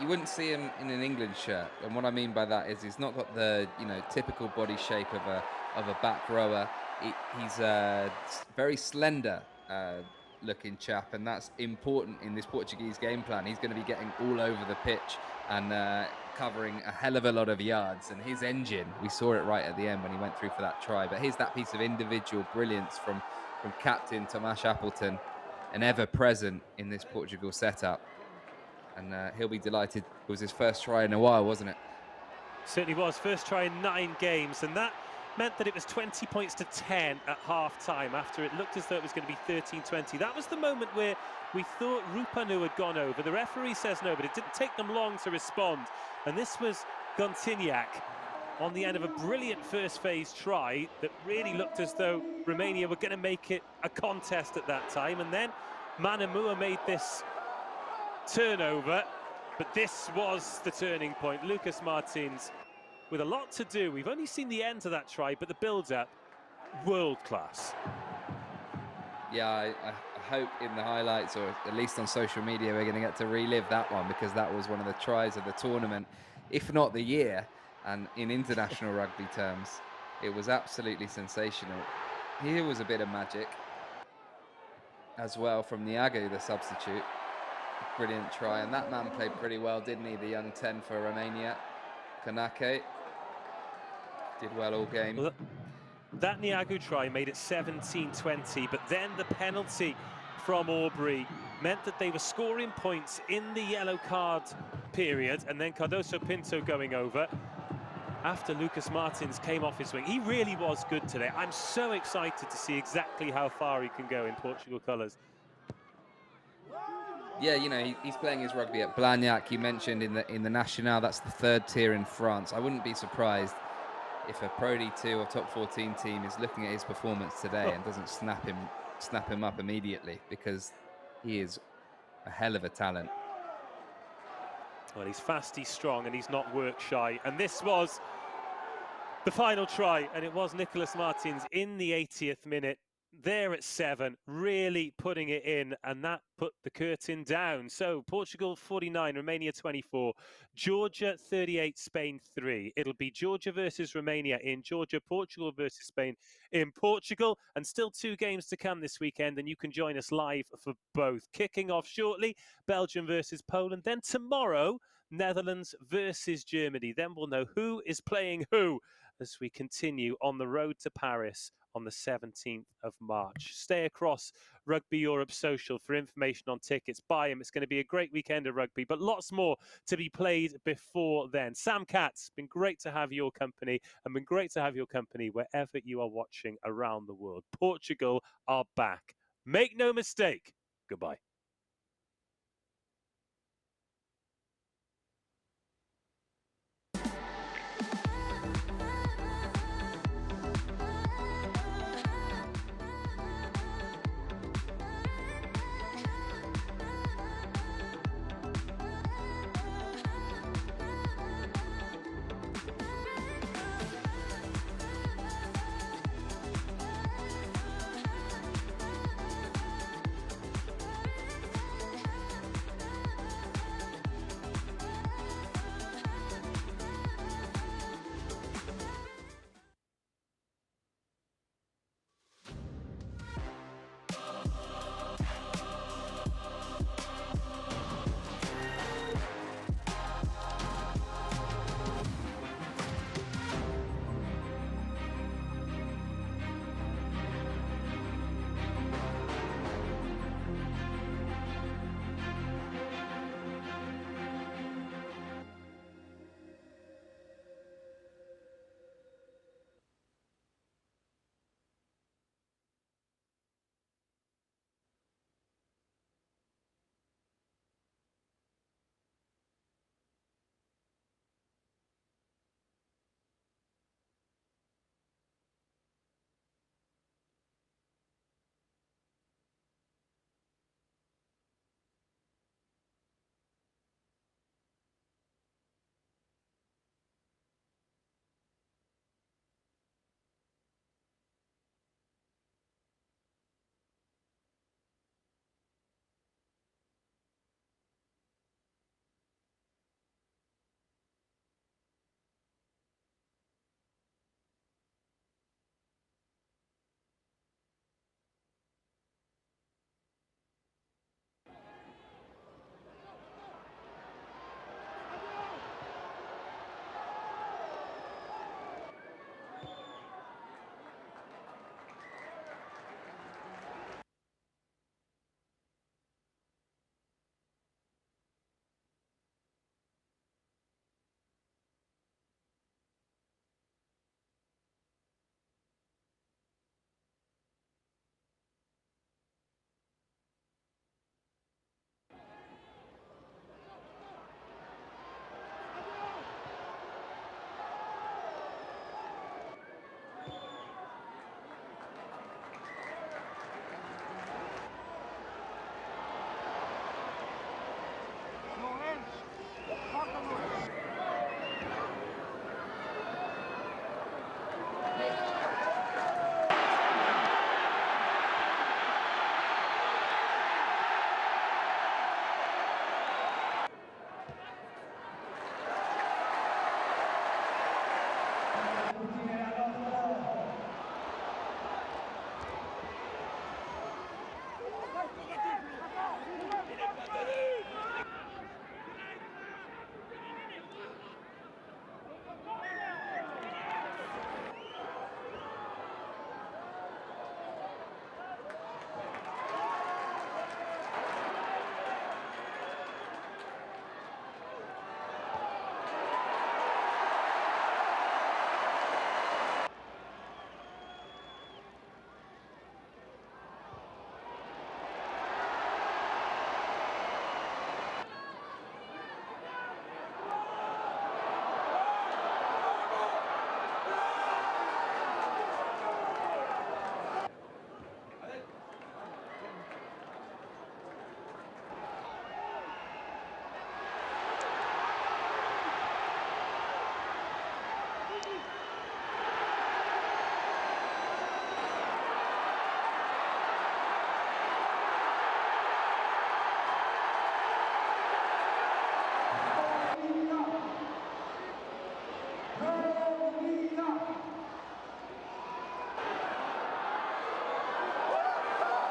you wouldn't see him in an England shirt, and what I mean by that is he's not got the typical body shape of a back rower. He's a very slender looking chap, and that's important in this Portuguese game plan. He's going to be getting all over the pitch and covering a hell of a lot of yards, and his engine, we saw it right at the end when he went through for that try. But here's that piece of individual brilliance from captain Tomas Appleton, and ever present in this Portugal setup, and he'll be delighted. It was his first try in a while, wasn't it? Certainly was. First try in 9 games, and that meant that it was 20 points to 10 at half-time after it looked as though it was going to be 13-20. That was the moment where we thought Rupanu had gone over. The referee says no, but it didn't take them long to respond. And this was Gontignac on the end of a brilliant first phase try that really looked as though Romania were going to make it a contest at that time. And then Manamua made this turnover, but this was the turning point. Lucas Martins with a lot to do. We've only seen the end of that try, but the build-up, world class. Yeah, I hope in the highlights, or at least on social media, we're going to get to relive that one, because that was one of the tries of the tournament, if not the year. And in international rugby terms, it was absolutely sensational. Here was a bit of magic as well from Niagu, the substitute. Brilliant try, and that man played pretty well, didn't he? The young 10 for Romania, Kanake, did well all game. Well, that Niagu try made it 17-20, but then the penalty from Aubrey meant that they were scoring points in the yellow card period, and then Cardoso Pinto going over after Lucas Martins came off his wing. He really was good today. I'm so excited to see exactly how far he can go in Portugal colours. Yeah, he's playing his rugby at Blagnac. You mentioned in the National, that's the 3rd tier in France. I wouldn't be surprised if a Pro D2 or top 14 team is looking at his performance today and doesn't snap him up immediately, because he is a hell of a talent. Well, he's fast, he's strong, and he's not work shy. And this was the final try, and it was Nicolas Martins in the 80th minute. There at 7, really putting it in, and that put the curtain down. So Portugal 49, Romania 24, Georgia 38, Spain 3. It'll be Georgia versus Romania in Georgia, Portugal versus Spain in Portugal, and still 2 games to come this weekend, and you can join us live for both. Kicking off shortly, Belgium versus Poland. Then tomorrow, Netherlands versus Germany. Then we'll know who is playing who as we continue on the road to Paris on the 17th of March. Stay across Rugby Europe Social for information on tickets. Buy them. It's going to be a great weekend of rugby, but lots more to be played before then. Sam Katz, been great to have your company, and been great to have your company wherever you are watching around the world. Portugal are back. Make no mistake. Goodbye.